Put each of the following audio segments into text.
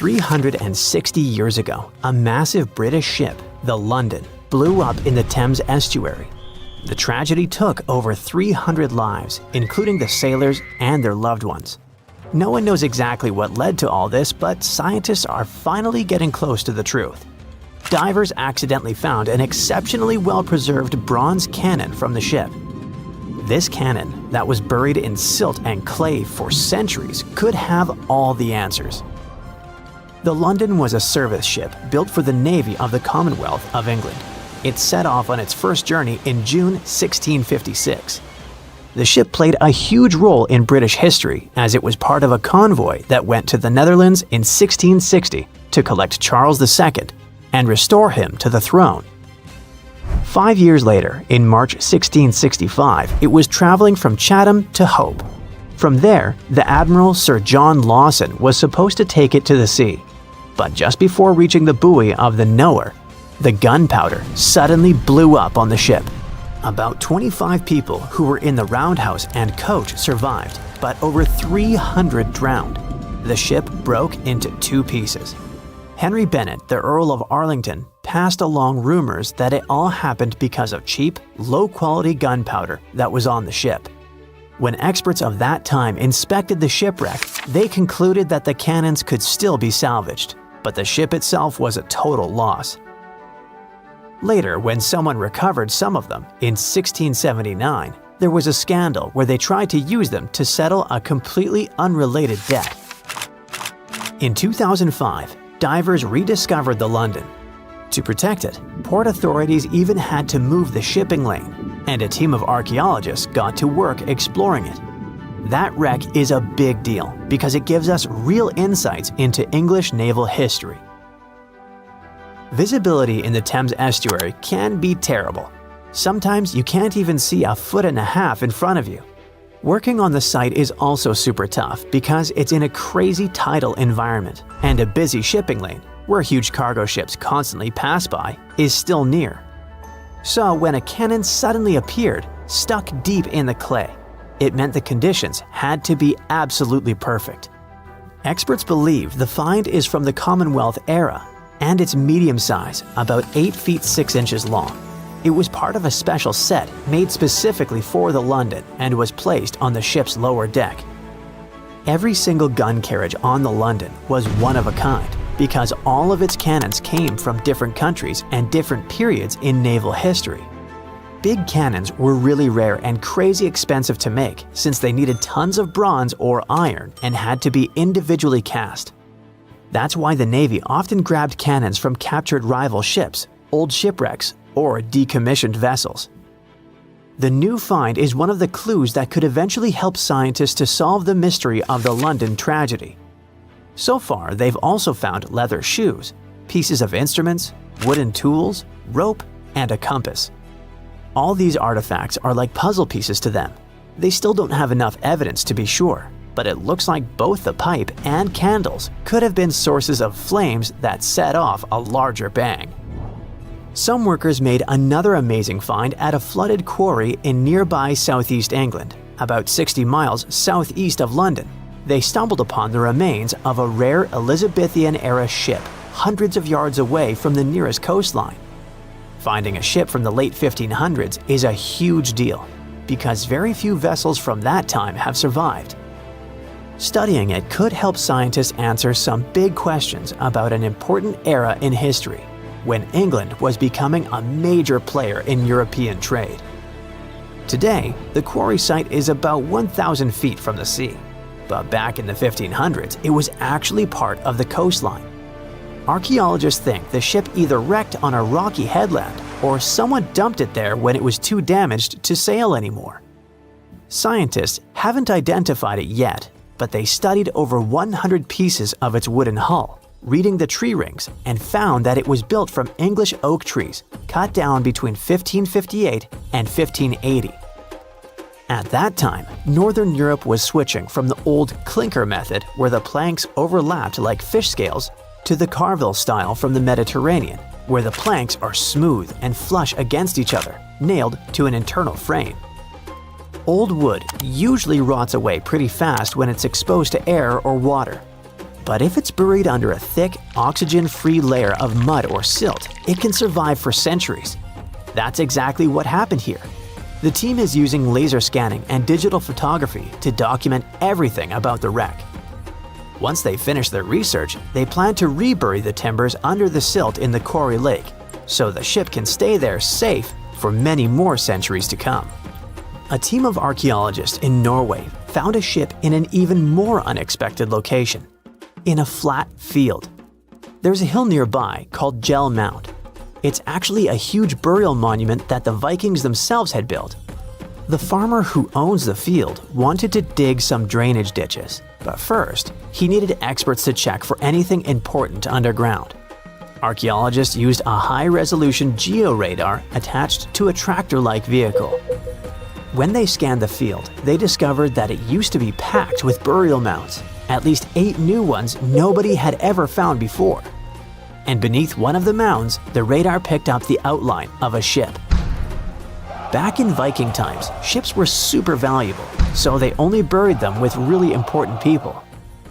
360 years ago, a massive British ship, the London, blew up in the Thames estuary. The tragedy took over 300 lives, including the sailors and their loved ones. No one knows exactly what led to all this, but scientists are finally getting close to the truth. Divers accidentally found an exceptionally well-preserved bronze cannon from the ship. This cannon, that was buried in silt and clay for centuries, could have all the answers. The London was a service ship built for the Navy of the Commonwealth of England. It set off on its first journey in June 1656. The ship played a huge role in British history as it was part of a convoy that went to the Netherlands in 1660 to collect Charles II and restore him to the throne. 5 years later, in March 1665, it was traveling from Chatham to Hope. From there, the Admiral Sir John Lawson was supposed to take it to the sea. But just before reaching the buoy of the Knower, the gunpowder suddenly blew up on the ship. About 25 people who were in the roundhouse and coach survived, but over 300 drowned. The ship broke into 2 pieces. Henry Bennett, the Earl of Arlington, passed along rumors that it all happened because of cheap, low-quality gunpowder that was on the ship. When experts of that time inspected the shipwreck, they concluded that the cannons could still be salvaged, but the ship itself was a total loss. Later, when someone recovered some of them, in 1679, there was a scandal where they tried to use them to settle a completely unrelated debt. In 2005, divers rediscovered the London. To protect it, port authorities even had to move the shipping lane, and a team of archaeologists got to work exploring it. That wreck is a big deal because it gives us real insights into English naval history. Visibility in the Thames estuary can be terrible. Sometimes you can't even see 1.5 feet in front of you. Working on the site is also super tough because it's in a crazy tidal environment, and a busy shipping lane, where huge cargo ships constantly pass by, is still near. So when a cannon suddenly appeared, stuck deep in the clay, it meant the conditions had to be absolutely perfect. Experts believe the find is from the Commonwealth era, and it's medium size, about 8 feet 6 inches long. It was part of a special set made specifically for the London and was placed on the ship's lower deck. Every single gun carriage on the London was one of a kind because all of its cannons came from different countries and different periods in naval history. Big cannons were really rare and crazy expensive to make since they needed tons of bronze or iron and had to be individually cast. That's why the Navy often grabbed cannons from captured rival ships, old shipwrecks, or decommissioned vessels. The new find is one of the clues that could eventually help scientists to solve the mystery of the London tragedy. So far, they've also found leather shoes, pieces of instruments, wooden tools, rope, and a compass. All these artifacts are like puzzle pieces to them. They still don't have enough evidence to be sure, but it looks like both the pipe and candles could have been sources of flames that set off a larger bang. Some workers made another amazing find at a flooded quarry in nearby southeast England, about 60 miles southeast of London. They stumbled upon the remains of a rare Elizabethan-era ship hundreds of yards away from the nearest coastline. Finding a ship from the late 1500s is a huge deal, because very few vessels from that time have survived. Studying it could help scientists answer some big questions about an important era in history, when England was becoming a major player in European trade. Today, the quarry site is about 1,000 feet from the sea, but back in the 1500s, it was actually part of the coastline. Archaeologists think the ship either wrecked on a rocky headland or someone dumped it there when it was too damaged to sail anymore. Scientists haven't identified it yet, but they studied over 100 pieces of its wooden hull, reading the tree rings, and found that it was built from English oak trees cut down between 1558 and 1580. At that time, Northern Europe was switching from the old clinker method where the planks overlapped like fish scales to the carvel style from the Mediterranean, where the planks are smooth and flush against each other, nailed to an internal frame. Old wood usually rots away pretty fast when it's exposed to air or water. But if it's buried under a thick, oxygen-free layer of mud or silt, it can survive for centuries. That's exactly what happened here. The team is using laser scanning and digital photography to document everything about the wreck. Once they finish their research, they plan to rebury the timbers under the silt in the Quarry Lake, so the ship can stay there safe for many more centuries to come. A team of archaeologists in Norway found a ship in an even more unexpected location, in a flat field. There's a hill nearby called Gel Mound. It's actually a huge burial monument that the Vikings themselves had built. The farmer who owns the field wanted to dig some drainage ditches, but first, he needed experts to check for anything important underground. Archaeologists used a high-resolution georadar attached to a tractor-like vehicle. When they scanned the field, they discovered that it used to be packed with burial mounds, at least 8 new ones nobody had ever found before. And beneath one of the mounds, the radar picked up the outline of a ship. Back in Viking times, ships were super valuable, so they only buried them with really important people.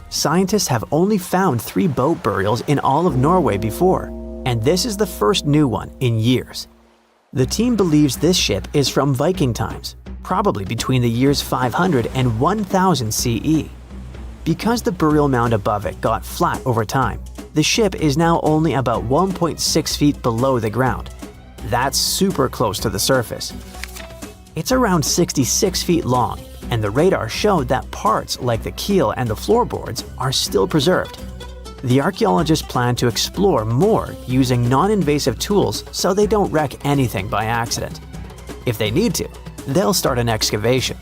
Scientists have only found 3 boat burials in all of Norway before, and this is the first new one in years. The team believes this ship is from Viking times, probably between the years 500 and 1000 CE. Because the burial mound above it got flat over time, the ship is now only about 1.6 feet below the ground. That's super close to the surface. It's around 66 feet long, and the radar showed that parts like the keel and the floorboards are still preserved. The archaeologists plan to explore more using non-invasive tools so they don't wreck anything by accident. If they need to, they'll start an excavation.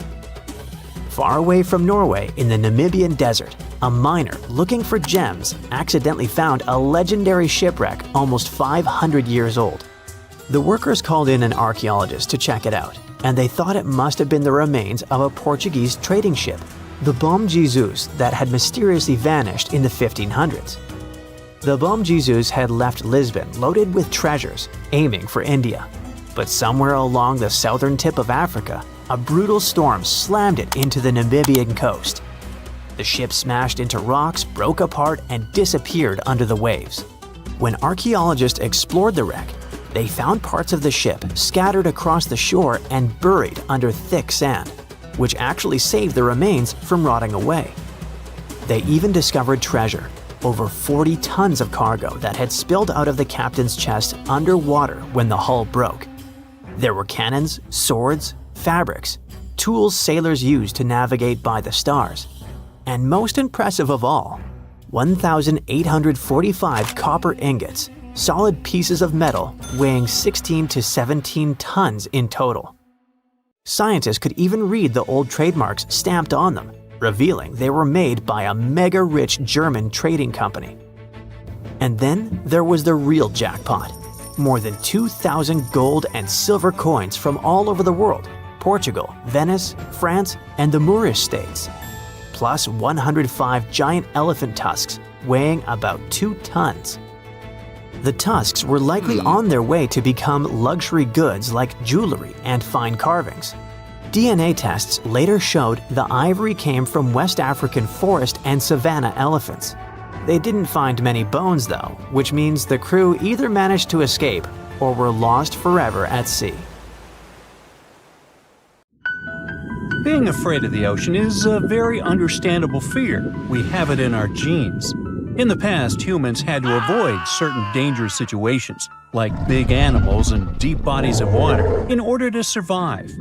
Far away from Norway in the Namibian desert, a miner looking for gems accidentally found a legendary shipwreck almost 500 years old. The workers called in an archaeologist to check it out, and they thought it must have been the remains of a Portuguese trading ship, the Bom Jesus, that had mysteriously vanished in the 1500s. The Bom Jesus had left Lisbon loaded with treasures, aiming for India. But somewhere along the southern tip of Africa, a brutal storm slammed it into the Namibian coast. The ship smashed into rocks, broke apart, and disappeared under the waves. When archaeologists explored the wreck, they found parts of the ship scattered across the shore and buried under thick sand, which actually saved the remains from rotting away. They even discovered treasure, over 40 tons of cargo that had spilled out of the captain's chest underwater when the hull broke. There were cannons, swords, fabrics, tools sailors used to navigate by the stars, and most impressive of all, 1,845 copper ingots, solid pieces of metal weighing 16 to 17 tons in total. Scientists could even read the old trademarks stamped on them, revealing they were made by a mega-rich German trading company. And then there was the real jackpot. More than 2,000 gold and silver coins from all over the world, Portugal, Venice, France, and the Moorish states, plus 105 giant elephant tusks weighing about 2 tons. The tusks were likely on their way to become luxury goods like jewelry and fine carvings. DNA tests later showed the ivory came from West African forest and savanna elephants. They didn't find many bones though, which means the crew either managed to escape or were lost forever at sea. Being afraid of the ocean is a very understandable fear. We have it in our genes. In the past, humans had to avoid certain dangerous situations, like big animals and deep bodies of water, in order to survive.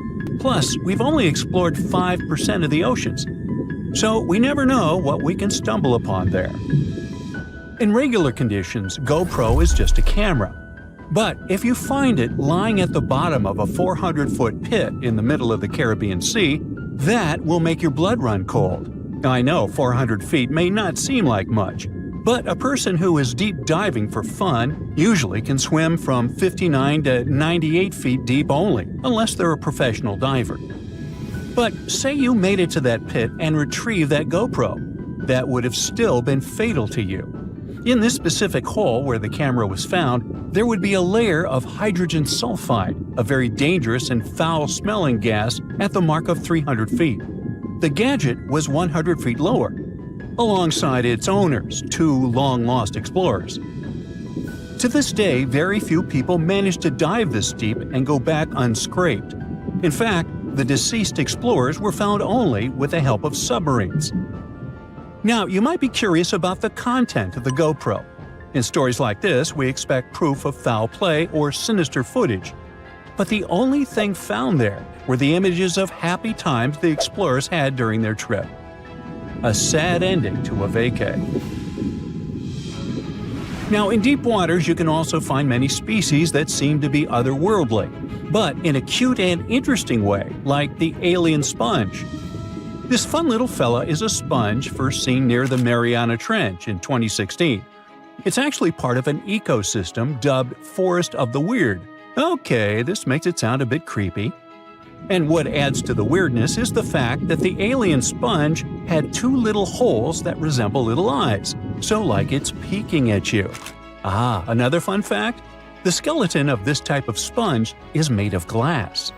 Plus, we've only explored 5% of the oceans, so we never know what we can stumble upon there. In regular conditions, GoPro is just a camera. But if you find it lying at the bottom of a 400-foot pit in the middle of the Caribbean Sea, that will make your blood run cold. I know 400 feet may not seem like much, but a person who is deep diving for fun usually can swim from 59 to 98 feet deep only, unless they're a professional diver. But say you made it to that pit and retrieved that GoPro. That would have still been fatal to you. In this specific hole where the camera was found, there would be a layer of hydrogen sulfide, a very dangerous and foul-smelling gas at the mark of 300 feet. The gadget was 100 feet lower. alongside its owners, two long-lost explorers. To this day, very few people manage to dive this deep and go back unscraped. In fact, the deceased explorers were found only with the help of submarines. Now, you might be curious about the content of the GoPro. In stories like this, we expect proof of foul play or sinister footage. But the only thing found there were the images of happy times the explorers had during their trip. A sad ending to a vacay. Now, in deep waters, you can also find many species that seem to be otherworldly, but in a cute and interesting way, like the alien sponge. This fun little fella is a sponge first seen near the Mariana Trench in 2016. It's actually part of an ecosystem dubbed Forest of the Weird. Okay, this makes it sound a bit creepy. And what adds to the weirdness is the fact that the alien sponge had two little holes that resemble little eyes, so like it's peeking at you. Ah, another fun fact? The skeleton of this type of sponge is made of glass.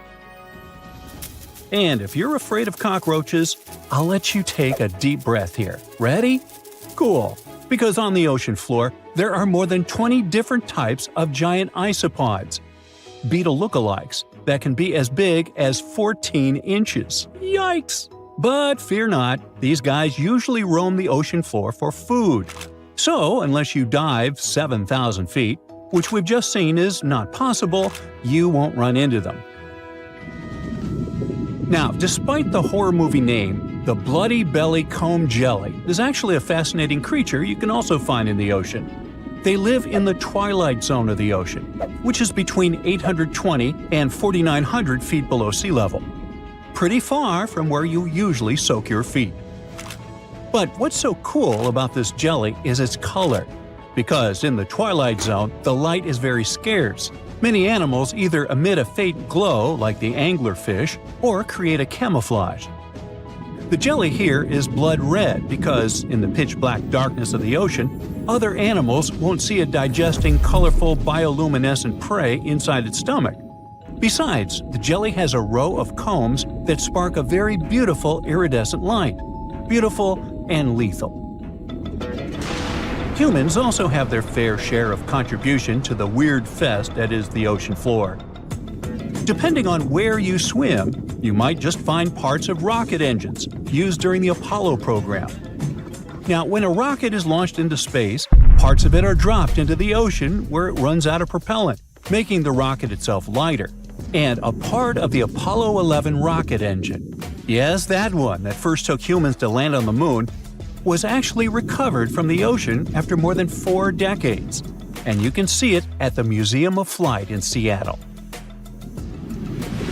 And if you're afraid of cockroaches, I'll let you take a deep breath here. Ready? Cool. Because on the ocean floor, there are more than 20 different types of giant isopods, beetle lookalikes, that can be as big as 14 inches. Yikes! But fear not, these guys usually roam the ocean floor for food. So, unless you dive 7,000 feet, which we've just seen is not possible, you won't run into them. Now, despite the horror movie name, the bloody belly comb jelly is actually a fascinating creature you can also find in the ocean. They live in the twilight zone of the ocean, which is between 820 and 4,900 feet below sea level. Pretty far from where you usually soak your feet. But what's so cool about this jelly is its color. Because in the twilight zone, the light is very scarce. Many animals either emit a faint glow, like the anglerfish, or create a camouflage. The jelly here is blood red because, in the pitch-black darkness of the ocean, other animals won't see it digesting colorful bioluminescent prey inside its stomach. Besides, the jelly has a row of combs that spark a very beautiful iridescent light. Beautiful and lethal. Humans also have their fair share of contribution to the weird fest that is the ocean floor. Depending on where you swim, you might just find parts of rocket engines used during the Apollo program. Now, when a rocket is launched into space, parts of it are dropped into the ocean where it runs out of propellant, making the rocket itself lighter. And a part of the Apollo 11 rocket engine, yes, that one that first took humans to land on the moon, was actually recovered from the ocean after more than 4 decades. And you can see it at the Museum of Flight in Seattle.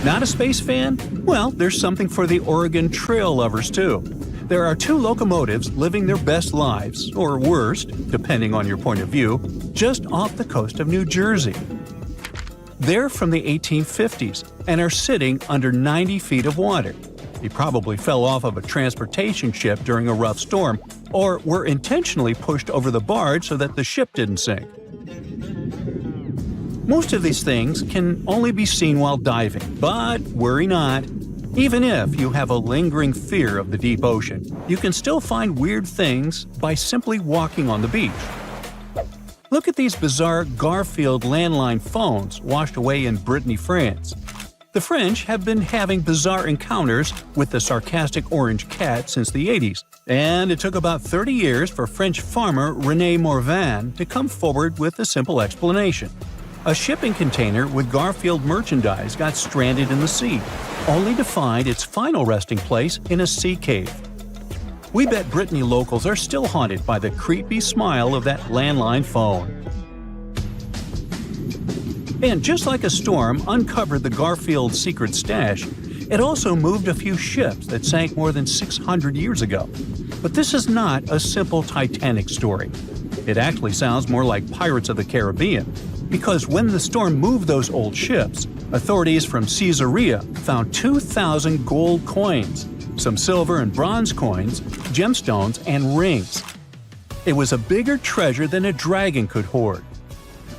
Not a space fan? Well, there's something for the Oregon Trail lovers too. There are 2 locomotives living their best lives, or worst, depending on your point of view, just off the coast of New Jersey. They're from the 1850s and are sitting under 90 feet of water. They probably fell off of a transportation ship during a rough storm, or were intentionally pushed over the barge so that the ship didn't sink. Most of these things can only be seen while diving, but worry not. Even if you have a lingering fear of the deep ocean, you can still find weird things by simply walking on the beach. Look at these bizarre Garfield landline phones washed away in Brittany, France. The French have been having bizarre encounters with the sarcastic orange cat since the 80s, and it took about 30 years for French farmer René Morvan to come forward with a simple explanation. A shipping container with Garfield merchandise got stranded in the sea, only to find its final resting place in a sea cave. We bet Brittany locals are still haunted by the creepy smile of that landline phone. And just like a storm uncovered the Garfield secret stash, it also moved a few ships that sank more than 600 years ago. But this is not a simple Titanic story. It actually sounds more like Pirates of the Caribbean, because when the storm moved those old ships, authorities from Caesarea found 2,000 gold coins, some silver and bronze coins, gemstones, and rings. It was a bigger treasure than a dragon could hoard.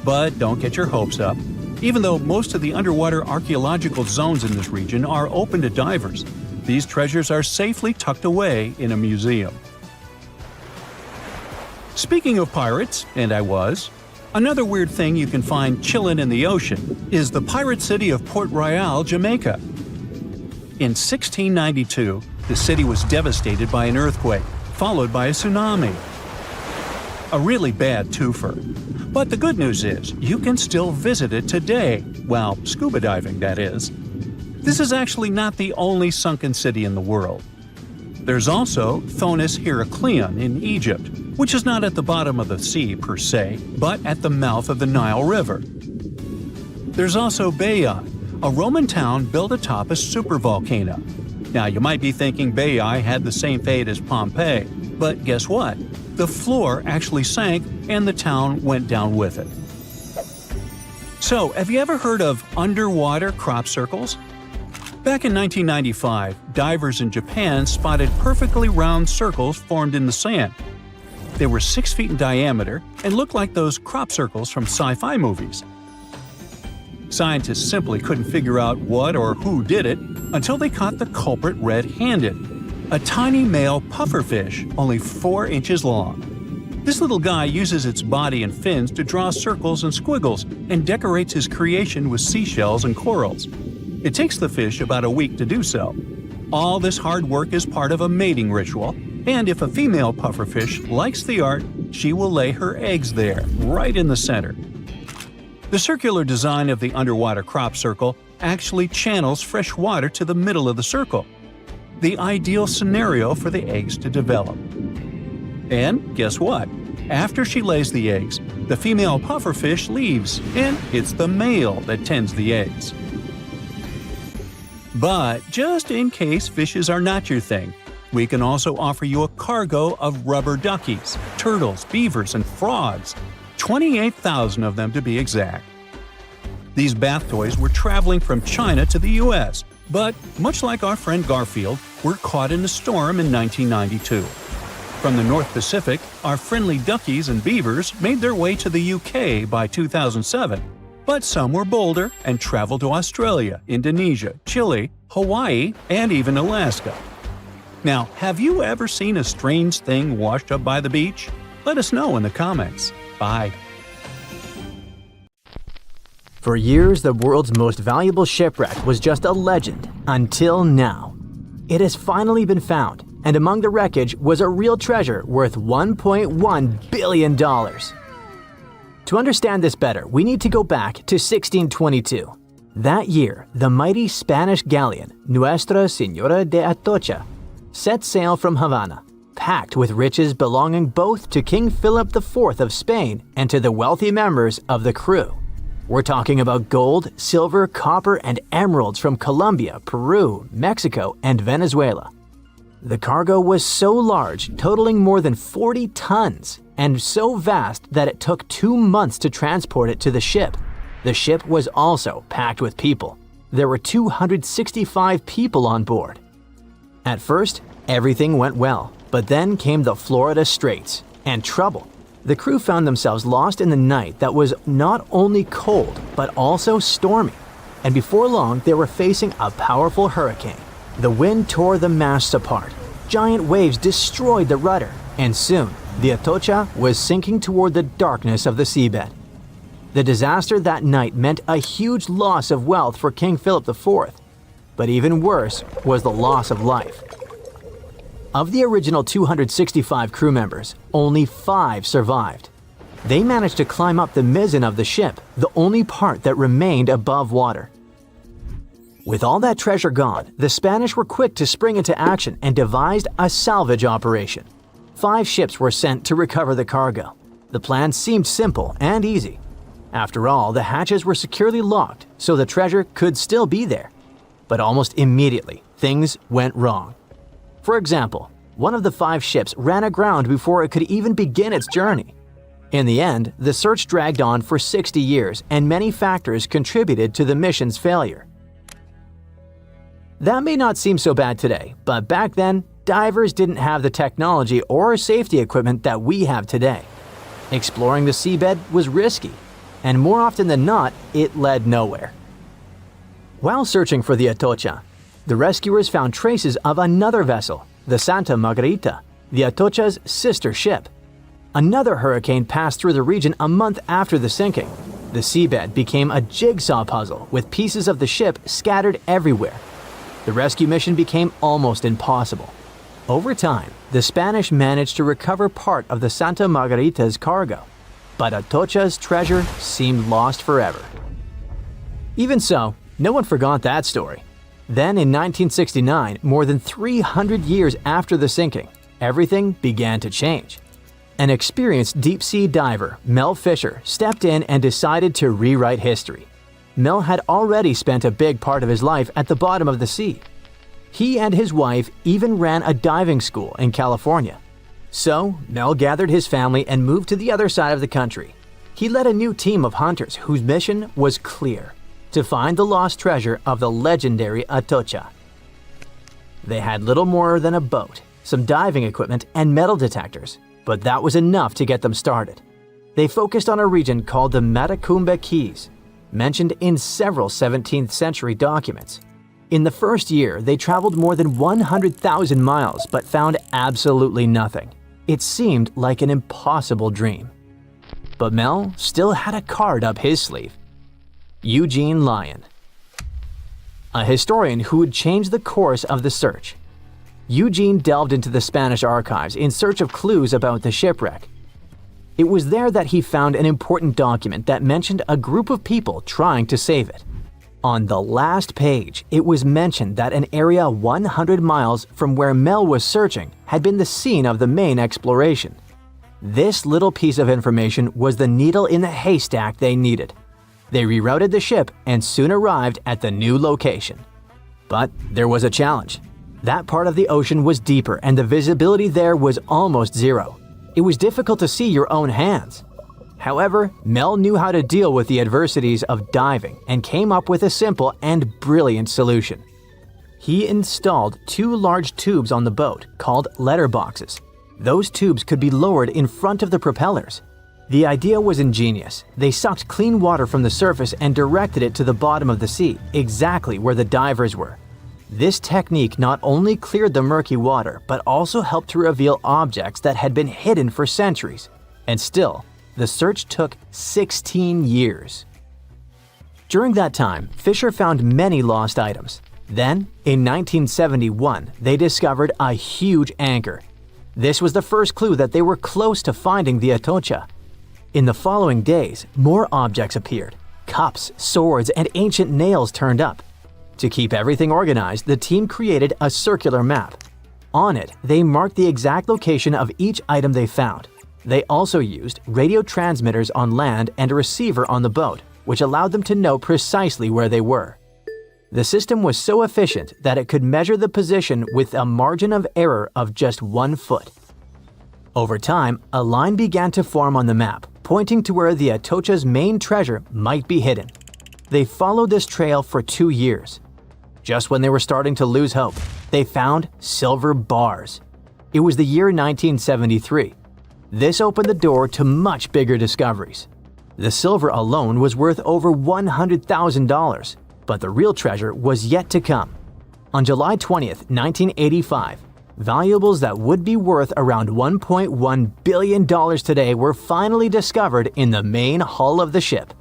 But don't get your hopes up. Even though most of the underwater archaeological zones in this region are open to divers, these treasures are safely tucked away in a museum. Speaking of pirates, and I was, another weird thing you can find chilling in the ocean is the pirate city of Port Royal, Jamaica. In 1692, the city was devastated by an earthquake, followed by a tsunami. A really bad twofer. But the good news is, you can still visit it today, well, scuba diving, that is. This is actually not the only sunken city in the world. There's also Thonis Heracleion in Egypt, which is not at the bottom of the sea per se, but at the mouth of the Nile River. There's also Baiae, a Roman town built atop a supervolcano. Now, you might be thinking Baiae had the same fate as Pompeii, but guess what? The floor actually sank and the town went down with it. So, have you ever heard of underwater crop circles? Back in 1995, divers in Japan spotted perfectly round circles formed in the sand. They were 6 feet in diameter and looked like those crop circles from sci-fi movies. Scientists simply couldn't figure out what or who did it until they caught the culprit red-handed, a tiny male pufferfish only 4 inches long. This little guy uses its body and fins to draw circles and squiggles and decorates his creation with seashells and corals. It takes the fish about a week to do so. All this hard work is part of a mating ritual, and if a female pufferfish likes the art, she will lay her eggs there, right in the center. The circular design of the underwater crop circle actually channels fresh water to the middle of the circle, the ideal scenario for the eggs to develop. And guess what? After she lays the eggs, the female pufferfish leaves, and it's the male that tends the eggs. But just in case fishes are not your thing, we can also offer you a cargo of rubber duckies, turtles, beavers, and frogs, 28,000 of them to be exact. These bath toys were traveling from China to the US, but much like our friend Garfield, were caught in a storm in 1992. From the North Pacific, our friendly duckies and beavers made their way to the UK by 2007. But some were bolder and traveled to Australia, Indonesia, Chile, Hawaii, and even Alaska. Now, have you ever seen a strange thing washed up by the beach? Let us know in the comments. Bye. For years, the world's most valuable shipwreck was just a legend, until now. It has finally been found, and among the wreckage was a real treasure worth $1.1 billion. To understand this better, we need to go back to 1622. That year, the mighty Spanish galleon Nuestra Señora de Atocha set sail from Havana, packed with riches belonging both to King Philip IV of Spain and to the wealthy members of the crew. We're talking about gold, silver, copper, and emeralds from Colombia, Peru, Mexico, and Venezuela. The cargo was so large, totaling more than 40 tons, and so vast that it took 2 months to transport it to the ship. The ship was also packed with people. There were 265 people on board. At first, everything went well, but then came the Florida Straits and trouble. The crew found themselves lost in the night that was not only cold, but also stormy. And before long, they were facing a powerful hurricane. The wind tore the masts apart. Giant waves destroyed the rudder, and soon, the Atocha was sinking toward the darkness of the seabed. The disaster that night meant a huge loss of wealth for King Philip IV, but even worse was the loss of life. Of the original 265 crew members, only 5 survived. They managed to climb up the mizzen of the ship, the only part that remained above water. With all that treasure gone, the Spanish were quick to spring into action and devised a salvage operation. 5 ships were sent to recover the cargo. The plan seemed simple and easy. After all, the hatches were securely locked, so the treasure could still be there. But almost immediately, things went wrong. For example, one of the 5 ships ran aground before it could even begin its journey. In the end, the search dragged on for 60 years, and many factors contributed to the mission's failure. That may not seem so bad today, but back then, divers didn't have the technology or safety equipment that we have today. Exploring the seabed was risky, and more often than not, it led nowhere. While searching for the Atocha, the rescuers found traces of another vessel, the Santa Margarita, the Atocha's sister ship. Another hurricane passed through the region a month after the sinking. The seabed became a jigsaw puzzle with pieces of the ship scattered everywhere. The rescue mission became almost impossible. Over time, the Spanish managed to recover part of the Santa Margarita's cargo, but Atocha's treasure seemed lost forever. Even so, no one forgot that story. Then in 1969, more than 300 years after the sinking, everything began to change. An experienced deep-sea diver, Mel Fisher, stepped in and decided to rewrite history. Mel had already spent a big part of his life at the bottom of the sea. He and his wife even ran a diving school in California. So, Mel gathered his family and moved to the other side of the country. He led a new team of hunters whose mission was clear: to find the lost treasure of the legendary Atocha. They had little more than a boat, some diving equipment, and metal detectors, but that was enough to get them started. They focused on a region called the Matacumbe Keys, mentioned in several 17th century documents. In the first year, they traveled more than 100,000 miles but found absolutely nothing. It seemed like an impossible dream. But Mel still had a card up his sleeve. Eugene Lyon, a historian who would change the course of the search. Eugene delved into the Spanish archives in search of clues about the shipwreck. It was there that he found an important document that mentioned a group of people trying to save it. On the last page, it was mentioned that an area 100 miles from where Mel was searching had been the scene of the main exploration. This little piece of information was the needle in the haystack they needed. They rerouted the ship and soon arrived at the new location. But there was a challenge. That part of the ocean was deeper and the visibility there was almost zero. It was difficult to see your own hands. However, Mel knew how to deal with the adversities of diving and came up with a simple and brilliant solution. He installed 2 large tubes on the boat called letterboxes. Those tubes could be lowered in front of the propellers. The idea was ingenious. They sucked clean water from the surface and directed it to the bottom of the sea, exactly where the divers were. This technique not only cleared the murky water, but also helped to reveal objects that had been hidden for centuries. And still, the search took 16 years. During that time, Fisher found many lost items. Then, in 1971, they discovered a huge anchor. This was the first clue that they were close to finding the Atocha. In the following days, more objects appeared. Cups, swords, and ancient nails turned up. To keep everything organized, the team created a circular map. On it, they marked the exact location of each item they found. They also used radio transmitters on land and a receiver on the boat, which allowed them to know precisely where they were. The system was so efficient that it could measure the position with a margin of error of just 1 foot. Over time, a line began to form on the map, pointing to where the Atocha's main treasure might be hidden. They followed this trail for 2 years. Just when they were starting to lose hope, they found silver bars. It was the year 1973. This opened the door to much bigger discoveries. The silver alone was worth over $100,000, but the real treasure was yet to come. On July 20th, 1985, valuables that would be worth around $1.1 billion today were finally discovered in the main hull of the ship.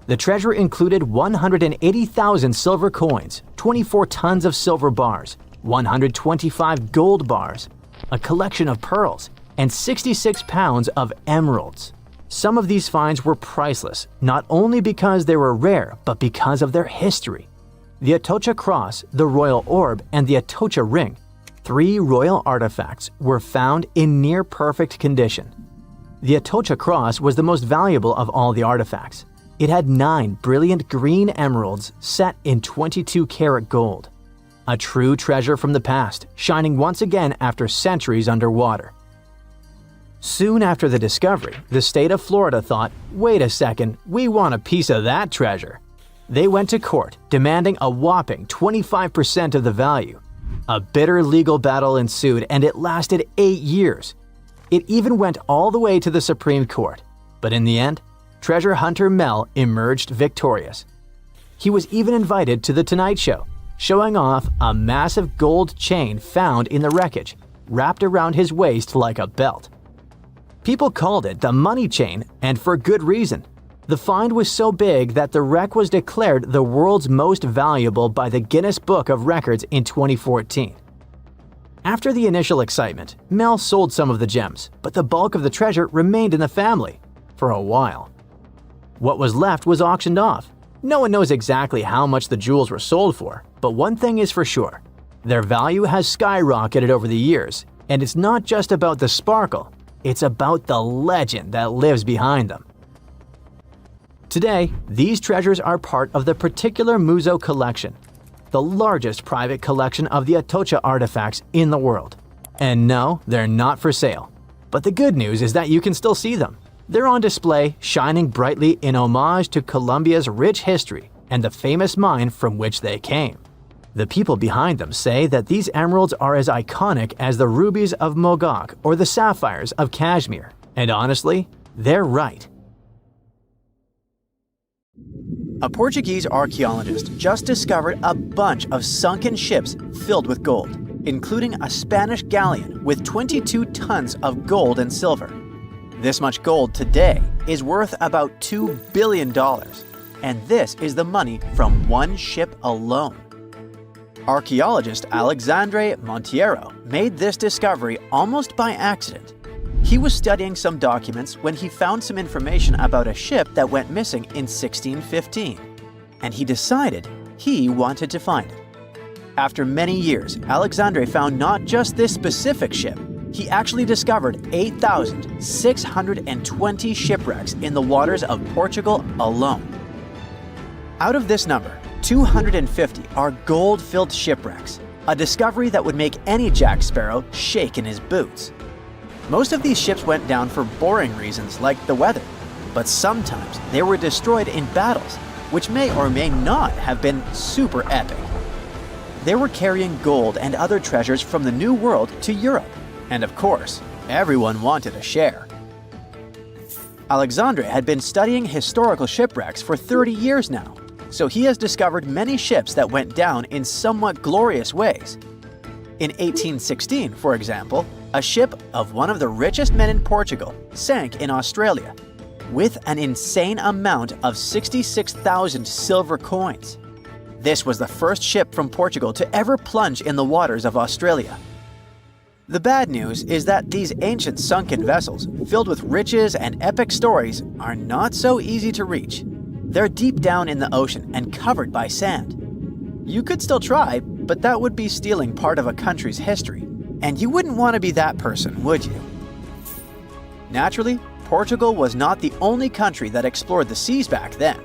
The treasure included 180,000 silver coins, 24 tons of silver bars, 125 gold bars, a collection of pearls, and 66 pounds of emeralds. Some of these finds were priceless, not only because they were rare, but because of their history. The Atocha Cross, the Royal Orb, and the Atocha Ring, 3 royal artifacts, were found in near-perfect condition. The Atocha Cross was the most valuable of all the artifacts. It had 9 brilliant green emeralds set in 22-karat gold. A true treasure from the past, shining once again after centuries underwater. Soon after the discovery, the state of Florida thought, wait a second, we want a piece of that treasure. They went to court, demanding a whopping 25% of the value. A bitter legal battle ensued and it lasted 8 years. It even went all the way to the Supreme Court. But in the end, treasure hunter Mel emerged victorious. He was even invited to The Tonight Show, showing off a massive gold chain found in the wreckage, wrapped around his waist like a belt. People called it the money chain, and for good reason. The find was so big that the wreck was declared the world's most valuable by the Guinness Book of Records in 2014. After the initial excitement, Mel sold some of the gems, but the bulk of the treasure remained in the family for a while. What was left was auctioned off. No one knows exactly how much the jewels were sold for, but one thing is for sure. Their value has skyrocketed over the years, and it's not just about the sparkle, it's about the legend that lives behind them. Today, these treasures are part of the particular Museo collection, the largest private collection of the Atocha artifacts in the world. And no, they're not for sale. But the good news is that you can still see them. They're on display, shining brightly in homage to Colombia's rich history and the famous mine from which they came. The people behind them say that these emeralds are as iconic as the rubies of Mogok or the sapphires of Kashmir. And honestly, they're right. A Portuguese archaeologist just discovered a bunch of sunken ships filled with gold, including a Spanish galleon with 22 tons of gold and silver. This much gold today is worth about $2 billion, and this is the money from one ship alone. Archaeologist Alexandre Monteiro made this discovery almost by accident. He was studying some documents when he found some information about a ship that went missing in 1615, and he decided he wanted to find it. After many years, Alexandre found not just this specific ship, he actually discovered 8,620 shipwrecks in the waters of Portugal alone. Out of this number, 250 are gold-filled shipwrecks, a discovery that would make any Jack Sparrow shake in his boots. Most of these ships went down for boring reasons like the weather, but sometimes they were destroyed in battles, which may or may not have been super epic. They were carrying gold and other treasures from the New World to Europe, and of course, everyone wanted a share. Alexandre had been studying historical shipwrecks for 30 years now, so he has discovered many ships that went down in somewhat glorious ways. In 1816, for example, a ship of one of the richest men in Portugal sank in Australia, with an insane amount of 66,000 silver coins. This was the first ship from Portugal to ever plunge in the waters of Australia. The bad news is that these ancient sunken vessels, filled with riches and epic stories, are not so easy to reach. They're deep down in the ocean and covered by sand. You could still try, but that would be stealing part of a country's history, and you wouldn't want to be that person, would you? Naturally, Portugal was not the only country that explored the seas back then.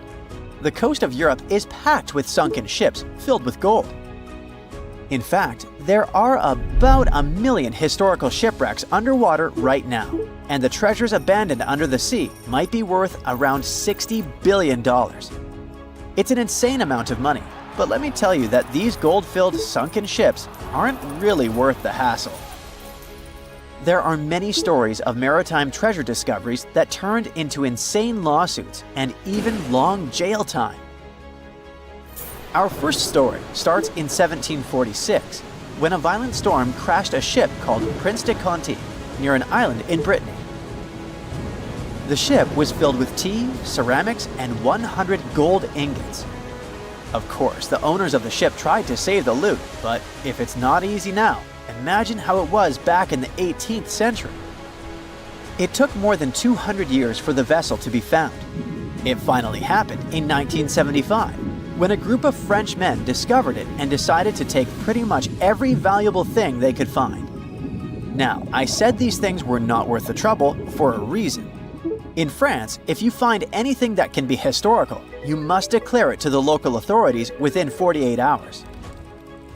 The coast of Europe is packed with sunken ships filled with gold. In fact, there are about 1 million historical shipwrecks underwater right now, and the treasures abandoned under the sea might be worth around $60 billion. It's an insane amount of money, but let me tell you that these gold-filled sunken ships aren't really worth the hassle. There are many stories of maritime treasure discoveries that turned into insane lawsuits and even long jail time. Our first story starts in 1746, when a violent storm crashed a ship called Prince de Conti near an island in Brittany. The ship was filled with tea, ceramics, and 100 gold ingots. Of course, the owners of the ship tried to save the loot, but if it's not easy now, imagine how it was back in the 18th century. It took more than 200 years for the vessel to be found. It finally happened in 1975, when a group of French men discovered it and decided to take pretty much every valuable thing they could find. Now, I said these things were not worth the trouble for a reason. In France, if you find anything that can be historical, you must declare it to the local authorities within 48 hours.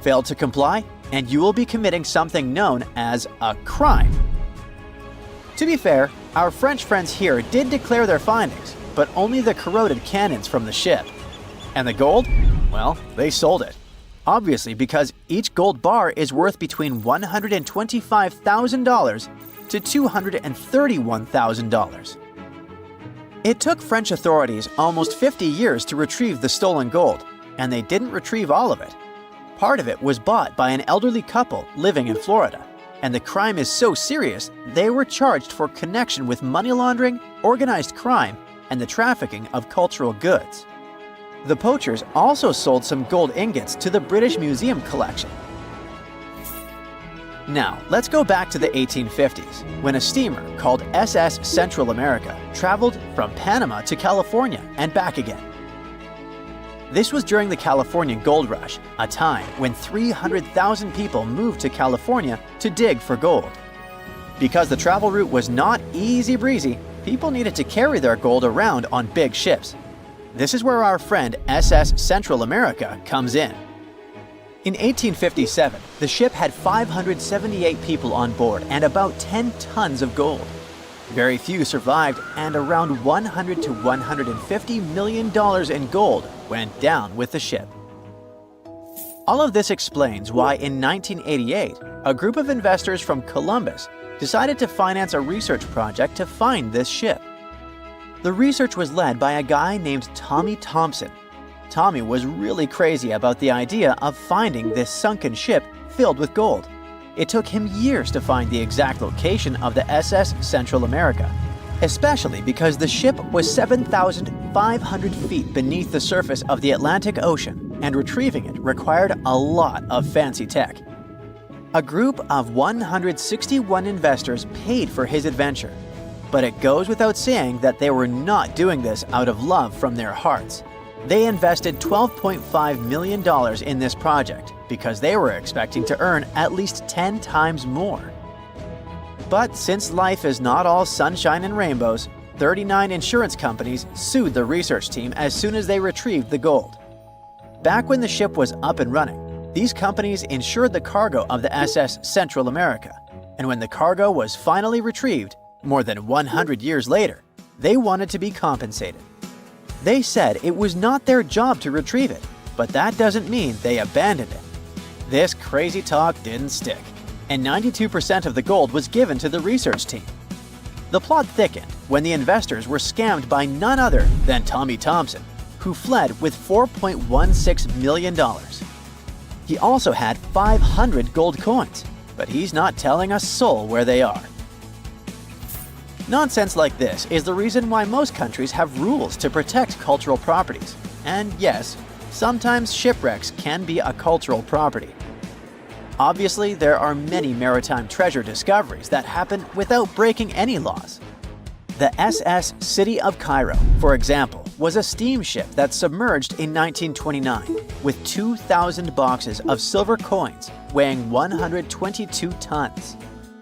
Fail to comply, and you will be committing something known as a crime. To be fair, our French friends here did declare their findings, but only the corroded cannons from the ship. And the gold? Well, they sold it. Obviously, because each gold bar is worth between $125,000 to $231,000. It took French authorities almost 50 years to retrieve the stolen gold, and they didn't retrieve all of it. Part of it was bought by an elderly couple living in Florida. and the crime is so serious they were charged for connection with money laundering, organized crime, and the trafficking of cultural goods. The poachers also sold some gold ingots to the British Museum collection. Now, let's go back to the 1850s, when a steamer called SS Central America traveled from Panama to California and back again. This was during the Californian Gold Rush, a time when 300,000 people moved to California to dig for gold. Because the travel route was not easy breezy, people needed to carry their gold around on big ships. This is where our friend SS Central America comes in. In 1857, the ship had 578 people on board and about 10 tons of gold. Very few survived, and around $100 to $150 million in gold went down with the ship. All of this explains why in 1988, a group of investors from Columbus decided to finance a research project to find this ship. The research was led by a guy named Tommy Thompson. Tommy was really crazy about the idea of finding this sunken ship filled with gold. It took him years to find the exact location of the SS Central America, especially because the ship was 7,500 feet beneath the surface of the Atlantic Ocean, and retrieving it required a lot of fancy tech. A group of 161 investors paid for his adventure, but it goes without saying that they were not doing this out of love from their hearts. They invested $12.5 million in this project because they were expecting to earn at least 10 times more. But since life is not all sunshine and rainbows, 39 insurance companies sued the research team as soon as they retrieved the gold. Back when the ship was up and running, these companies insured the cargo of the SS Central America, and when the cargo was finally retrieved, more than 100 years later, they wanted to be compensated. They said it was not their job to retrieve it, but that doesn't mean they abandoned it. This crazy talk didn't stick, and 92% of the gold was given to the research team. The plot thickened when the investors were scammed by none other than Tommy Thompson, who fled with $4.16 million. He also had 500 gold coins, but he's not telling a soul where they are. Nonsense like this is the reason why most countries have rules to protect cultural properties. And yes, sometimes shipwrecks can be a cultural property. Obviously, there are many maritime treasure discoveries that happen without breaking any laws. The SS City of Cairo, for example, was a steamship that submerged in 1929 with 2,000 boxes of silver coins weighing 122 tons.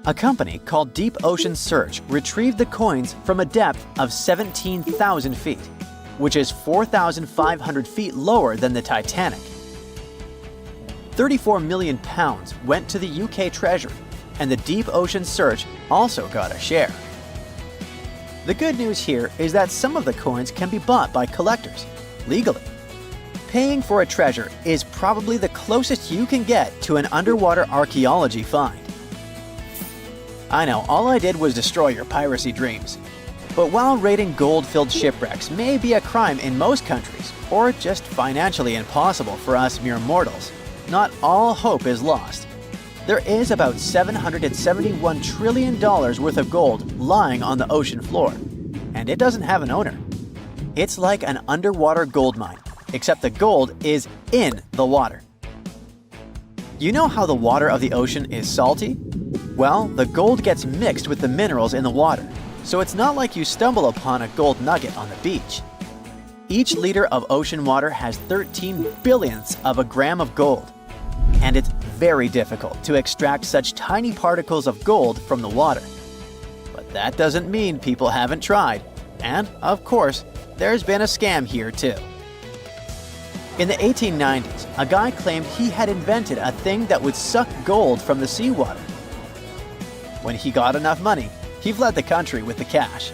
A company called Deep Ocean Search retrieved the coins from a depth of 17,000 feet, which is 4,500 feet lower than the Titanic. 34 million pounds went to the UK Treasury, and the Deep Ocean Search also got a share. The good news here is that some of the coins can be bought by collectors, legally. Paying for a treasure is probably the closest you can get to an underwater archaeology find. I know, all I did was destroy your piracy dreams. But while raiding gold-filled shipwrecks may be a crime in most countries, or just financially impossible for us mere mortals, not all hope is lost. There is about $771 trillion worth of gold lying on the ocean floor, and it doesn't have an owner. It's like an underwater gold mine, except the gold is in the water. You know how the water of the ocean is salty? Well, the gold gets mixed with the minerals in the water, so it's not like you stumble upon a gold nugget on the beach. Each liter of ocean water has 13 billionths of a gram of gold, and it's very difficult to extract such tiny particles of gold from the water. But that doesn't mean people haven't tried, and, of course, there's been a scam here too. In the 1890s, a guy claimed he had invented a thing that would suck gold from the seawater. When he got enough money, he fled the country with the cash.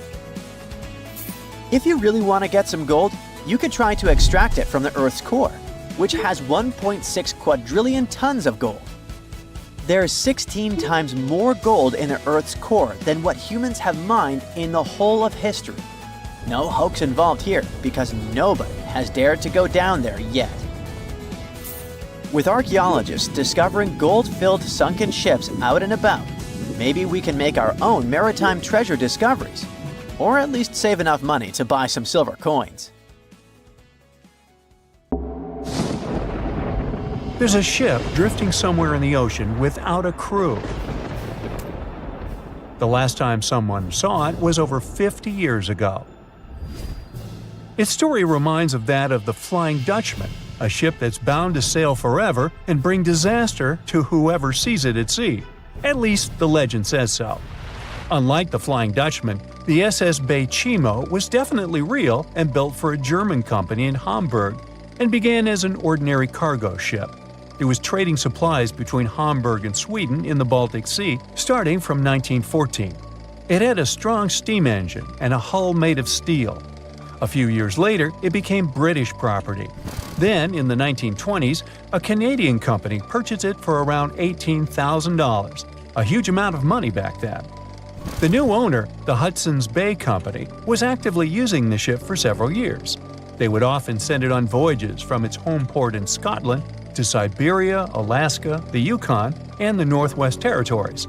If you really want to get some gold, you could try to extract it from the Earth's core, which has 1.6 quadrillion tons of gold. There's 16 times more gold in the Earth's core than what humans have mined in the whole of history. No hoax involved here, because nobody has dared to go down there yet. With archaeologists discovering gold-filled sunken ships out and about, Maybe we can make our own maritime treasure discoveries, or at least save enough money to buy some silver coins. There's a ship drifting somewhere in the ocean without a crew. The last time someone saw it was over 50 years ago. Its story reminds of that of the Flying Dutchman, a ship that's bound to sail forever and bring disaster to whoever sees it at sea. At least the legend says so. Unlike the Flying Dutchman, the SS Bay Chimo was definitely real and built for a German company in Hamburg and began as an ordinary cargo ship. It was trading supplies between Hamburg and Sweden in the Baltic Sea starting from 1914. It had a strong steam engine and a hull made of steel. A few years later, it became British property. Then, in the 1920s, a Canadian company purchased it for around $18,000, a huge amount of money back then. The new owner, the Hudson's Bay Company, was actively using the ship for several years. They would often send it on voyages from its home port in Scotland to Siberia, Alaska, the Yukon, and the Northwest Territories.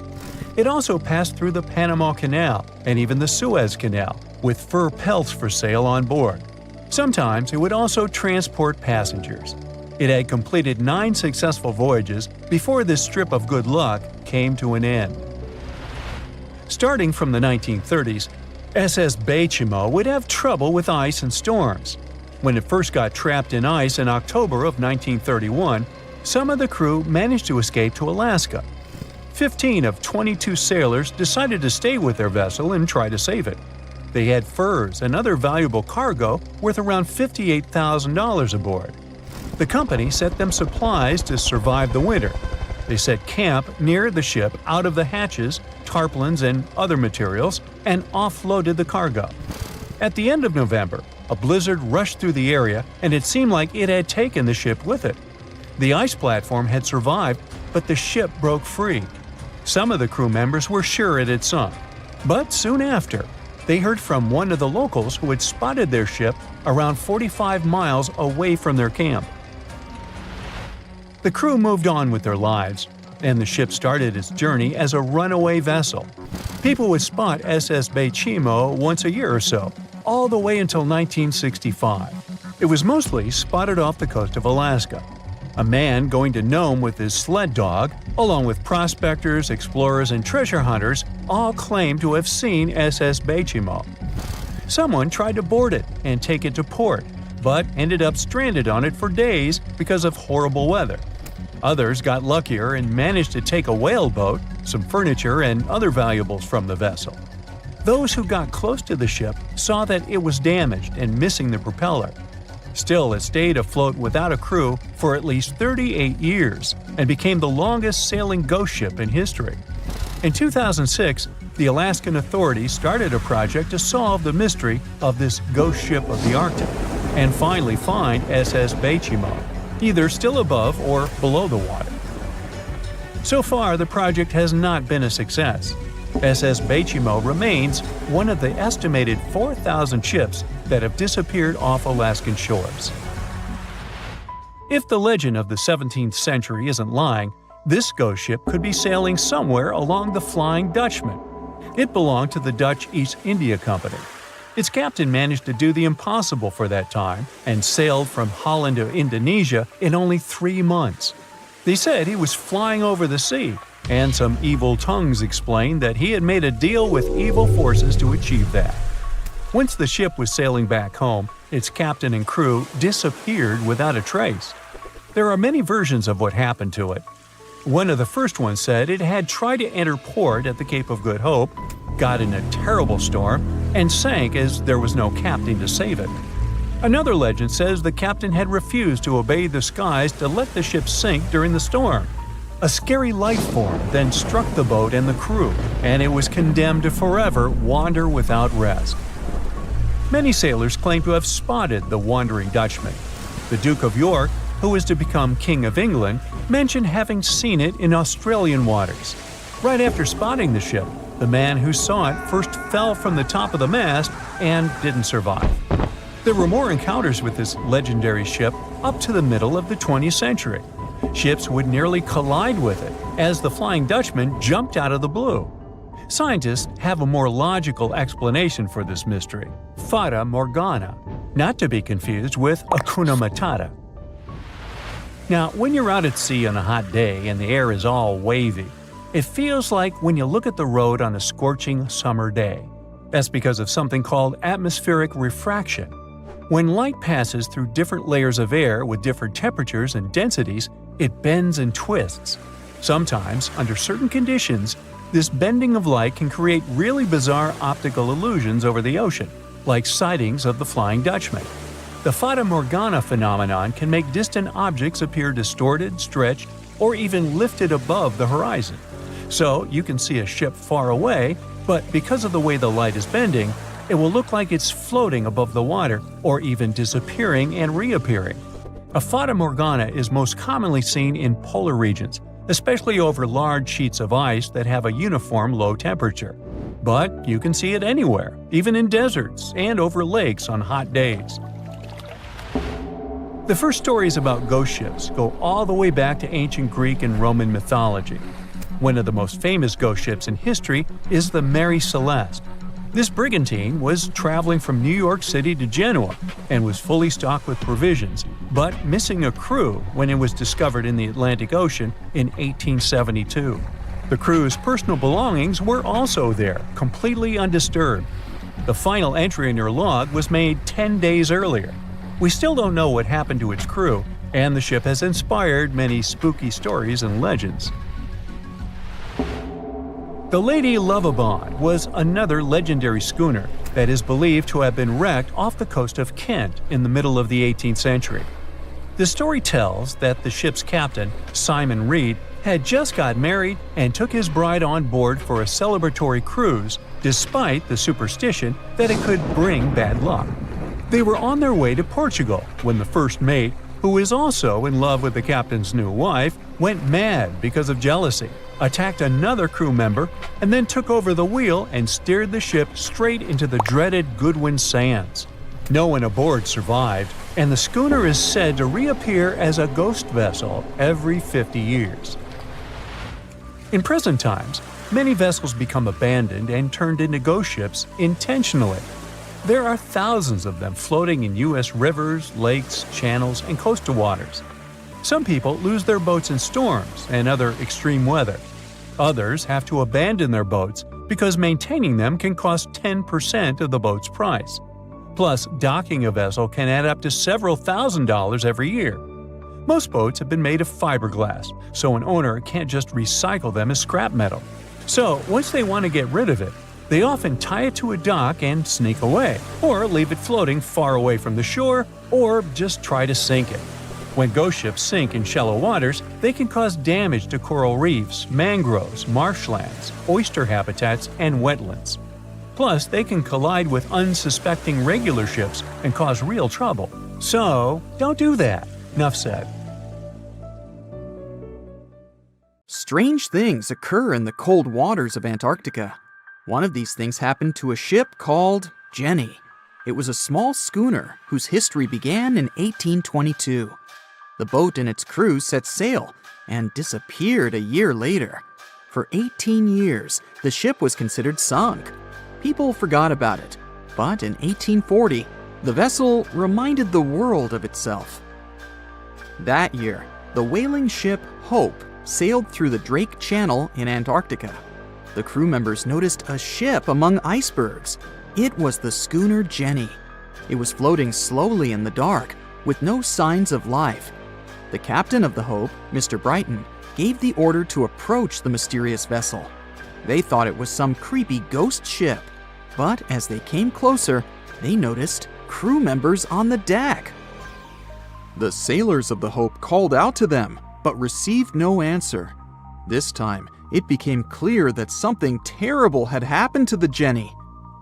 It also passed through the Panama Canal and even the Suez Canal, with fur pelts for sale on board. Sometimes it would also transport passengers. It had completed 9 successful voyages before this strip of good luck came to an end. Starting from the 1930s, SS Bay Chimo would have trouble with ice and storms. When it first got trapped in ice in October of 1931, some of the crew managed to escape to Alaska. 15 of 22 sailors decided to stay with their vessel and try to save it. They had furs and other valuable cargo worth around $58,000 aboard. The company sent them supplies to survive the winter. They set camp near the ship out of the hatches, tarpaulins, and other materials, and offloaded the cargo. At the end of November, a blizzard rushed through the area, and it seemed like it had taken the ship with it. The ice platform had survived, but the ship broke free. Some of the crew members were sure it had sunk. But soon after, they heard from one of the locals who had spotted their ship around 45 miles away from their camp. The crew moved on with their lives, and the ship started its journey as a runaway vessel. People would spot SS Bay Chimo once a year or so, all the way until 1965. It was mostly spotted off the coast of Alaska. A man going to Nome with his sled dog, along with prospectors, explorers, and treasure hunters, all claimed to have seen SS Bay Chimo. Someone tried to board it and take it to port, but ended up stranded on it for days because of horrible weather. Others got luckier and managed to take a whaleboat, some furniture, and other valuables from the vessel. Those who got close to the ship saw that it was damaged and missing the propeller. Still, it stayed afloat without a crew for at least 38 years and became the longest sailing ghost ship in history. In 2006, the Alaskan authorities started a project to solve the mystery of this ghost ship of the Arctic and finally find SS Bay Chimo, either still above or below the water. So far, the project has not been a success. SS Bay Chimo remains one of the estimated 4,000 ships that have disappeared off Alaskan shores. If the legend of the 17th century isn't lying, this ghost ship could be sailing somewhere along the Flying Dutchman. It belonged to the Dutch East India Company. Its captain managed to do the impossible for that time and sailed from Holland to Indonesia in only 3 months. They said he was flying over the sea, and some evil tongues explained that he had made a deal with evil forces to achieve that. Once the ship was sailing back home, its captain and crew disappeared without a trace. There are many versions of what happened to it. One of the first ones said it had tried to enter port at the Cape of Good Hope, got in a terrible storm, and sank as there was no captain to save it. Another legend says the captain had refused to obey the skies to let the ship sink during the storm. A scary life form then struck the boat and the crew, and it was condemned to forever wander without rest. Many sailors claim to have spotted the wandering Dutchman. The Duke of York, who was to become King of England, mentioned having seen it in Australian waters. Right after spotting the ship, the man who saw it first fell from the top of the mast and didn't survive. There were more encounters with this legendary ship up to the middle of the 20th century. Ships would nearly collide with it as the Flying Dutchman jumped out of the blue. Scientists have a more logical explanation for this mystery: Fata Morgana, not to be confused with Hakuna Matata. Now, when you're out at sea on a hot day and the air is all wavy, it feels like when you look at the road on a scorching summer day. That's because of something called atmospheric refraction. When light passes through different layers of air with different temperatures and densities, it bends and twists. Sometimes, under certain conditions, this bending of light can create really bizarre optical illusions over the ocean, like sightings of the Flying Dutchman. The Fata Morgana phenomenon can make distant objects appear distorted, stretched, or even lifted above the horizon. So you can see a ship far away, but because of the way the light is bending, it will look like it's floating above the water or even disappearing and reappearing. A Fata Morgana is most commonly seen in polar regions, especially over large sheets of ice that have a uniform low temperature. But you can see it anywhere, even in deserts and over lakes on hot days. The first stories about ghost ships go all the way back to ancient Greek and Roman mythology. One of the most famous ghost ships in history is the Mary Celeste. This brigantine was traveling from New York City to Genoa and was fully stocked with provisions, but missing a crew when it was discovered in the Atlantic Ocean in 1872. The crew's personal belongings were also there, completely undisturbed. The final entry in their log was made 10 days earlier. We still don't know what happened to its crew, and the ship has inspired many spooky stories and legends. The Lady Lovibond was another legendary schooner that is believed to have been wrecked off the coast of Kent in the middle of the 18th century. The story tells that the ship's captain, Simon Reed, had just got married and took his bride on board for a celebratory cruise, despite the superstition that it could bring bad luck. They were on their way to Portugal when the first mate, who is also in love with the captain's new wife, went mad because of jealousy, attacked another crew member, and then took over the wheel and steered the ship straight into the dreaded Goodwin Sands. No one aboard survived, and the schooner is said to reappear as a ghost vessel every 50 years. In present times, many vessels become abandoned and turned into ghost ships intentionally. There are thousands of them floating in U.S. rivers, lakes, channels, and coastal waters. Some people lose their boats in storms and other extreme weather. Others have to abandon their boats because maintaining them can cost 10% of the boat's price. Plus, docking a vessel can add up to several $1,000s every year. Most boats have been made of fiberglass, so an owner can't just recycle them as scrap metal. So, once they want to get rid of it, they often tie it to a dock and sneak away, or leave it floating far away from the shore, or just try to sink it. When ghost ships sink in shallow waters, they can cause damage to coral reefs, mangroves, marshlands, oyster habitats, and wetlands. Plus, they can collide with unsuspecting regular ships and cause real trouble. So, don't do that. Enough said. Strange things occur in the cold waters of Antarctica. One of these things happened to a ship called Jenny. It was a small schooner whose history began in 1822. The boat and its crew set sail and disappeared a year later. For 18 years, the ship was considered sunk. People forgot about it, but in 1840, the vessel reminded the world of itself. That year, the whaling ship Hope sailed through the Drake Channel in Antarctica. The crew members noticed a ship among icebergs. It was the schooner Jenny. It was floating slowly in the dark, with no signs of life. The captain of the Hope, Mr. Brighton, gave the order to approach the mysterious vessel. They thought it was some creepy ghost ship, but as they came closer, they noticed crew members on the deck. The sailors of the Hope called out to them, but received no answer. This time, it became clear that something terrible had happened to the Jenny.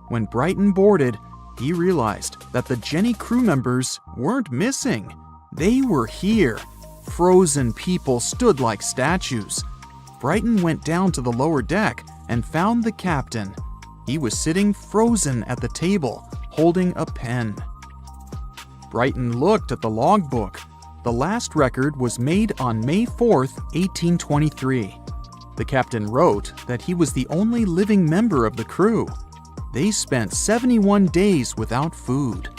When Brighton boarded, he realized that the Jenny crew members weren't missing. They were here. Frozen people stood like statues. Brighton went down to the lower deck and found the captain. He was sitting frozen at the table, holding a pen. Brighton looked at the logbook. the last record was made on May 4th, 1823. The captain wrote that he was the only living member of the crew. They spent 71 days without food.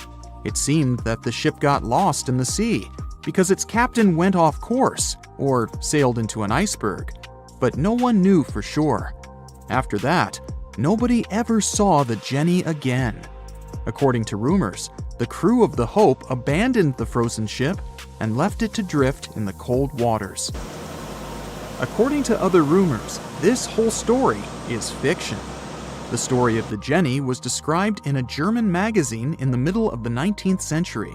It seemed that the ship got lost in the sea because its captain went off course or sailed into an iceberg, but no one knew for sure. After that, nobody ever saw the Jenny again. According to rumors, the crew of the Hope abandoned the frozen ship and left it to drift in the cold waters. According to other rumors, this whole story is fiction. The story of the Jenny was described in a German magazine in the middle of the 19th century.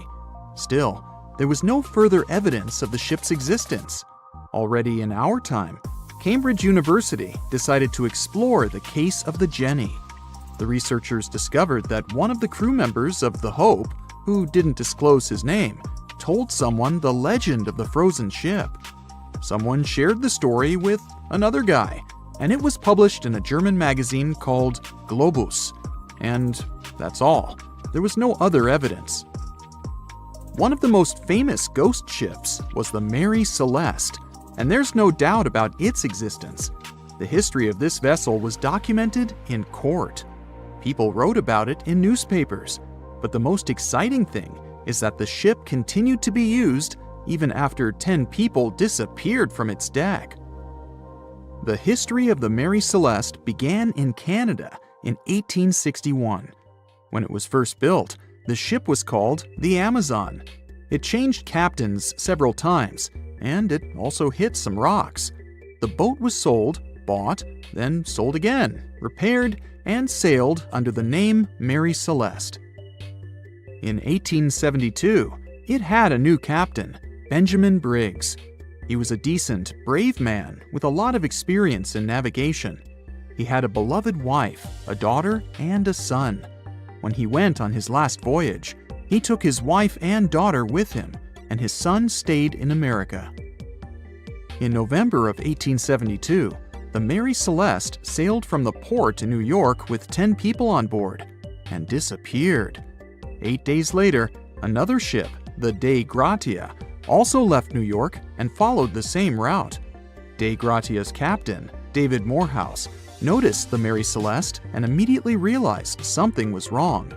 Still, there was no further evidence of the ship's existence. Already in our time, Cambridge University decided to explore the case of the Jenny. The researchers discovered that one of the crew members of the Hope, who didn't disclose his name, told someone the legend of the frozen ship. Someone shared the story with another guy, and it was published in a German magazine called Globus. And that's all. There was no other evidence. One of the most famous ghost ships was the Mary Celeste, and there's no doubt about its existence. The history of this vessel was documented in court. People wrote about it in newspapers, but the most exciting thing is that the ship continued to be used even after 10 people disappeared from its deck. The history of the Mary Celeste began in Canada in 1861. When it was first built, the ship was called the Amazon. It changed captains several times, and it also hit some rocks. The boat was sold, bought, then sold again, repaired, and sailed under the name Mary Celeste. In 1872, it had a new captain, Benjamin Briggs. He was a decent, brave man with a lot of experience in navigation. He had a beloved wife, a daughter, and a son. When he went on his last voyage, he took his wife and daughter with him, and his son stayed in America. In November of 1872, the Mary Celeste sailed from the port in New York with 10 people on board and disappeared. 8 days later, another ship, the Dei Gratia, also left New York and followed the same route. Dei Gratia's captain, David Morehouse, noticed the Mary Celeste and immediately realized something was wrong.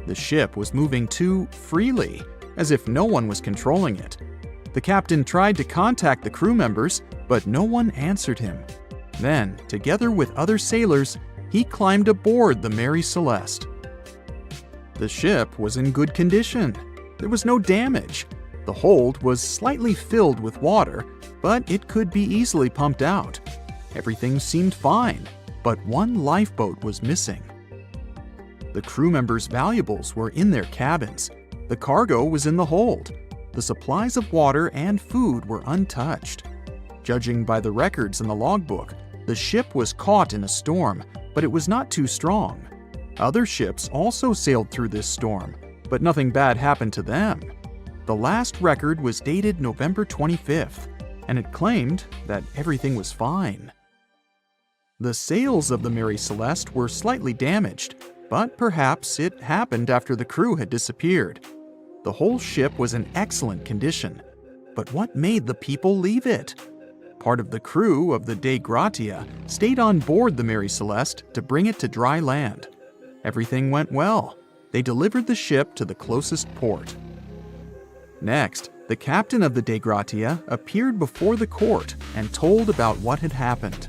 The ship was moving too freely, as if no one was controlling it. The captain tried to contact the crew members, but no one answered him. Then, together with other sailors, he climbed aboard the Mary Celeste. The ship was in good condition. There was no damage. The hold was slightly filled with water, but it could be easily pumped out. Everything seemed fine, but one lifeboat was missing. The crew members' valuables were in their cabins. The cargo was in the hold. The supplies of water and food were untouched. Judging by the records in the logbook, the ship was caught in a storm, but it was not too strong. Other ships also sailed through this storm, but nothing bad happened to them. The last record was dated November 25th, and it claimed that everything was fine. The sails of the Mary Celeste were slightly damaged, but perhaps it happened after the crew had disappeared. The whole ship was in excellent condition, but what made the people leave it? Part of the crew of the Dei Gratia stayed on board the Mary Celeste to bring it to dry land. Everything went well. They delivered the ship to the closest port. Next, the captain of the Dei Gratia appeared before the court and told about what had happened.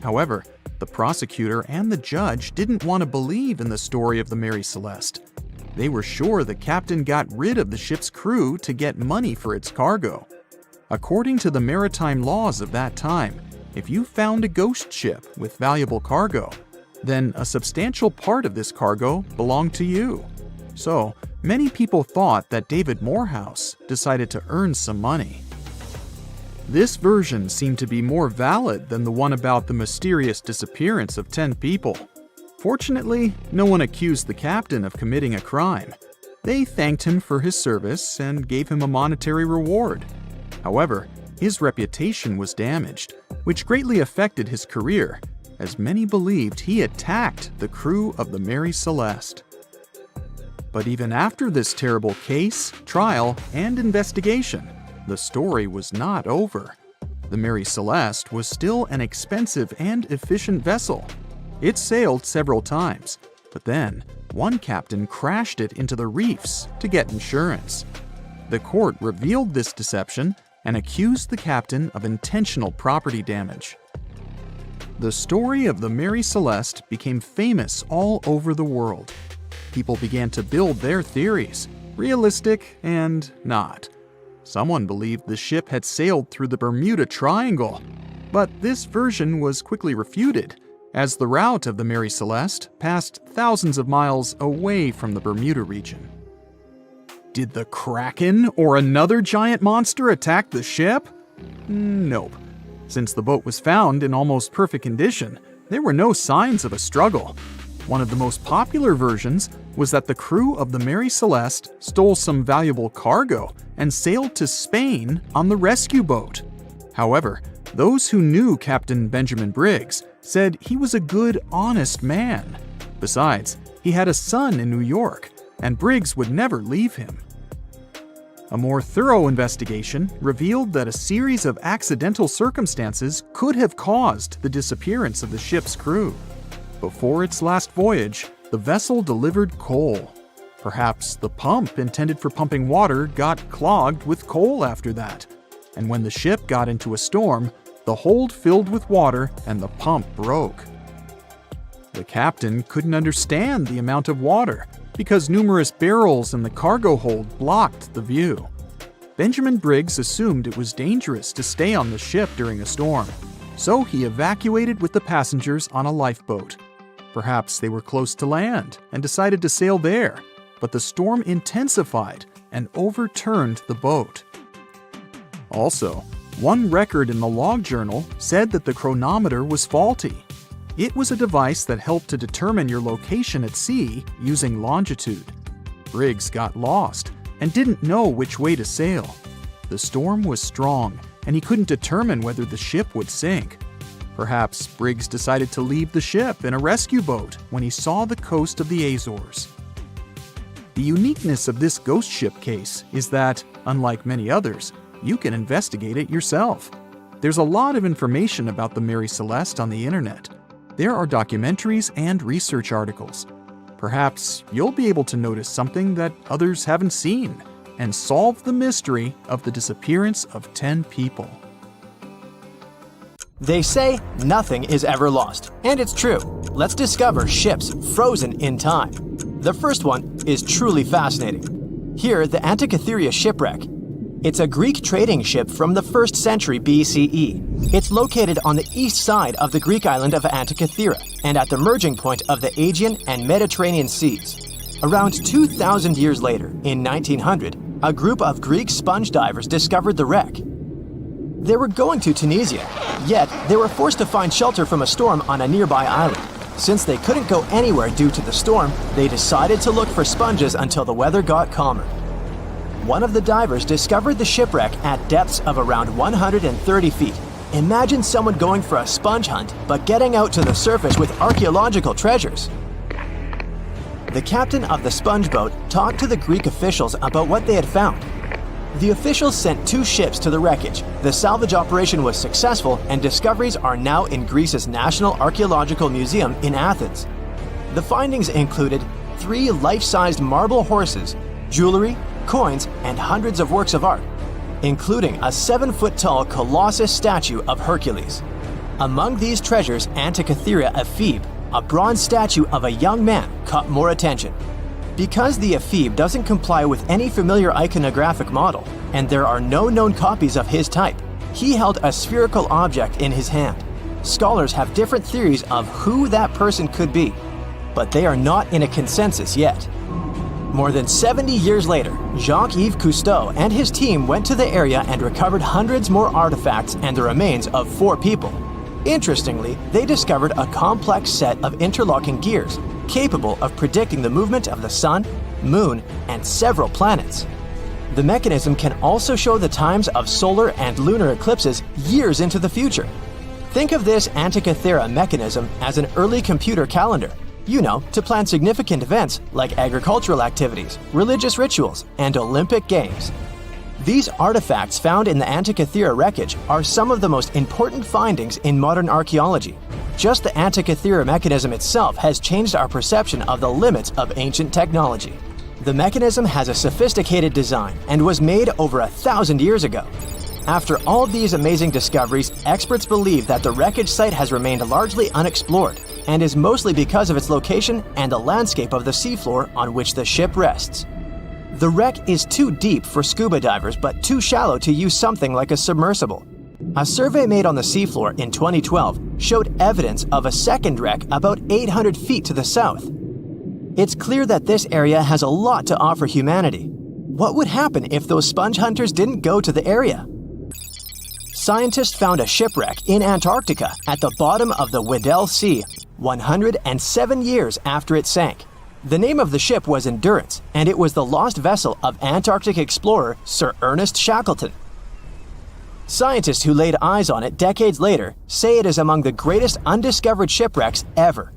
However, the prosecutor and the judge didn't want to believe in the story of the Mary Celeste. They were sure the captain got rid of the ship's crew to get money for its cargo. According to the maritime laws of that time, if you found a ghost ship with valuable cargo, then a substantial part of this cargo belonged to you. So, many people thought that David Morehouse decided to earn some money. This version seemed to be more valid than the one about the mysterious disappearance of 10 people. Fortunately, no one accused the captain of committing a crime. They thanked him for his service and gave him a monetary reward. However, his reputation was damaged, which greatly affected his career, as many believed he attacked the crew of the Mary Celeste. But even after this terrible case, trial, and investigation, the story was not over. The Mary Celeste was still an expensive and efficient vessel. It sailed several times, but then one captain crashed it into the reefs to get insurance. The court revealed this deception and accused the captain of intentional property damage. The story of the Mary Celeste became famous all over the world. People began to build their theories, realistic and not. Someone believed the ship had sailed through the Bermuda Triangle, but this version was quickly refuted, as the route of the Mary Celeste passed thousands of miles away from the Bermuda region. Did the Kraken or another giant monster attack the ship? Nope. Since the boat was found in almost perfect condition, there were no signs of a struggle. One of the most popular versions was that the crew of the Mary Celeste stole some valuable cargo and sailed to Spain on the rescue boat. However, those who knew Captain Benjamin Briggs said he was a good, honest man. Besides, he had a son in New York, and Briggs would never leave him. A more thorough investigation revealed that a series of accidental circumstances could have caused the disappearance of the ship's crew. Before its last voyage, the vessel delivered coal. Perhaps the pump intended for pumping water got clogged with coal after that. And when the ship got into a storm, the hold filled with water and the pump broke. The captain couldn't understand the amount of water because numerous barrels in the cargo hold blocked the view. Benjamin Briggs assumed it was dangerous to stay on the ship during a storm, so he evacuated with the passengers on a lifeboat. Perhaps they were close to land and decided to sail there, but the storm intensified and overturned the boat. Also, one record in the log journal said that the chronometer was faulty. It was a device that helped to determine your location at sea using longitude. Briggs got lost and didn't know which way to sail. The storm was strong, and he couldn't determine whether the ship would sink. Perhaps Briggs decided to leave the ship in a rescue boat when he saw the coast of the Azores. The uniqueness of this ghost ship case is that, unlike many others, you can investigate it yourself. There's a lot of information about the Mary Celeste on the internet. There are documentaries and research articles. Perhaps you'll be able to notice something that others haven't seen and solve the mystery of the disappearance of 10 people. They say nothing is ever lost, and it's true. Let's discover ships frozen in time. The first one is truly fascinating. Here, the Antikythera shipwreck. It's a Greek trading ship from the 1st century BCE. It's located on the east side of the Greek island of Antikythera and at the merging point of the Aegean and Mediterranean seas. Around 2,000 years later, in 1900, a group of Greek sponge divers discovered the wreck. They were going to Tunisia, yet they were forced to find shelter from a storm on a nearby island. Since they couldn't go anywhere due to the storm, they decided to look for sponges until the weather got calmer. One of the divers discovered the shipwreck at depths of around 130 feet. Imagine someone going for a sponge hunt, but getting out to the surface with archaeological treasures. The captain of the sponge boat talked to the Greek officials about what they had found. The officials sent 2 ships to the wreckage. The salvage operation was successful, and discoveries are now in Greece's National Archaeological Museum in Athens. The findings included 3 life-sized marble horses, jewelry, coins, and hundreds of works of art, including a 7-foot-tall Colossus statue of Hercules. Among these treasures, Antikythera ephebe, a bronze statue of a young man, caught more attention. Because the ephebe doesn't comply with any familiar iconographic model, and there are no known copies of his type, he held a spherical object in his hand. Scholars have different theories of who that person could be, but they are not in a consensus yet. More than 70 years later, Jacques-Yves Cousteau and his team went to the area and recovered hundreds more artifacts and the remains of 4 people. Interestingly, they discovered a complex set of interlocking gears, capable of predicting the movement of the sun, moon, and several planets. The mechanism can also show the times of solar and lunar eclipses years into the future. Think of this Antikythera mechanism as an early computer calendar, to plan significant events like agricultural activities, religious rituals, and Olympic Games. These artifacts found in the Antikythera wreckage are some of the most important findings in modern archaeology. Just the Antikythera mechanism itself has changed our perception of the limits of ancient technology. The mechanism has a sophisticated design and was made over 1,000 years ago. After all these amazing discoveries, experts believe that the wreckage site has remained largely unexplored and is mostly because of its location and the landscape of the seafloor on which the ship rests. The wreck is too deep for scuba divers but too shallow to use something like a submersible. A survey made on the seafloor in 2012 showed evidence of a second wreck about 800 feet to the south. It's clear that this area has a lot to offer humanity. What would happen if those sponge hunters didn't go to the area? Scientists found a shipwreck in Antarctica at the bottom of the Weddell Sea 107 years after it sank. The name of the ship was Endurance, and it was the lost vessel of Antarctic explorer Sir Ernest Shackleton. Scientists who laid eyes on it decades later say it is among the greatest undiscovered shipwrecks ever.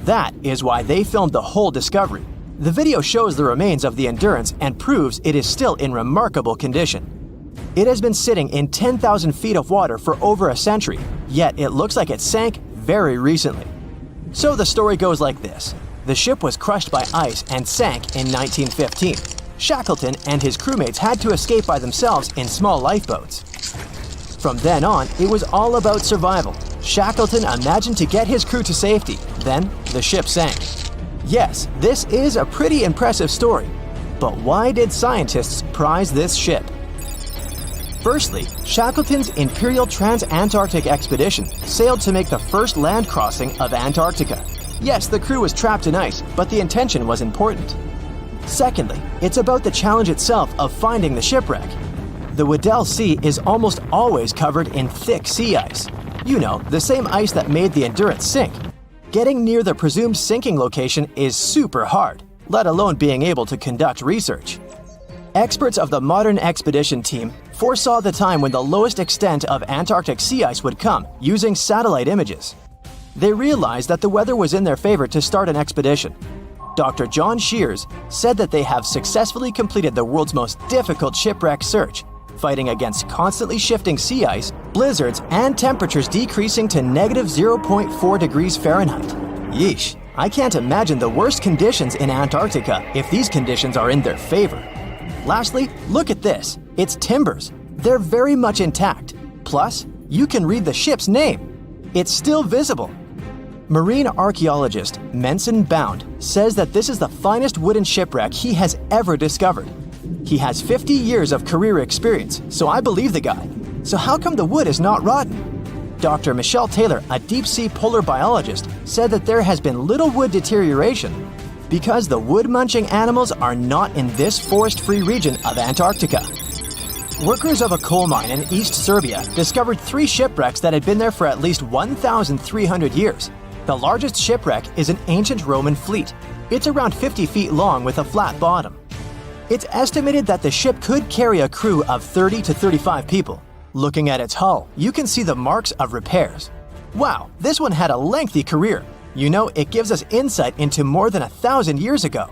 That is why they filmed the whole discovery. The video shows the remains of the Endurance and proves it is still in remarkable condition. It has been sitting in 10,000 feet of water for over a century, yet it looks like it sank very recently. So the story goes like this. The ship was crushed by ice and sank in 1915. Shackleton and his crewmates had to escape by themselves in small lifeboats. From then on, it was all about survival. Shackleton imagined to get his crew to safety. Then, the ship sank. Yes, this is a pretty impressive story. But why did scientists prize this ship? Firstly, Shackleton's Imperial Trans-Antarctic Expedition sailed to make the first land crossing of Antarctica. Yes, the crew was trapped in ice, but the intention was important. Secondly, it's about the challenge itself of finding the shipwreck. The Weddell Sea is almost always covered in thick sea ice. You know, the same ice that made the Endurance sink. Getting near the presumed sinking location is super hard, let alone being able to conduct research. Experts of the modern expedition team foresaw the time when the lowest extent of Antarctic sea ice would come using satellite images. They realized that the weather was in their favor to start an expedition. Dr. John Shears said that they have successfully completed the world's most difficult shipwreck search, fighting against constantly shifting sea ice, blizzards, and temperatures decreasing to negative 0.4 degrees Fahrenheit. Yeesh, I can't imagine the worst conditions in Antarctica if these conditions are in their favor. Lastly, look at this. It's timbers. They're very much intact. Plus, you can read the ship's name. It's still visible. Marine archaeologist Menson Bound says that this is the finest wooden shipwreck he has ever discovered. He has 50 years of career experience, so I believe the guy. So how come the wood is not rotten? Dr. Michelle Taylor, a deep-sea polar biologist, said that there has been little wood deterioration because the wood-munching animals are not in this forest-free region of Antarctica. Workers of a coal mine in East Serbia discovered 3 shipwrecks that had been there for at least 1,300 years. The largest shipwreck is an ancient Roman fleet. It's around 50 feet long with a flat bottom. It's estimated that the ship could carry a crew of 30 to 35 people. Looking at its hull, you can see the marks of repairs. Wow, this one had a lengthy career. You know, it gives us insight into more than 1,000 years ago.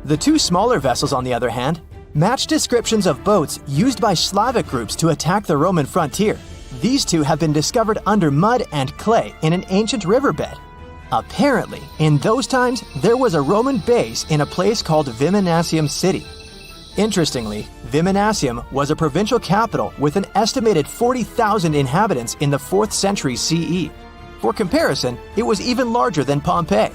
The 2 smaller vessels, on the other hand, match descriptions of boats used by Slavic groups to attack the Roman frontier. These 2 have been discovered under mud and clay in an ancient riverbed. Apparently, in those times, there was a Roman base in a place called Viminacium City. Interestingly, Viminacium was a provincial capital with an estimated 40,000 inhabitants in the 4th century CE. For comparison, it was even larger than Pompeii.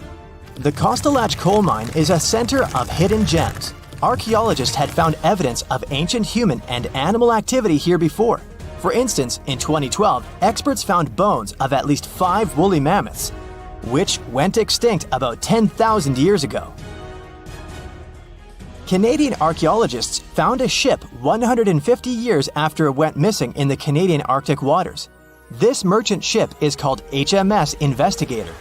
The Kostelach coal mine is a center of hidden gems. Archaeologists had found evidence of ancient human and animal activity here before. For instance, in 2012, experts found bones of at least 5 woolly mammoths, which went extinct about 10,000 years ago. Canadian archaeologists found a ship 150 years after it went missing in the Canadian Arctic waters. This merchant ship is called HMS Investigator.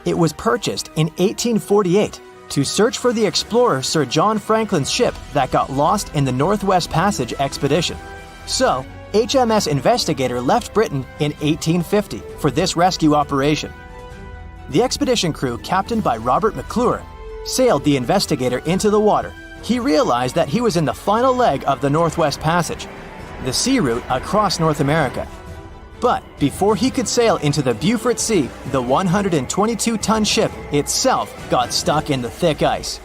It was purchased in 1848 to search for the explorer Sir John Franklin's ship that got lost in the Northwest Passage expedition. So, HMS Investigator left Britain in 1850 for this rescue operation. The expedition crew, captained by Robert McClure, sailed the Investigator into the water, he realized that he was in the final leg of the Northwest Passage, the sea route across North America. But before he could sail into the Beaufort Sea, the 122-ton ship itself got stuck in the thick ice.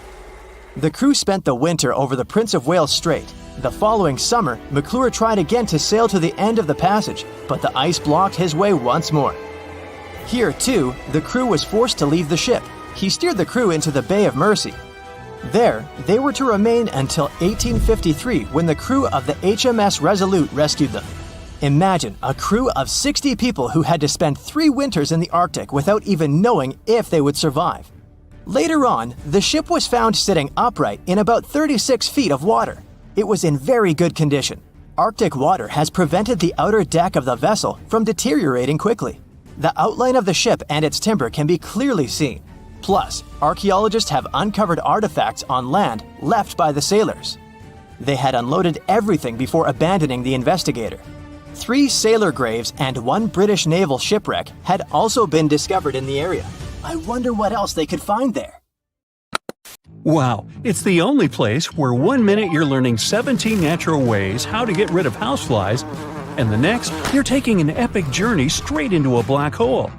The crew spent the winter over the Prince of Wales Strait. The following summer, McClure tried again to sail to the end of the passage, but the ice blocked his way once more. Here, too, the crew was forced to leave the ship. He steered the crew into the Bay of Mercy. There, they were to remain until 1853, when the crew of the HMS Resolute rescued them. Imagine a crew of 60 people who had to spend 3 winters in the Arctic without even knowing if they would survive. Later on, the ship was found sitting upright in about 36 feet of water. It was in very good condition. Arctic water has prevented the outer deck of the vessel from deteriorating quickly. The outline of the ship and its timber can be clearly seen. Plus, archaeologists have uncovered artifacts on land left by the sailors. They had unloaded everything before abandoning the Investigator. 3 sailor graves and 1 British naval shipwreck had also been discovered in the area. I wonder what else they could find there. Wow, it's the only place where 1 minute you're learning 17 natural ways how to get rid of houseflies, and the next, you're taking an epic journey straight into a black hole.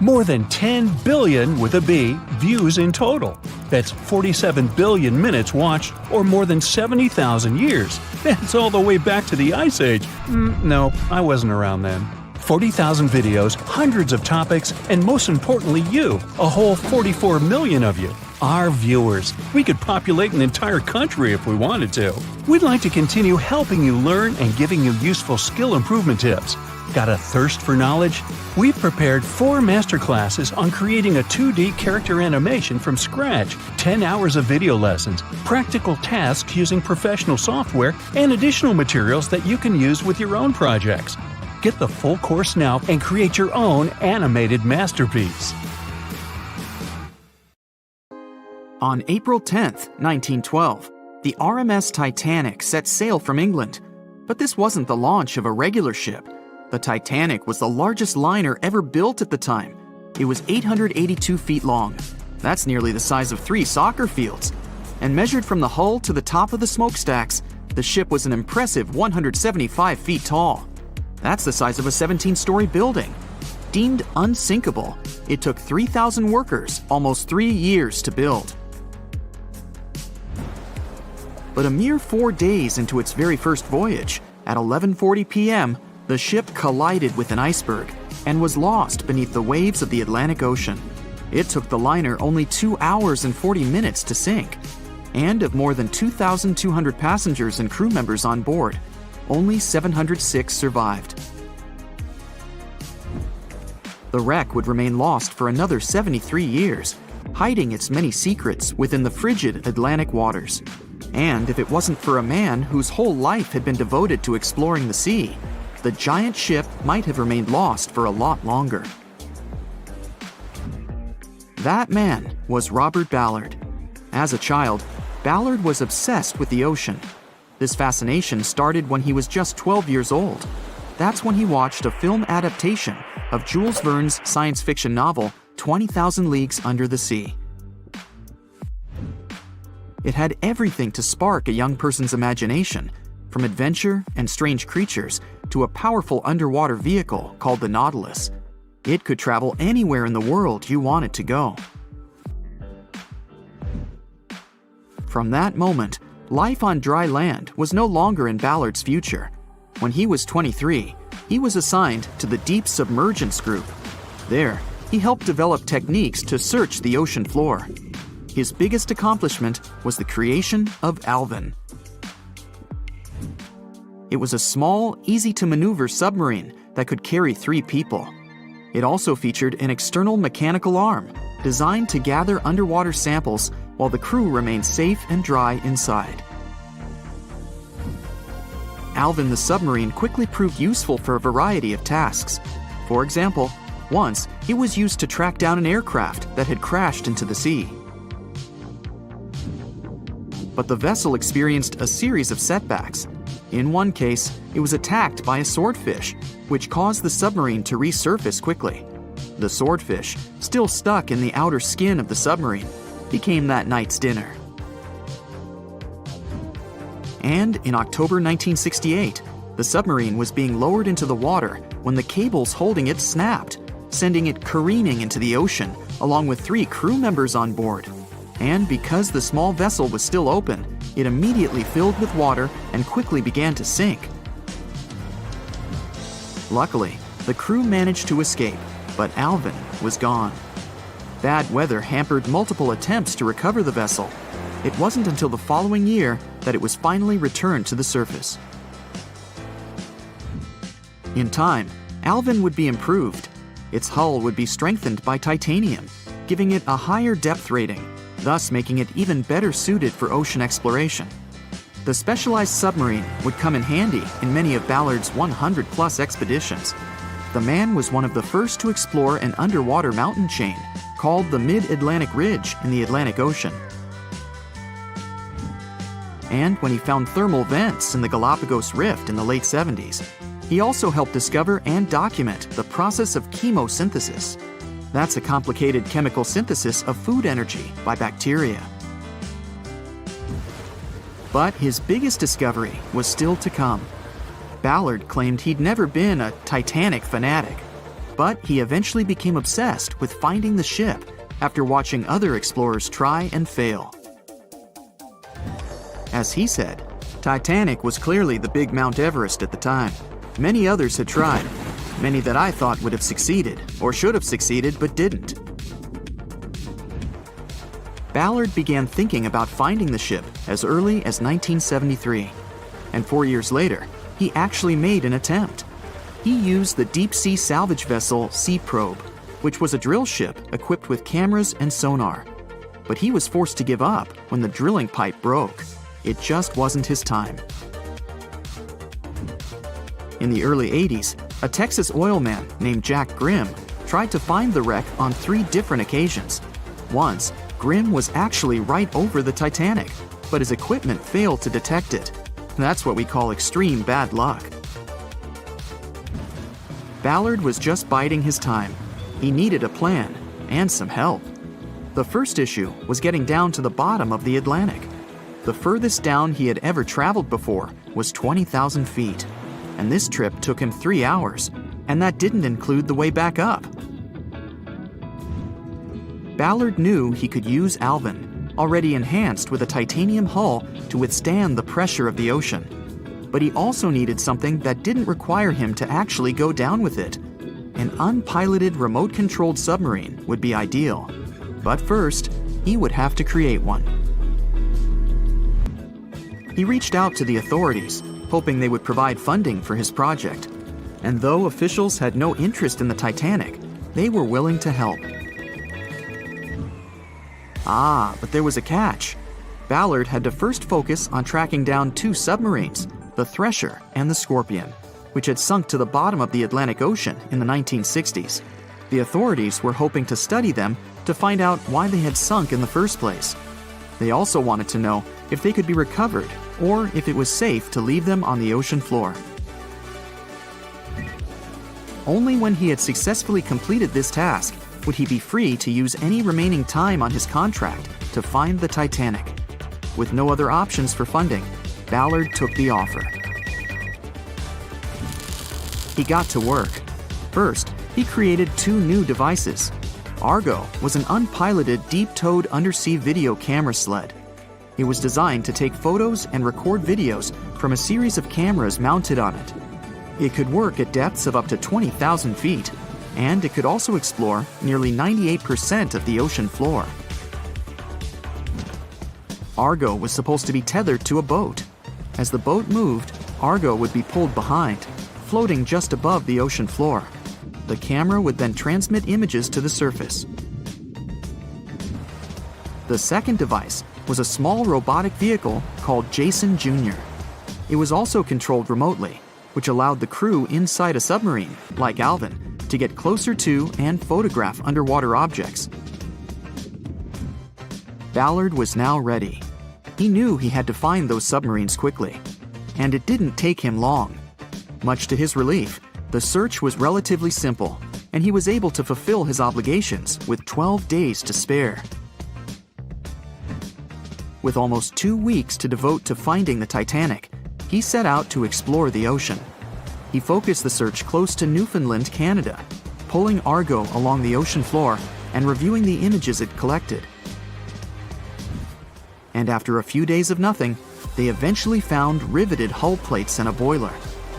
More than 10 billion, with a B, views in total. That's 47 billion minutes watched, or more than 70,000 years. That's all the way back to the Ice Age. No, I wasn't around then. 40,000 videos, hundreds of topics, and most importantly you, a whole 44 million of you. Our viewers. We could populate an entire country if we wanted to. We'd like to continue helping you learn and giving you useful skill improvement tips. Got a thirst for knowledge? We've prepared 4 masterclasses on creating a 2D character animation from scratch, 10 hours of video lessons, practical tasks using professional software, and additional materials that you can use with your own projects. Get the full course now and create your own animated masterpiece. On April 10, 1912, the RMS Titanic set sail from England. But this wasn't the launch of a regular ship. The Titanic was the largest liner ever built at the time. It was 882 feet long. That's nearly the size of 3 soccer fields. And measured from the hull to the top of the smokestacks, the ship was an impressive 175 feet tall. That's the size of a 17-story building. Deemed unsinkable, it took 3,000 workers almost 3 years to build. But a mere 4 days into its very first voyage, at 11:40 p.m., the ship collided with an iceberg and was lost beneath the waves of the Atlantic Ocean. It took the liner only 2 hours and 40 minutes to sink. And of more than 2,200 passengers and crew members on board, only 706 survived. The wreck would remain lost for another 73 years, hiding its many secrets within the frigid Atlantic waters. And if it wasn't for a man whose whole life had been devoted to exploring the sea, the giant ship might have remained lost for a lot longer. That man was Robert Ballard. As a child, Ballard was obsessed with the ocean. This fascination started when he was just 12 years old. That's when he watched a film adaptation of Jules Verne's science fiction novel, 20,000 Leagues Under the Sea. It had everything to spark a young person's imagination, from adventure and strange creatures to a powerful underwater vehicle called the Nautilus. It could travel anywhere in the world you wanted to go. From that moment, life on dry land was no longer in Ballard's future. When he was 23, he was assigned to the Deep Submergence Group. There, he helped develop techniques to search the ocean floor. His biggest accomplishment was the creation of Alvin. It was a small, easy-to-maneuver submarine that could carry 3 people. It also featured an external mechanical arm designed to gather underwater samples while the crew remained safe and dry inside. Alvin the submarine quickly proved useful for a variety of tasks. For example, once it was used to track down an aircraft that had crashed into the sea. But the vessel experienced a series of setbacks. In one case, it was attacked by a swordfish, which caused the submarine to resurface quickly. The swordfish, still stuck in the outer skin of the submarine, became that night's dinner. And in October 1968, the submarine was being lowered into the water when the cables holding it snapped, sending it careening into the ocean, along with 3 crew members on board. And because the small vessel was still open, it immediately filled with water and quickly began to sink. Luckily, the crew managed to escape, but Alvin was gone. Bad weather hampered multiple attempts to recover the vessel. It wasn't until the following year that it was finally returned to the surface. In time, Alvin would be improved. Its hull would be strengthened by titanium, giving it a higher depth rating, thus making it even better suited for ocean exploration. The specialized submarine would come in handy in many of Ballard's 100-plus expeditions. The man was one of the first to explore an underwater mountain chain called the Mid-Atlantic Ridge in the Atlantic Ocean. And when he found thermal vents in the Galapagos Rift in the late 70s, he also helped discover and document the process of chemosynthesis. That's a complicated chemical synthesis of food energy by bacteria. But his biggest discovery was still to come. Ballard claimed he'd never been a Titanic fanatic, but he eventually became obsessed with finding the ship after watching other explorers try and fail. As he said, Titanic was clearly the big Mount Everest at the time. Many others had tried, many that I thought would have succeeded, or should have succeeded but didn't. Ballard began thinking about finding the ship as early as 1973, and 4 years later, he actually made an attempt. He used the deep-sea salvage vessel Sea Probe, which was a drill ship equipped with cameras and sonar. But he was forced to give up when the drilling pipe broke. It just wasn't his time. In the early 80s, a Texas oil man named Jack Grimm tried to find the wreck on 3 different occasions. Once, Grimm was actually right over the Titanic, but his equipment failed to detect it. That's what we call extreme bad luck. Ballard was just biding his time. He needed a plan and some help. The first issue was getting down to the bottom of the Atlantic. The furthest down he had ever traveled before was 20,000 feet. And this trip took him 3 hours, and that didn't include the way back up. Ballard knew he could use Alvin, already enhanced with a titanium hull to withstand the pressure of the ocean. But he also needed something that didn't require him to actually go down with it. An unpiloted remote-controlled submarine would be ideal. But first, he would have to create one. He reached out to the authorities, hoping they would provide funding for his project. And though officials had no interest in the Titanic, they were willing to help. But there was a catch. Ballard had to first focus on tracking down 2 submarines, the Thresher and the Scorpion, which had sunk to the bottom of the Atlantic Ocean in the 1960s. The authorities were hoping to study them to find out why they had sunk in the first place. They also wanted to know if they could be recovered or if it was safe to leave them on the ocean floor. Only when he had successfully completed this task would he be free to use any remaining time on his contract to find the Titanic. With no other options for funding, Ballard took the offer. He got to work. First, he created 2 new devices. Argo was an unpiloted deep-towed undersea video camera sled. It was designed to take photos and record videos from a series of cameras mounted on it. It could work at depths of up to 20,000 feet, and it could also explore nearly 98% of the ocean floor. Argo was supposed to be tethered to a boat. As the boat moved, Argo would be pulled behind, floating just above the ocean floor. The camera would then transmit images to the surface. The second device was a small robotic vehicle called Jason Jr. It was also controlled remotely, which allowed the crew inside a submarine, like Alvin, to get closer to and photograph underwater objects. Ballard was now ready. He knew he had to find those submarines quickly, and it didn't take him long. Much to his relief, the search was relatively simple, and he was able to fulfill his obligations with 12 days to spare. With almost 2 weeks to devote to finding the Titanic, he set out to explore the ocean. He focused the search close to Newfoundland, Canada, pulling Argo along the ocean floor and reviewing the images it collected. And after a few days of nothing, they eventually found riveted hull plates and a boiler.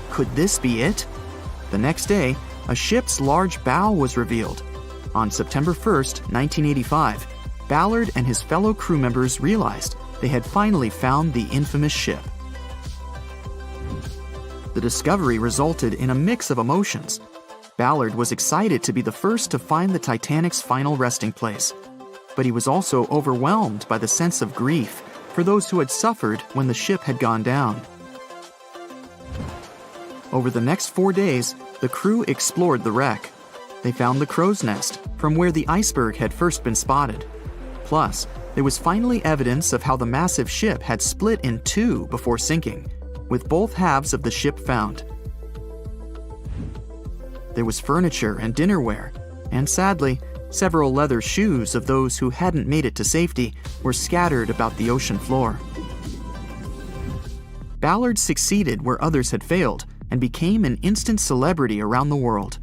Could this be it? The next day, a ship's large bow was revealed. On September 1st, 1985, Ballard and his fellow crew members realized they had finally found the infamous ship. The discovery resulted in a mix of emotions. Ballard was excited to be the first to find the Titanic's final resting place, but he was also overwhelmed by the sense of grief for those who had suffered when the ship had gone down. Over the next 4 days, the crew explored the wreck. They found the crow's nest, from where the iceberg had first been spotted. Plus, there was finally evidence of how the massive ship had split in two before sinking, with both halves of the ship found. There was furniture and dinnerware, and sadly, several leather shoes of those who hadn't made it to safety were scattered about the ocean floor. Ballard succeeded where others had failed and became an instant celebrity around the world.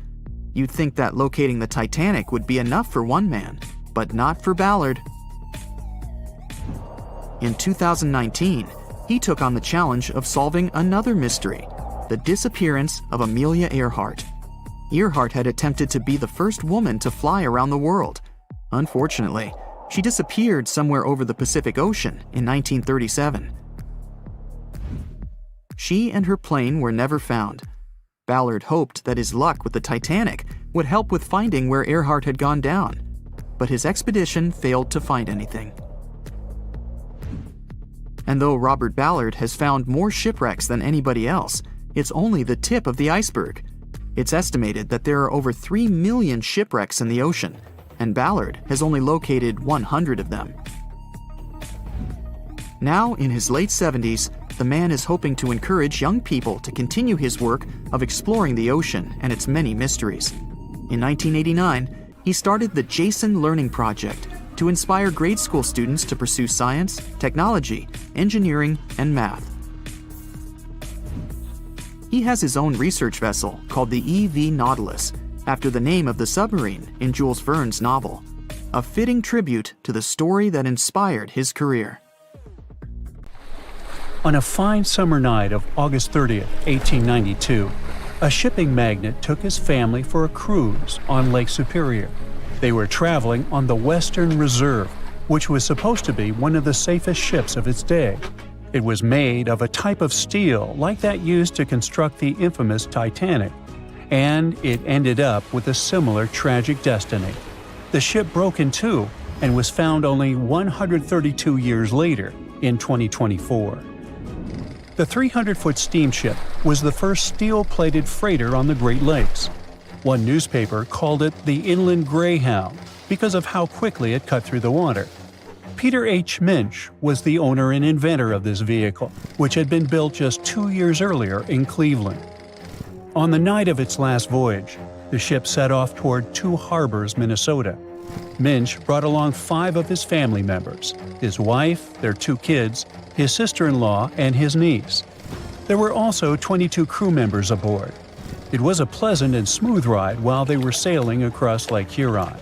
You'd think that locating the Titanic would be enough for one man, but not for Ballard. In 2019, he took on the challenge of solving another mystery, the disappearance of Amelia Earhart. Earhart had attempted to be the first woman to fly around the world. Unfortunately, she disappeared somewhere over the Pacific Ocean in 1937. She and her plane were never found. Ballard hoped that his luck with the Titanic would help with finding where Earhart had gone down, but his expedition failed to find anything. And though Robert Ballard has found more shipwrecks than anybody else, it's only the tip of the iceberg. It's estimated that there are over 3 million shipwrecks in the ocean, and Ballard has only located 100 of them. Now, in his late 70s, the man is hoping to encourage young people to continue his work of exploring the ocean and its many mysteries. In 1989, he started the Jason Learning Project to inspire grade school students to pursue science, technology, engineering, and math. He has his own research vessel called the EV Nautilus, after the name of the submarine in Jules Verne's novel, a fitting tribute to the story that inspired his career. On a fine summer night of August 30th, 1892, a shipping magnate took his family for a cruise on Lake Superior. They were traveling on the Western Reserve, which was supposed to be one of the safest ships of its day. It was made of a type of steel like that used to construct the infamous Titanic, and it ended up with a similar tragic destiny. The ship broke in two and was found only 132 years later, in 2024. The 300-foot steamship was the first steel-plated freighter on the Great Lakes. One newspaper called it the Inland Greyhound because of how quickly it cut through the water. Peter H. Minch was the owner and inventor of this vehicle, which had been built just 2 years earlier in Cleveland. On the night of its last voyage, the ship set off toward Two Harbors, Minnesota. Minch brought along 5 of his family members, his wife, their 2 kids, his sister-in-law, and his niece. There were also 22 crew members aboard. It was a pleasant and smooth ride while they were sailing across Lake Huron.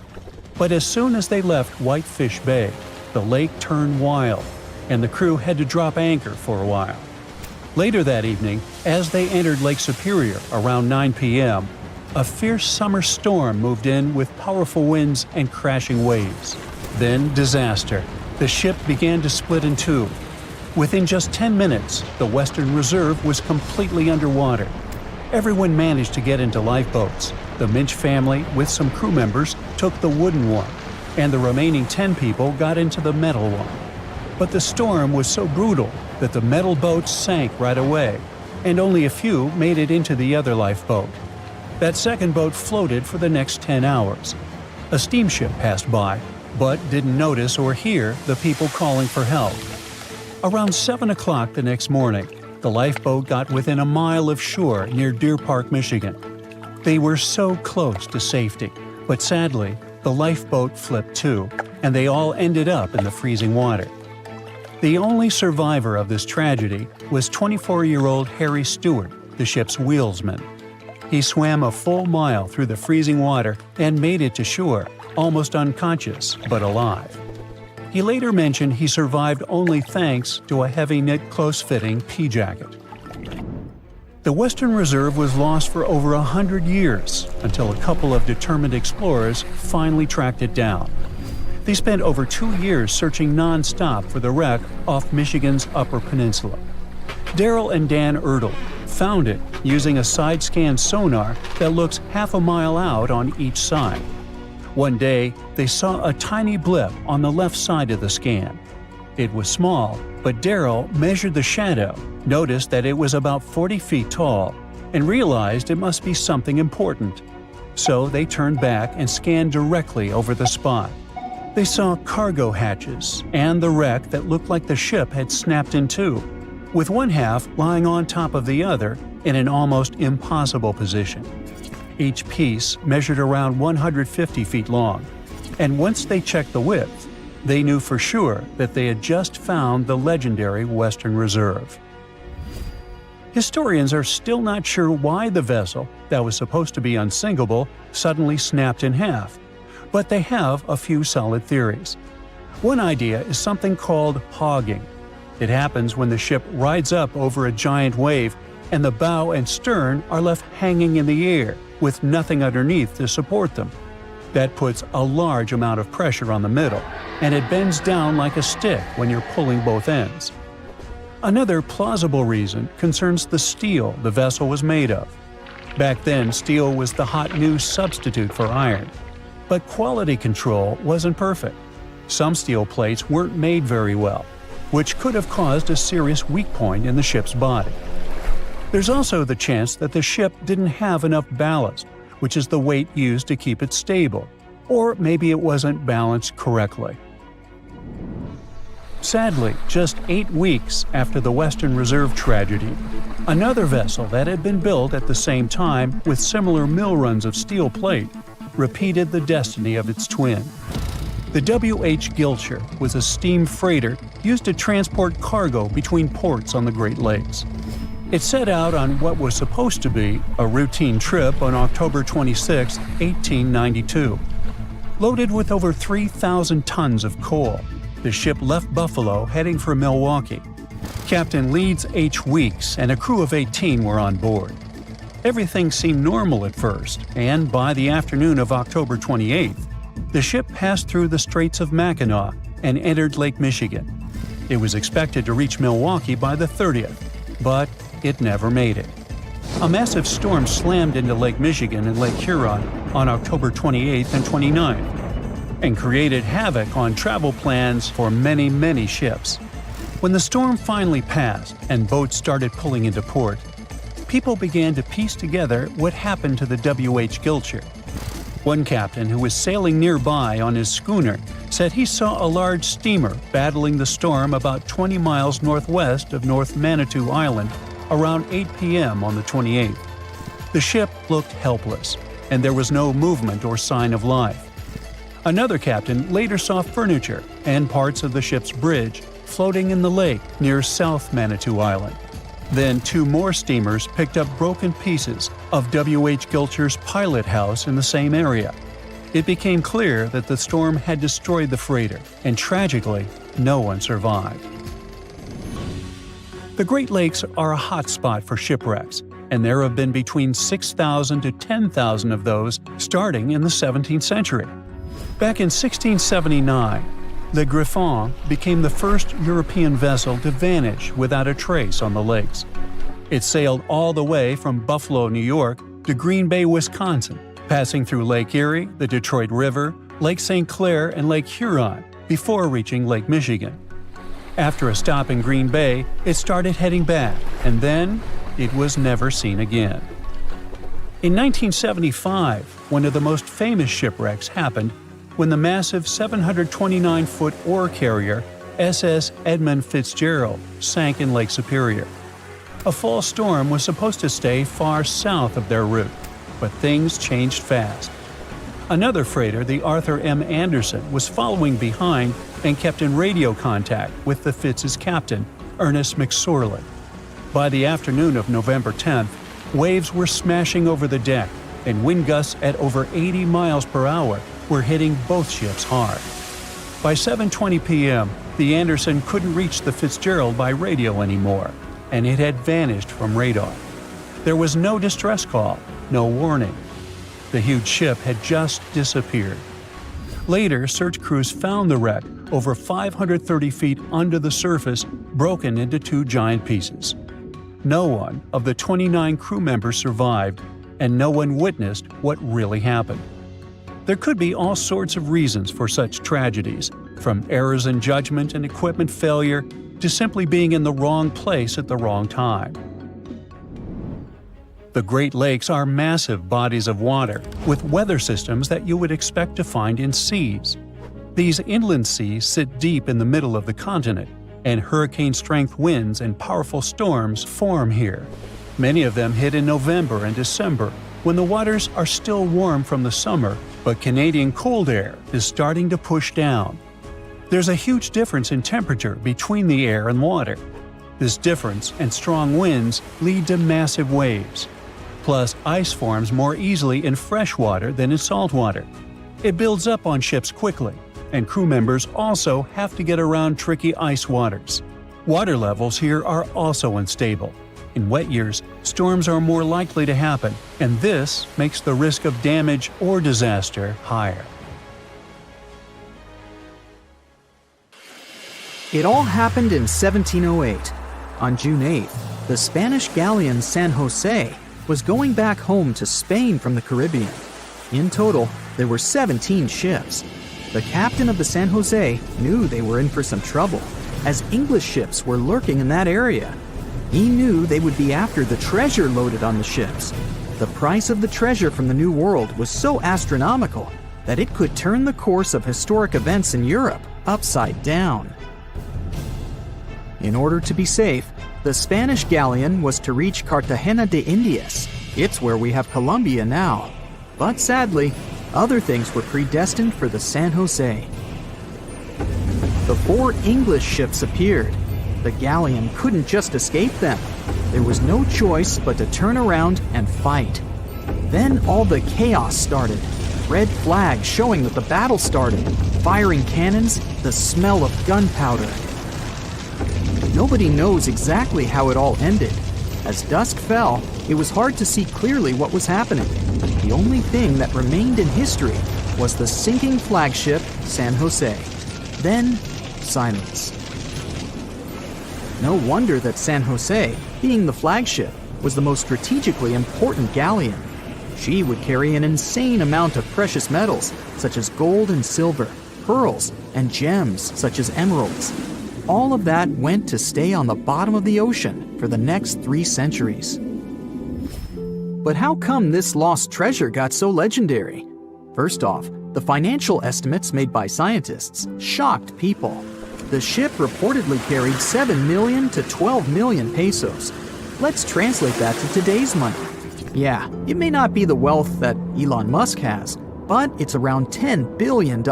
But as soon as they left Whitefish Bay, the lake turned wild, and the crew had to drop anchor for a while. Later that evening, as they entered Lake Superior around 9 p.m., a fierce summer storm moved in with powerful winds and crashing waves. Then disaster. The ship began to split in two. Within just 10 minutes, the Western Reserve was completely underwater. Everyone managed to get into lifeboats. The Minch family, with some crew members, took the wooden one, and the remaining 10 people got into the metal one. But the storm was so brutal that the metal boats sank right away, and only a few made it into the other lifeboat. That second boat floated for the next 10 hours. A steamship passed by, but didn't notice or hear the people calling for help. Around 7 o'clock the next morning, the lifeboat got within a mile of shore near Deer Park, Michigan. They were so close to safety, but sadly, the lifeboat flipped too, and they all ended up in the freezing water. The only survivor of this tragedy was 24-year-old Harry Stewart, the ship's wheelsman. He swam a full mile through the freezing water and made it to shore, almost unconscious but alive. He later mentioned he survived only thanks to a heavy-knit, close-fitting pea jacket. The Western Reserve was lost for over 100 years until a couple of determined explorers finally tracked it down. They spent over 2 years searching non-stop for the wreck off Michigan's Upper Peninsula. Daryl and Dan Ertl found it using a side-scan sonar that looks half a mile out on each side. One day, they saw a tiny blip on the left side of the scan. It was small, but Daryl measured the shadow, noticed that it was about 40 feet tall, and realized it must be something important. So they turned back and scanned directly over the spot. They saw cargo hatches and the wreck that looked like the ship had snapped in two, with one half lying on top of the other in an almost impossible position. Each piece measured around 150 feet long, and once they checked the width, they knew for sure that they had just found the legendary Western Reserve. Historians are still not sure why the vessel, that was supposed to be unsinkable, suddenly snapped in half, but they have a few solid theories. One idea is something called hogging. It happens when the ship rides up over a giant wave and the bow and stern are left hanging in the air with nothing underneath to support them. That puts a large amount of pressure on the middle, and it bends down like a stick when you're pulling both ends. Another plausible reason concerns the steel the vessel was made of. Back then, steel was the hot new substitute for iron. But quality control wasn't perfect. Some steel plates weren't made very well, which could have caused a serious weak point in the ship's body. There's also the chance that the ship didn't have enough ballast, which is the weight used to keep it stable, or maybe it wasn't balanced correctly. Sadly, just 8 weeks after the Western Reserve tragedy, another vessel that had been built at the same time with similar mill runs of steel plate repeated the destiny of its twin. The W.H. Gilchure was a steam freighter used to transport cargo between ports on the Great Lakes. It set out on what was supposed to be a routine trip on October 26, 1892. Loaded with over 3,000 tons of coal, the ship left Buffalo heading for Milwaukee. Captain Leeds H. Weeks and a crew of 18 were on board. Everything seemed normal at first, and by the afternoon of October 28th, the ship passed through the Straits of Mackinac and entered Lake Michigan. It was expected to reach Milwaukee by the 30th, but it never made it. A massive storm slammed into Lake Michigan and Lake Huron on October 28th and 29th, and created havoc on travel plans for many, many ships. When the storm finally passed and boats started pulling into port, people began to piece together what happened to the W.H. Gilchure. One captain who was sailing nearby on his schooner said he saw a large steamer battling the storm about 20 miles northwest of North Manitou Island around 8 p.m. on the 28th. The ship looked helpless, and there was no movement or sign of life. Another captain later saw furniture and parts of the ship's bridge floating in the lake near South Manitou Island. Then 2 more steamers picked up broken pieces of W.H. Gilchure's pilot house in the same area. It became clear that the storm had destroyed the freighter, and tragically, no one survived. The Great Lakes are a hot spot for shipwrecks, and there have been between 6,000 to 10,000 of those starting in the 17th century. Back in 1679, the Griffon became the first European vessel to vanish without a trace on the lakes. It sailed all the way from Buffalo, New York, to Green Bay, Wisconsin, passing through Lake Erie, the Detroit River, Lake St. Clair, and Lake Huron before reaching Lake Michigan. After a stop in Green Bay, it started heading back, and then it was never seen again. In 1975, one of the most famous shipwrecks happened when the massive 729-foot ore carrier SS Edmund Fitzgerald sank in Lake Superior. A fall storm was supposed to stay far south of their route, but things changed fast. Another freighter, the Arthur M. Anderson, was following behind and kept in radio contact with the Fitz's captain, Ernest McSorley. By the afternoon of November 10th, waves were smashing over the deck, and wind gusts at over 80 miles per hour were hitting both ships hard. By 7:20 p.m., the Anderson couldn't reach the Fitzgerald by radio anymore, and it had vanished from radar. There was no distress call, no warning. The huge ship had just disappeared. Later, search crews found the wreck over 530 feet under the surface, broken into two giant pieces. No one of the 29 crew members survived, and no one witnessed what really happened. There could be all sorts of reasons for such tragedies, from errors in judgment and equipment failure to simply being in the wrong place at the wrong time. The Great Lakes are massive bodies of water with weather systems that you would expect to find in seas. These inland seas sit deep in the middle of the continent, and hurricane-strength winds and powerful storms form here. Many of them hit in November and December, when the waters are still warm from the summer, but Canadian cold air is starting to push down. There's a huge difference in temperature between the air and water. This difference and strong winds lead to massive waves. Plus, ice forms more easily in fresh water than in salt water. It builds up on ships quickly, and crew members also have to get around tricky ice waters. Water levels here are also unstable. In wet years, storms are more likely to happen, and this makes the risk of damage or disaster higher. It all happened in 1708. On June 8th, the Spanish galleon San Jose was going back home to Spain from the Caribbean. In total, there were 17 ships. The captain of the San Jose knew they were in for some trouble, as English ships were lurking in that area. He knew they would be after the treasure loaded on the ships. The price of the treasure from the New World was so astronomical that it could turn the course of historic events in Europe upside down. In order to be safe, the Spanish galleon was to reach Cartagena de Indias. It's where we have Colombia now. But sadly, other things were predestined for the San Jose. The 4 English ships appeared. The galleon couldn't just escape them. There was no choice but to turn around and fight. Then all the chaos started. Red flags showing that the battle started. Firing cannons, the smell of gunpowder. Nobody knows exactly how it all ended. As dusk fell, it was hard to see clearly what was happening. The only thing that remained in history was the sinking flagship San Jose. Then, silence. No wonder that San Jose, being the flagship, was the most strategically important galleon. She would carry an insane amount of precious metals, such as gold and silver, pearls, and gems, such as emeralds. All of that went to stay on the bottom of the ocean for the next 3 centuries. But how come this lost treasure got so legendary? First off, the financial estimates made by scientists shocked people. The ship reportedly carried 7 million to 12 million pesos. Let's translate that to today's money. Yeah, it may not be the wealth that Elon Musk has, but it's around $10 billion.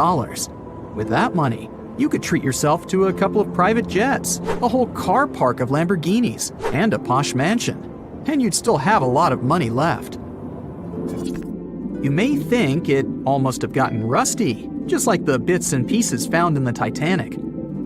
With that money, you could treat yourself to a couple of private jets, a whole car park of Lamborghinis, and a posh mansion. And you'd still have a lot of money left. You may think it all must have gotten rusty, just like the bits and pieces found in the Titanic.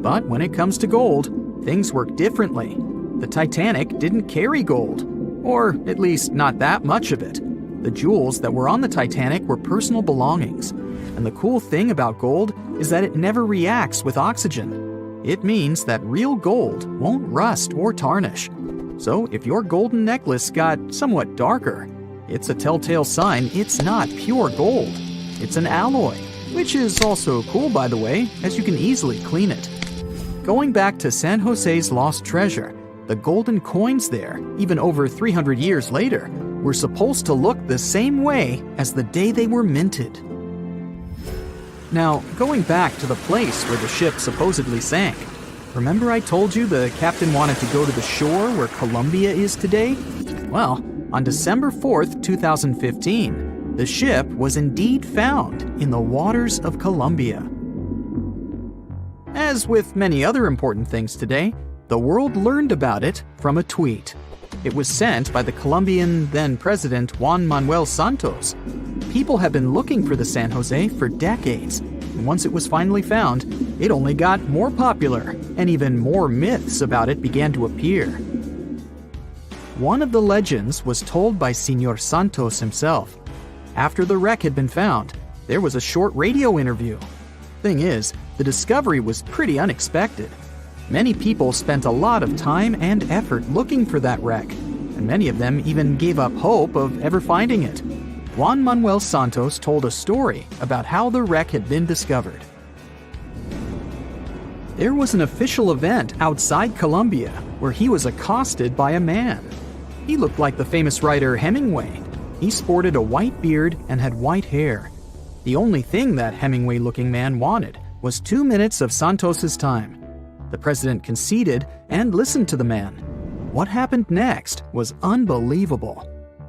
But when it comes to gold, things work differently. The Titanic didn't carry gold, or at least not that much of it. The jewels that were on the Titanic were personal belongings. And the cool thing about gold is that it never reacts with oxygen. It means that real gold won't rust or tarnish. So if your golden necklace got somewhat darker, it's a telltale sign it's not pure gold. It's an alloy, which is also cool, by the way, as you can easily clean it. Going back to San Jose's lost treasure, the golden coins there, even over 300 years later, were supposed to look the same way as the day they were minted. Now, going back to the place where the ship supposedly sank, remember I told you the captain wanted to go to the shore where Colombia is today? Well, on December 4th, 2015, the ship was indeed found in the waters of Colombia. As with many other important things today, the world learned about it from a tweet. It was sent by the Colombian then-president Juan Manuel Santos. People have been looking for the San Jose for decades, and once it was finally found, it only got more popular, and even more myths about it began to appear. One of the legends was told by Senor Santos himself. After the wreck had been found, there was a short radio interview. Thing is, the discovery was pretty unexpected. Many people spent a lot of time and effort looking for that wreck, and many of them even gave up hope of ever finding it. Juan Manuel Santos told a story about how the wreck had been discovered. There was an official event outside Colombia where he was accosted by a man. He looked like the famous writer Hemingway. He sported a white beard and had white hair. The only thing that Hemingway-looking man wanted was 2 minutes of Santos's time. The president conceded and listened to the man. What happened next was unbelievable.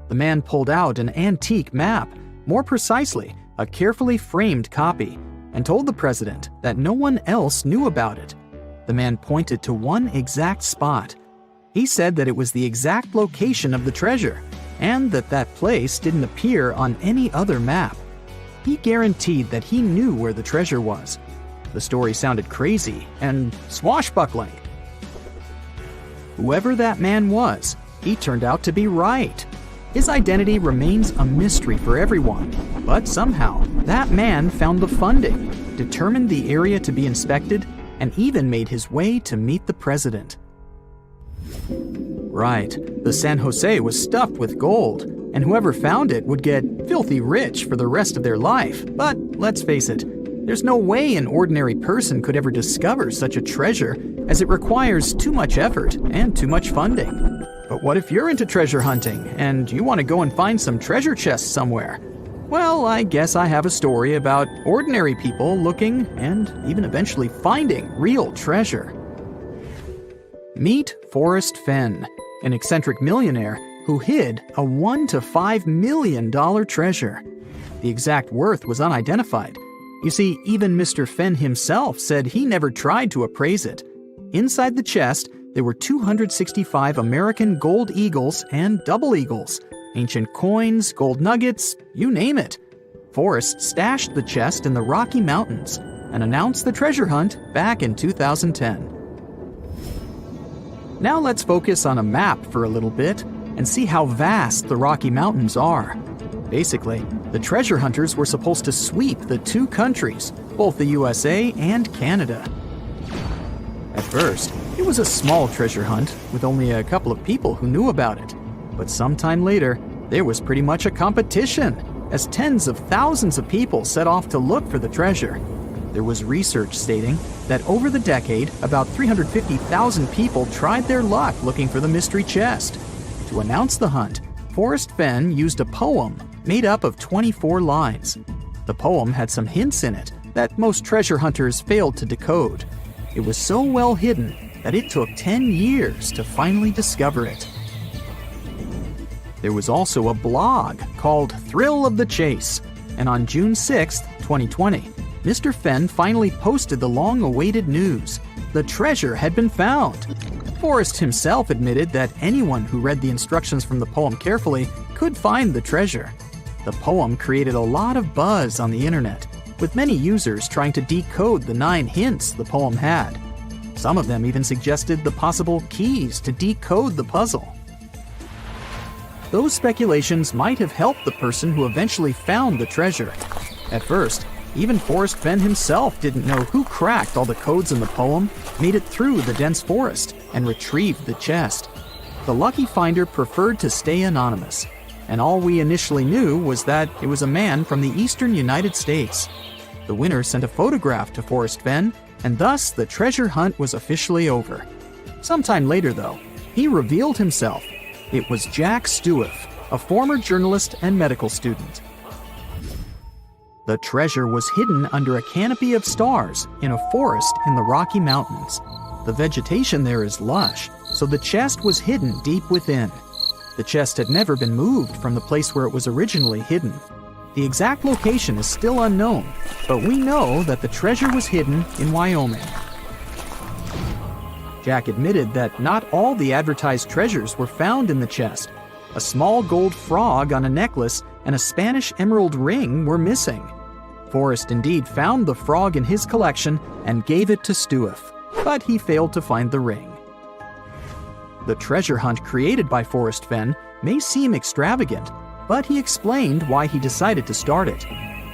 The man pulled out an antique map, more precisely, a carefully framed copy, and told the president that no one else knew about it. The man pointed to one exact spot. He said that it was the exact location of the treasure, and that place didn't appear on any other map. He guaranteed that he knew where the treasure was. The story sounded crazy and swashbuckling. Whoever that man was, he turned out to be right. His identity remains a mystery for everyone, but somehow that man found the funding, determined the area to be inspected, and even made his way to meet the president. Right, the San Jose was stuffed with gold, and whoever found it would get filthy rich for the rest of their life. But let's face it, there's no way an ordinary person could ever discover such a treasure, as it requires too much effort and too much funding. But what if you're into treasure hunting and you want to go and find some treasure chests somewhere? Well, I guess I have a story about ordinary people looking and even eventually finding real treasure. Meet Forrest Fenn, an eccentric millionaire who hid a $1 to $5 million treasure. The exact worth was unidentified. You see, even Mr. Fenn himself said he never tried to appraise it. Inside the chest, there were 265 American gold eagles and double eagles, ancient coins, gold nuggets, you name it. Forrest stashed the chest in the Rocky Mountains and announced the treasure hunt back in 2010. Now let's focus on a map for a little bit and see how vast the Rocky Mountains are. Basically, the treasure hunters were supposed to sweep the two countries, both the USA and Canada. At first, it was a small treasure hunt with only a couple of people who knew about it. But sometime later, there was pretty much a competition, as tens of thousands of people set off to look for the treasure. There was research stating that over the decade, about 350,000 people tried their luck looking for the mystery chest. To announce the hunt, Forrest Fenn used a poem made up of 24 lines. The poem had some hints in it that most treasure hunters failed to decode. It was so well hidden that it took 10 years to finally discover it. There was also a blog called Thrill of the Chase, and on June 6, 2020, Mr. Fenn finally posted the long-awaited news. The treasure had been found. Forrest himself admitted that anyone who read the instructions from the poem carefully could find the treasure. The poem created a lot of buzz on the internet, with many users trying to decode the 9 hints the poem had. Some of them even suggested the possible keys to decode the puzzle. Those speculations might have helped the person who eventually found the treasure. At first, even Forrest Fenn himself didn't know who cracked all the codes in the poem, made it through the dense forest, and retrieved the chest. The lucky finder preferred to stay anonymous, and all we initially knew was that it was a man from the eastern United States. The winner sent a photograph to Forrest Fenn, and thus the treasure hunt was officially over. Sometime later, though, he revealed himself. It was Jack Stewart, a former journalist and medical student. The treasure was hidden under a canopy of stars in a forest in the Rocky Mountains. The vegetation there is lush, so the chest was hidden deep within. The chest had never been moved from the place where it was originally hidden. The exact location is still unknown, but we know that the treasure was hidden in Wyoming. Jack admitted that not all the advertised treasures were found in the chest. A small gold frog on a necklace and a Spanish emerald ring were missing. Forrest indeed found the frog in his collection and gave it to Stuart, but he failed to find the ring. The treasure hunt created by Forrest Fenn may seem extravagant, but he explained why he decided to start it.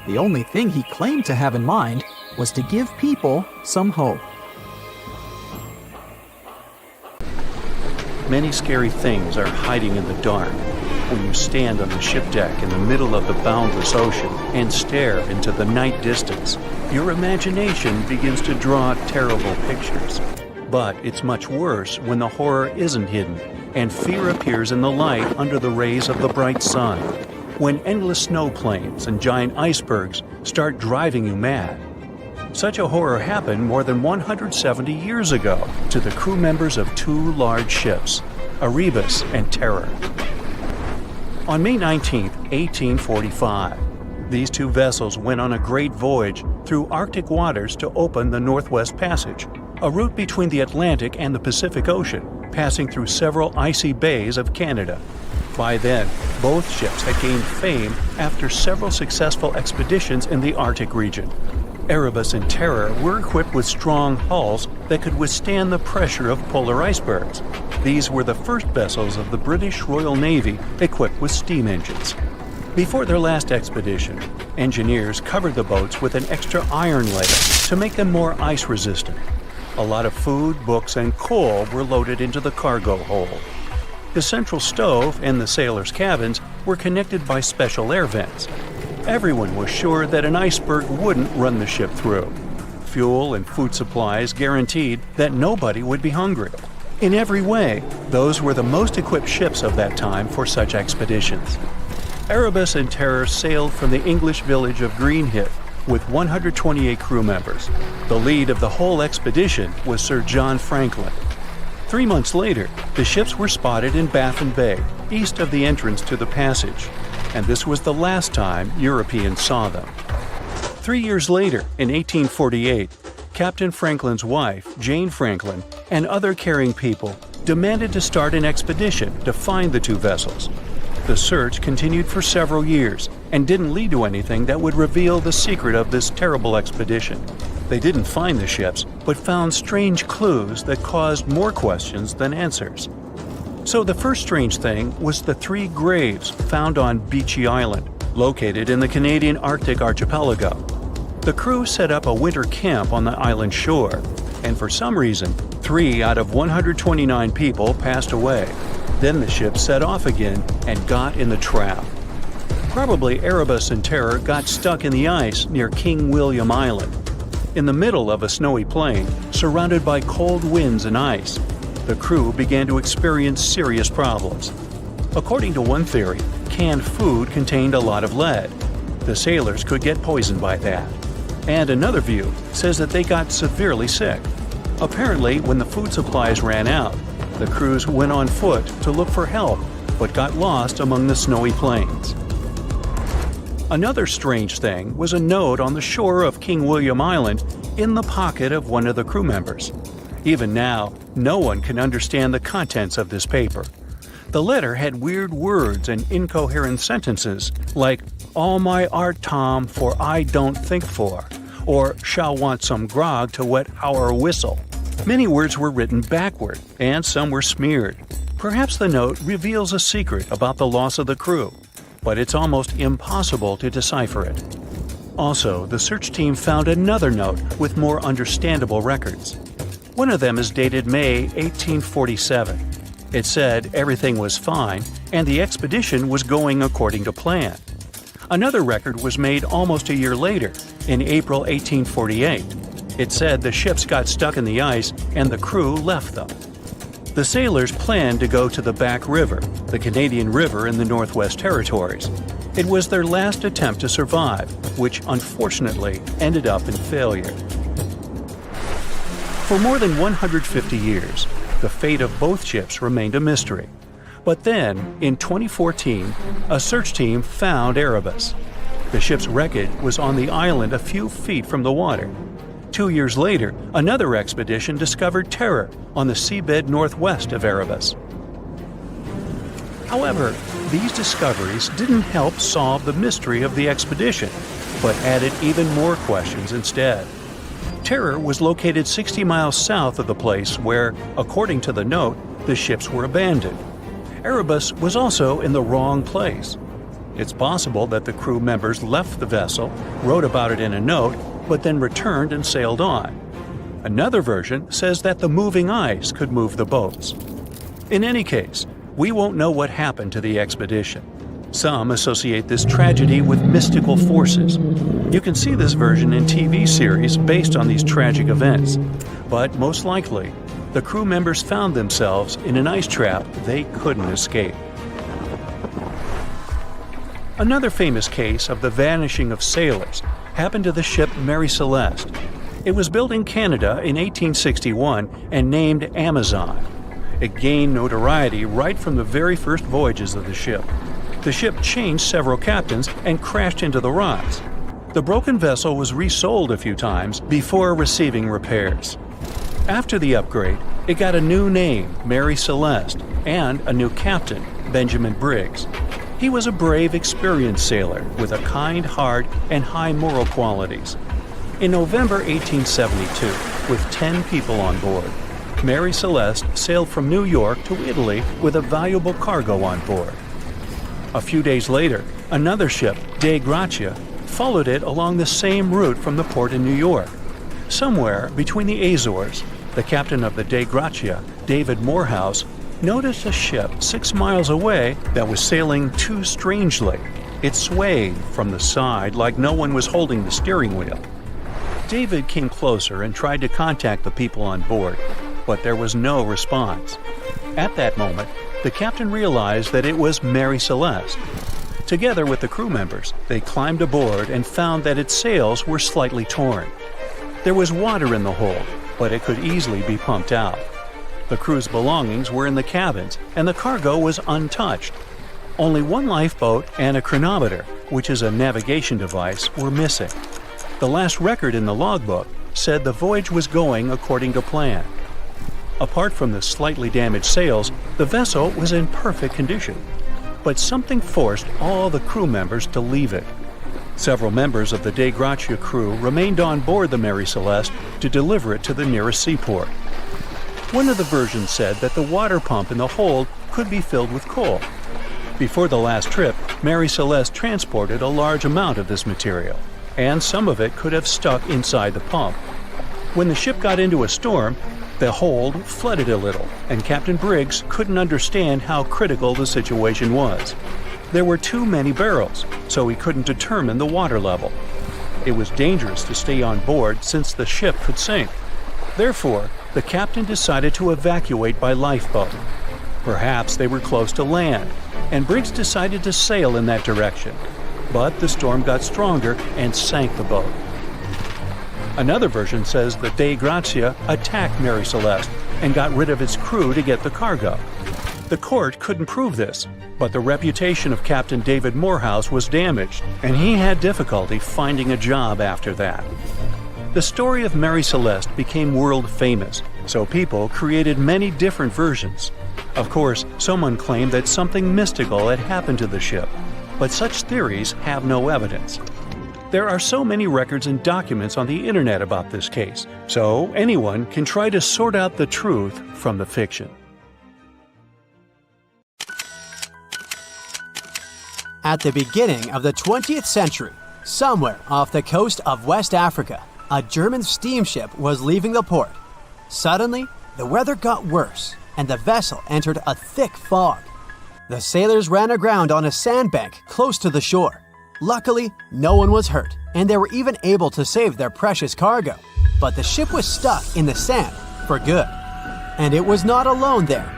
The only thing he claimed to have in mind was to give people some hope. Many scary things are hiding in the dark. When you stand on the ship deck in the middle of the boundless ocean and stare into the night distance, your imagination begins to draw terrible pictures. But it's much worse when the horror isn't hidden and fear appears in the light under the rays of the bright sun. When endless snow plains and giant icebergs start driving you mad. Such a horror happened more than 170 years ago to the crew members of two large ships, Erebus and Terror. On May 19, 1845, these two vessels went on a great voyage through Arctic waters to open the Northwest Passage, a route between the Atlantic and the Pacific Ocean, passing through several icy bays of Canada. By then, both ships had gained fame after several successful expeditions in the Arctic region. Erebus and Terror were equipped with strong hulls that could withstand the pressure of polar icebergs. These were the first vessels of the British Royal Navy equipped with steam engines. Before their last expedition, engineers covered the boats with an extra iron layer to make them more ice-resistant. A lot of food, books, and coal were loaded into the cargo hold. The central stove and the sailors' cabins were connected by special air vents. Everyone was sure that an iceberg wouldn't run the ship through. Fuel and food supplies guaranteed that nobody would be hungry. In every way, those were the most equipped ships of that time for such expeditions. Erebus and Terror sailed from the English village of Greenhithe with 128 crew members. The lead of the whole expedition was Sir John Franklin. 3 months later, the ships were spotted in Baffin Bay, east of the entrance to the passage, and this was the last time Europeans saw them. 3 years later, in 1848, Captain Franklin's wife, Jane Franklin, and other caring people demanded to start an expedition to find the two vessels. The search continued for several years and didn't lead to anything that would reveal the secret of this terrible expedition. They didn't find the ships, but found strange clues that caused more questions than answers. So the first strange thing was the 3 graves found on Beechey Island, located in the Canadian Arctic archipelago. The crew set up a winter camp on the island shore, and for some reason, 3 out of 129 people passed away. Then the ship set off again and got in the trap. Probably Erebus and Terror got stuck in the ice near King William Island. In the middle of a snowy plain, surrounded by cold winds and ice, the crew began to experience serious problems. According to one theory, canned food contained a lot of lead. The sailors could get poisoned by that. And another view says that they got severely sick. Apparently, when the food supplies ran out, the crews went on foot to look for help, but got lost among the snowy plains. Another strange thing was a note on the shore of King William Island in the pocket of one of the crew members. Even now, no one can understand the contents of this paper. The letter had weird words and incoherent sentences like, "All my art, Tom, for I don't think for," or "shall want some grog to wet our whistle." Many words were written backward, and some were smeared. Perhaps the note reveals a secret about the loss of the crew, but it's almost impossible to decipher it. Also, the search team found another note with more understandable records. One of them is dated May 1847. It said everything was fine and the expedition was going according to plan. Another record was made almost a year later, in April 1848. It said the ships got stuck in the ice and the crew left them. The sailors planned to go to the Back River, the Canadian River in the Northwest Territories. It was their last attempt to survive, which unfortunately ended up in failure. For more than 150 years, the fate of both ships remained a mystery. But then, in 2014, a search team found Erebus. The ship's wreckage was on the island a few feet from the water. 2 years later, another expedition discovered terror on the seabed northwest of Erebus. However, these discoveries didn't help solve the mystery of the expedition, but added even more questions instead. Terror was located 60 miles south of the place where, according to the note, the ships were abandoned. Erebus was also in the wrong place. It's possible that the crew members left the vessel, wrote about it in a note, but then returned and sailed on. Another version says that the moving ice could move the boats. In any case, we won't know what happened to the expedition. Some associate this tragedy with mystical forces. You can see this version in TV series based on these tragic events. But most likely, the crew members found themselves in an ice trap they couldn't escape. Another famous case of the vanishing of sailors happened to the ship Mary Celeste. It was built in Canada in 1861 and named Amazon. It gained notoriety right from the very first voyages of the ship. The ship changed several captains and crashed into the rocks. The broken vessel was resold a few times before receiving repairs. After the upgrade, it got a new name, Mary Celeste, and a new captain, Benjamin Briggs. He was a brave, experienced sailor with a kind heart and high moral qualities. In November 1872, with 10 people on board, Mary Celeste sailed from New York to Italy with a valuable cargo on board. A few days later, another ship, Dei Gratia, followed it along the same route from the port in New York. Somewhere between the Azores, the captain of the Dei Gratia, David Morehouse, noticed a ship 6 miles away that was sailing too strangely. It swayed from the side like no one was holding the steering wheel. David came closer and tried to contact the people on board, but there was no response. At that moment, the captain realized that it was Mary Celeste. Together with the crew members, they climbed aboard and found that its sails were slightly torn. There was water in the hold, but it could easily be pumped out. The crew's belongings were in the cabins, and the cargo was untouched. Only one lifeboat and a chronometer, which is a navigation device, were missing. The last record in the logbook said the voyage was going according to plan. Apart from the slightly damaged sails, the vessel was in perfect condition. But something forced all the crew members to leave it. Several members of the Dei Gratia crew remained on board the Mary Celeste to deliver it to the nearest seaport. One of the versions said that the water pump in the hold could be filled with coal. Before the last trip, Mary Celeste transported a large amount of this material, and some of it could have stuck inside the pump. When the ship got into a storm, the hold flooded a little, and Captain Briggs couldn't understand how critical the situation was. There were too many barrels, so he couldn't determine the water level. It was dangerous to stay on board since the ship could sink. Therefore, the captain decided to evacuate by lifeboat. Perhaps they were close to land, and Briggs decided to sail in that direction. But the storm got stronger and sank the boat. Another version says the Dei Gratia attacked Mary Celeste and got rid of its crew to get the cargo. The court couldn't prove this, but the reputation of Captain David Morehouse was damaged, and he had difficulty finding a job after that. The story of Mary Celeste became world famous, so people created many different versions. Of course, someone claimed that something mystical had happened to the ship, but such theories have no evidence. There are so many records and documents on the internet about this case, so anyone can try to sort out the truth from the fiction. At the beginning of the 20th century, somewhere off the coast of West Africa, a German steamship was leaving the port. Suddenly, the weather got worse, and the vessel entered a thick fog. The sailors ran aground on a sandbank close to the shore. Luckily, no one was hurt, and they were even able to save their precious cargo. But the ship was stuck in the sand for good. And it was not alone there.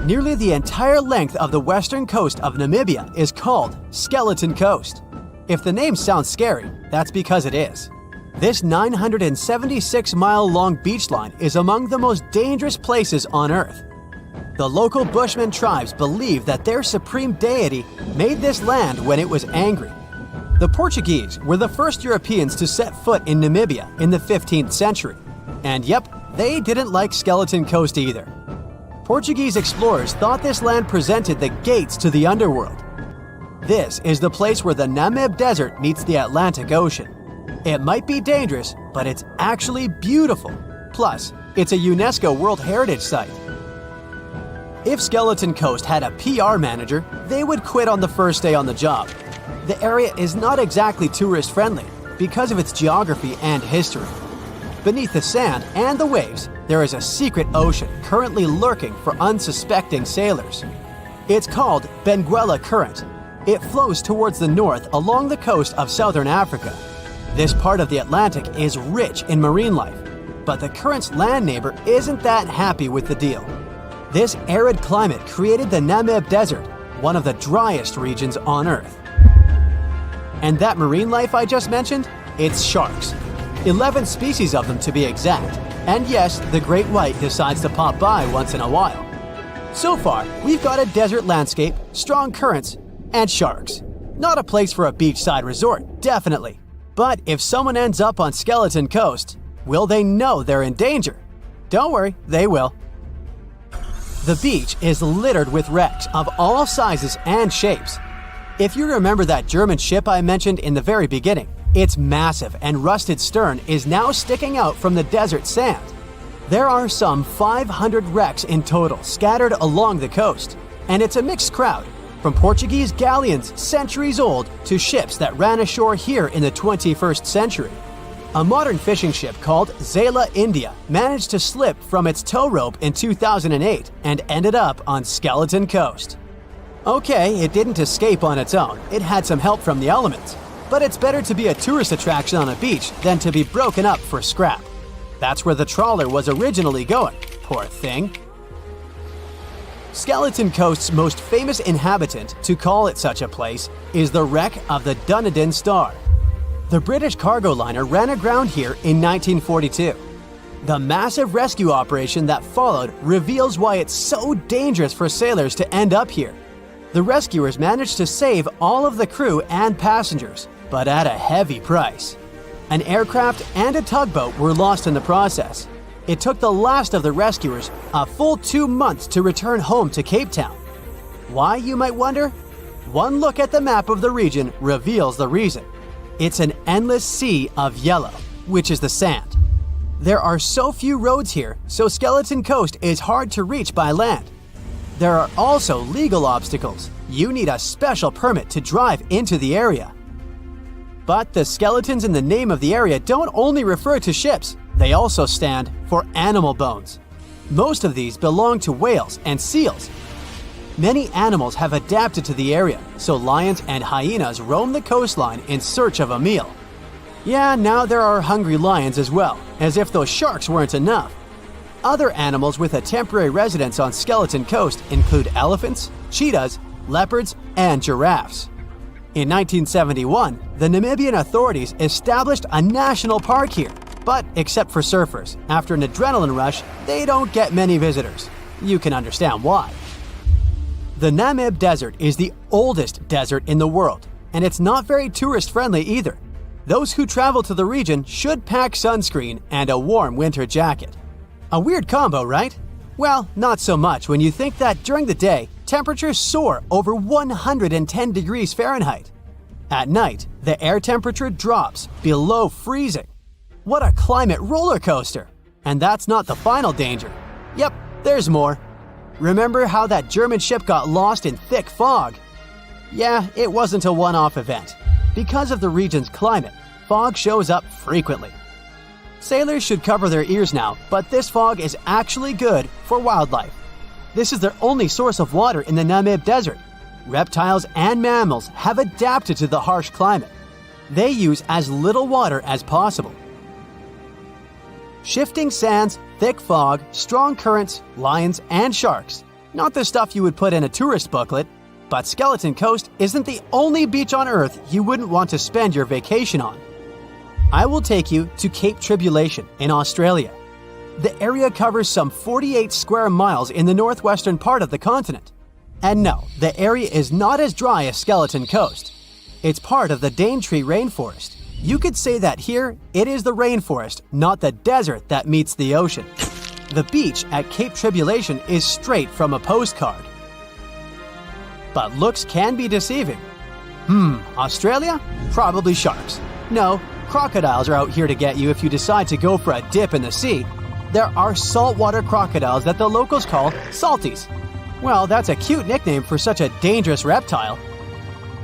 Nearly the entire length of the western coast of Namibia is called Skeleton Coast. If the name sounds scary, that's because it is. This 976-mile-long beach line is among the most dangerous places on Earth. The local Bushman tribes believe that their supreme deity made this land when it was angry. The Portuguese were the first Europeans to set foot in Namibia in the 15th century. And yep, they didn't like Skeleton Coast either. Portuguese explorers thought this land presented the gates to the underworld. This is the place where the Namib Desert meets the Atlantic Ocean. It might be dangerous, but it's actually beautiful. Plus, it's a UNESCO World Heritage Site. If Skeleton Coast had a PR manager, they would quit on the first day on the job. The area is not exactly tourist-friendly because of its geography and history. Beneath the sand and the waves, there is a secret ocean currently lurking for unsuspecting sailors. It's called Benguela Current. It flows towards the north along the coast of southern Africa. This part of the Atlantic is rich in marine life, but the current's land neighbor isn't that happy with the deal. This arid climate created the Namib Desert, one of the driest regions on Earth. And that marine life I just mentioned? It's sharks. 11 species of them to be exact. And yes, the great white decides to pop by once in a while. So far, we've got a desert landscape, strong currents, and sharks. Not a place for a beachside resort, definitely. But if someone ends up on Skeleton Coast, will they know they're in danger? Don't worry, they will. The beach is littered with wrecks of all sizes and shapes. If you remember that German ship I mentioned in the very beginning, its massive and rusted stern is now sticking out from the desert sand. There are some 500 wrecks in total scattered along the coast, and it's a mixed crowd, from Portuguese galleons centuries old to ships that ran ashore here in the 21st century. A modern fishing ship called Zela India managed to slip from its tow rope in 2008 and ended up on Skeleton Coast. Okay, it didn't escape on its own, it had some help from the elements. But it's better to be a tourist attraction on a beach than to be broken up for scrap. That's where the trawler was originally going, poor thing. Skeleton Coast's most famous inhabitant, to call it such a place, is the wreck of the Dunedin Star. The British cargo liner ran aground here in 1942. The massive rescue operation that followed reveals why it's so dangerous for sailors to end up here. The rescuers managed to save all of the crew and passengers, but at a heavy price. An aircraft and a tugboat were lost in the process. It took the last of the rescuers a full 2 months to return home to Cape Town. Why, you might wonder? One look at the map of the region reveals the reason. It's an endless sea of yellow, which is the sand. There are so few roads here, so Skeleton Coast is hard to reach by land. There are also legal obstacles. You need a special permit to drive into the area. But the skeletons in the name of the area don't only refer to ships, they also stand for animal bones. Most of these belong to whales and seals. Many animals have adapted to the area, so lions and hyenas roam the coastline in search of a meal. Yeah, now there are hungry lions as well, as if those sharks weren't enough. Other animals with a temporary residence on Skeleton Coast include elephants, cheetahs, leopards, and giraffes. In 1971, the Namibian authorities established a national park here, but except for surfers, after an adrenaline rush, they don't get many visitors. You can understand why. The Namib Desert is the oldest desert in the world, and it's not very tourist-friendly either. Those who travel to the region should pack sunscreen and a warm winter jacket. A weird combo, right? Well, not so much when you think that during the day, temperatures soar over 110 degrees Fahrenheit. At night, the air temperature drops below freezing. What a climate roller coaster! And that's not the final danger. Yep, there's more. Remember how that German ship got lost in thick fog? Yeah, it wasn't a one-off event. Because of the region's climate, fog shows up frequently. Sailors should cover their ears now, but this fog is actually good for wildlife. This is their only source of water in the Namib Desert. Reptiles and mammals have adapted to the harsh climate. They use as little water as possible. Shifting sands, thick fog, strong currents, lions, and sharks. Not the stuff you would put in a tourist booklet, but Skeleton Coast isn't the only beach on Earth you wouldn't want to spend your vacation on. I will take you to Cape Tribulation in Australia. The area covers some 48 square miles in the northwestern part of the continent. And no, the area is not as dry as Skeleton Coast. It's part of the Daintree rainforest. You could say that here, it is the rainforest, not the desert that meets the ocean. The beach at Cape Tribulation is straight from a postcard. But looks can be deceiving. Australia? Probably sharks. No, crocodiles are out here to get you if you decide to go for a dip in the sea. There are saltwater crocodiles that the locals call salties. Well, that's a cute nickname for such a dangerous reptile.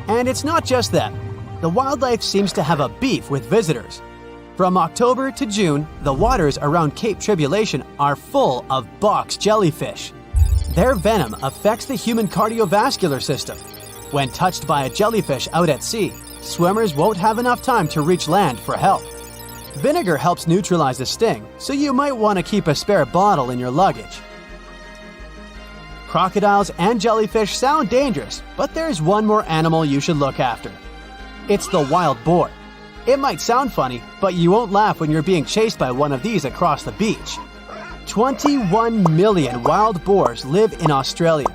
And it's not just them. The wildlife seems to have a beef with visitors. From October to June, the waters around Cape Tribulation are full of box jellyfish. Their venom affects the human cardiovascular system. When touched by a jellyfish out at sea, swimmers won't have enough time to reach land for help. Vinegar helps neutralize the sting, so you might want to keep a spare bottle in your luggage. Crocodiles and jellyfish sound dangerous, but there's one more animal you should look after. It's the wild boar. It might sound funny, but you won't laugh when you're being chased by one of these across the beach. 21 million wild boars live in Australia.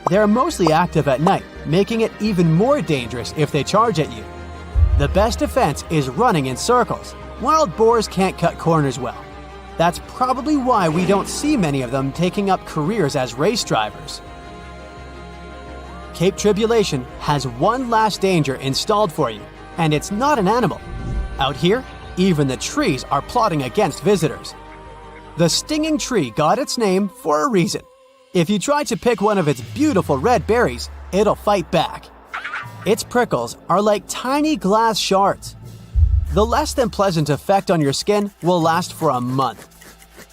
They're mostly active at night, making it even more dangerous if they charge at you. The best defense is running in circles. Wild boars can't cut corners well. That's probably why we don't see many of them taking up careers as race drivers. Cape Tribulation has one last danger installed for you, and it's not an animal. Out here, even the trees are plotting against visitors. The stinging tree got its name for a reason. If you try to pick one of its beautiful red berries, it'll fight back. Its prickles are like tiny glass shards. The less than pleasant effect on your skin will last for a month.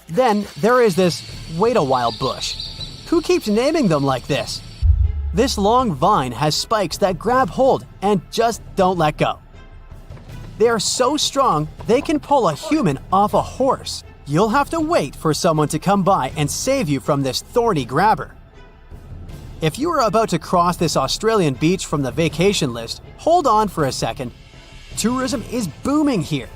Then there is this wait-a-while bush. Who keeps naming them like this? This long vine has spikes that grab hold and just don't let go. They are so strong they can pull a human off a horse. You'll have to wait for someone to come by and save you from this thorny grabber. If you are about to cross this Australian beach from the vacation list, hold on for a second. Tourism is booming here.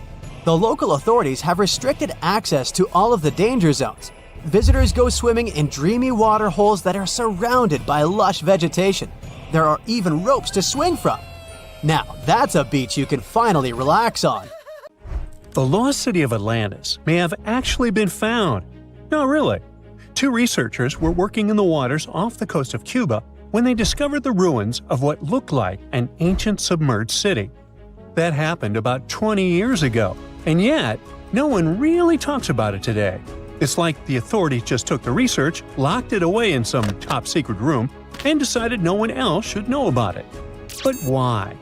The local authorities have restricted access to all of the danger zones. Visitors go swimming in dreamy water holes that are surrounded by lush vegetation. There are even ropes to swing from. Now, that's a beach you can finally relax on. The lost city of Atlantis may have actually been found. No, really. Two researchers were working in the waters off the coast of Cuba when they discovered the ruins of what looked like an ancient submerged city. That happened about 20 years ago, and yet no one really talks about it today. It's like the authorities just took the research, locked it away in some top-secret room, and decided no one else should know about it. But why?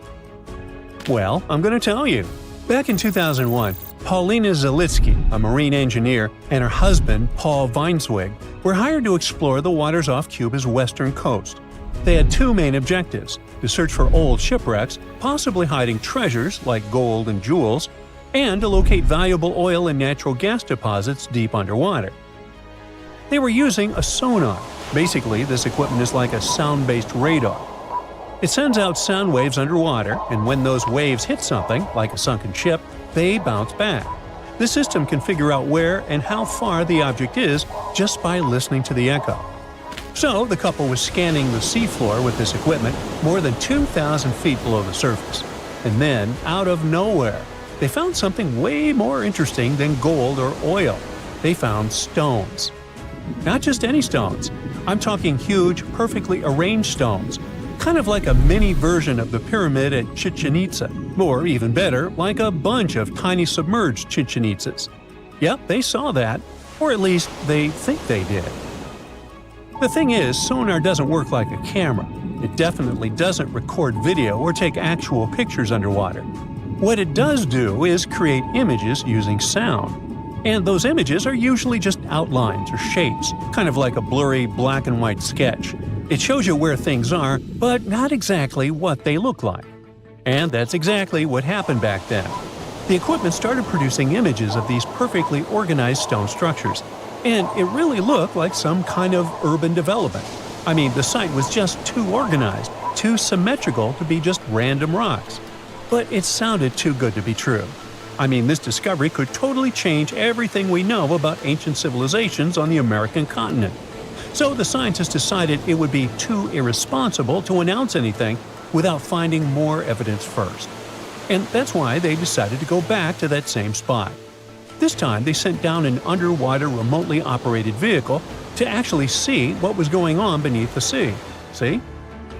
Well, I'm going to tell you. Back in 2001, Paulina Zalitsky, a marine engineer, and her husband, Paul Weinswig, were hired to explore the waters off Cuba's western coast. They had two main objectives: to search for old shipwrecks, possibly hiding treasures like gold and jewels, and to locate valuable oil and natural gas deposits deep underwater. They were using a sonar. Basically, this equipment is like a sound-based radar. It sends out sound waves underwater, and when those waves hit something, like a sunken ship, they bounce back. The system can figure out where and how far the object is just by listening to the echo. So, the couple was scanning the seafloor with this equipment more than 2,000 feet below the surface. And then, out of nowhere, they found something way more interesting than gold or oil. They found stones. Not just any stones. I'm talking huge, perfectly arranged stones. Kind of like a mini version of the pyramid at Chichen Itza, or even better, like a bunch of tiny submerged Chichen Itzas. Yep, they saw that, or at least they think they did. The thing is, sonar doesn't work like a camera. It definitely doesn't record video or take actual pictures underwater. What it does do is create images using sound. And those images are usually just outlines or shapes, kind of like a blurry black and white sketch. It shows you where things are, but not exactly what they look like. And that's exactly what happened back then. The equipment started producing images of these perfectly organized stone structures, and it really looked like some kind of urban development. I mean, the site was just too organized, too symmetrical to be just random rocks. But it sounded too good to be true. I mean, this discovery could totally change everything we know about ancient civilizations on the American continent. So the scientists decided it would be too irresponsible to announce anything without finding more evidence first. And that's why they decided to go back to that same spot. This time they sent down an underwater remotely operated vehicle to actually see what was going on beneath the sea. See?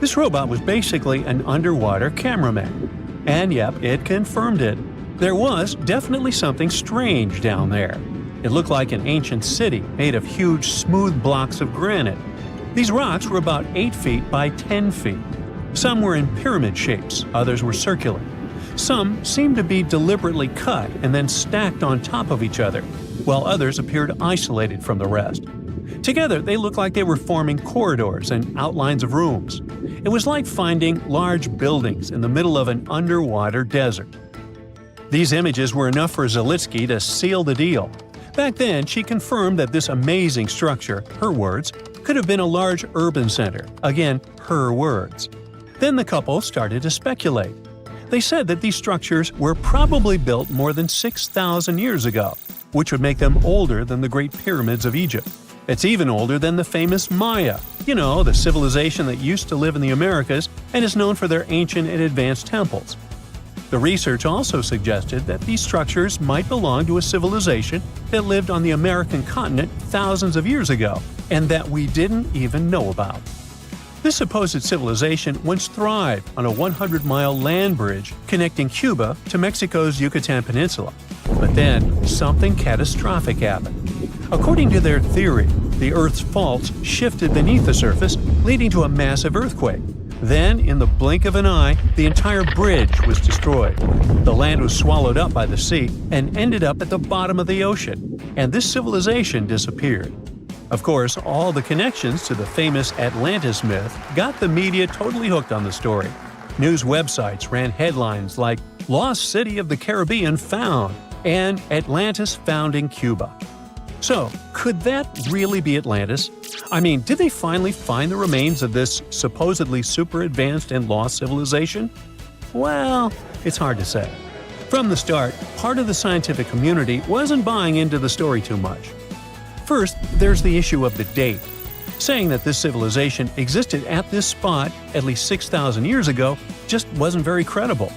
This robot was basically an underwater cameraman. And yep, it confirmed it. There was definitely something strange down there. It looked like an ancient city made of huge, smooth blocks of granite. These rocks were about 8 feet by 10 feet. Some were in pyramid shapes, others were circular. Some seemed to be deliberately cut and then stacked on top of each other, while others appeared isolated from the rest. Together, they looked like they were forming corridors and outlines of rooms. It was like finding large buildings in the middle of an underwater desert. These images were enough for Zelitsky to seal the deal. Back then, she confirmed that this amazing structure, her words, could have been a large urban center. Again, her words. Then the couple started to speculate. They said that these structures were probably built more than 6,000 years ago, which would make them older than the Great Pyramids of Egypt. It's even older than the famous Maya, the civilization that used to live in the Americas and is known for their ancient and advanced temples. The research also suggested that these structures might belong to a civilization that lived on the American continent thousands of years ago, and that we didn't even know about. This supposed civilization once thrived on a 100-mile land bridge connecting Cuba to Mexico's Yucatan Peninsula. But then, something catastrophic happened. According to their theory, the Earth's faults shifted beneath the surface, leading to a massive earthquake. Then, in the blink of an eye, the entire bridge was destroyed. The land was swallowed up by the sea and ended up at the bottom of the ocean, and this civilization disappeared. Of course, all the connections to the famous Atlantis myth got the media totally hooked on the story. News websites ran headlines like "Lost City of the Caribbean Found" and "Atlantis Found in Cuba." So, could that really be Atlantis? I mean, did they finally find the remains of this supposedly super advanced and lost civilization? Well, it's hard to say. From the start, part of the scientific community wasn't buying into the story too much. First, there's the issue of the date. Saying that this civilization existed at this spot at least 6,000 years ago just wasn't very credible.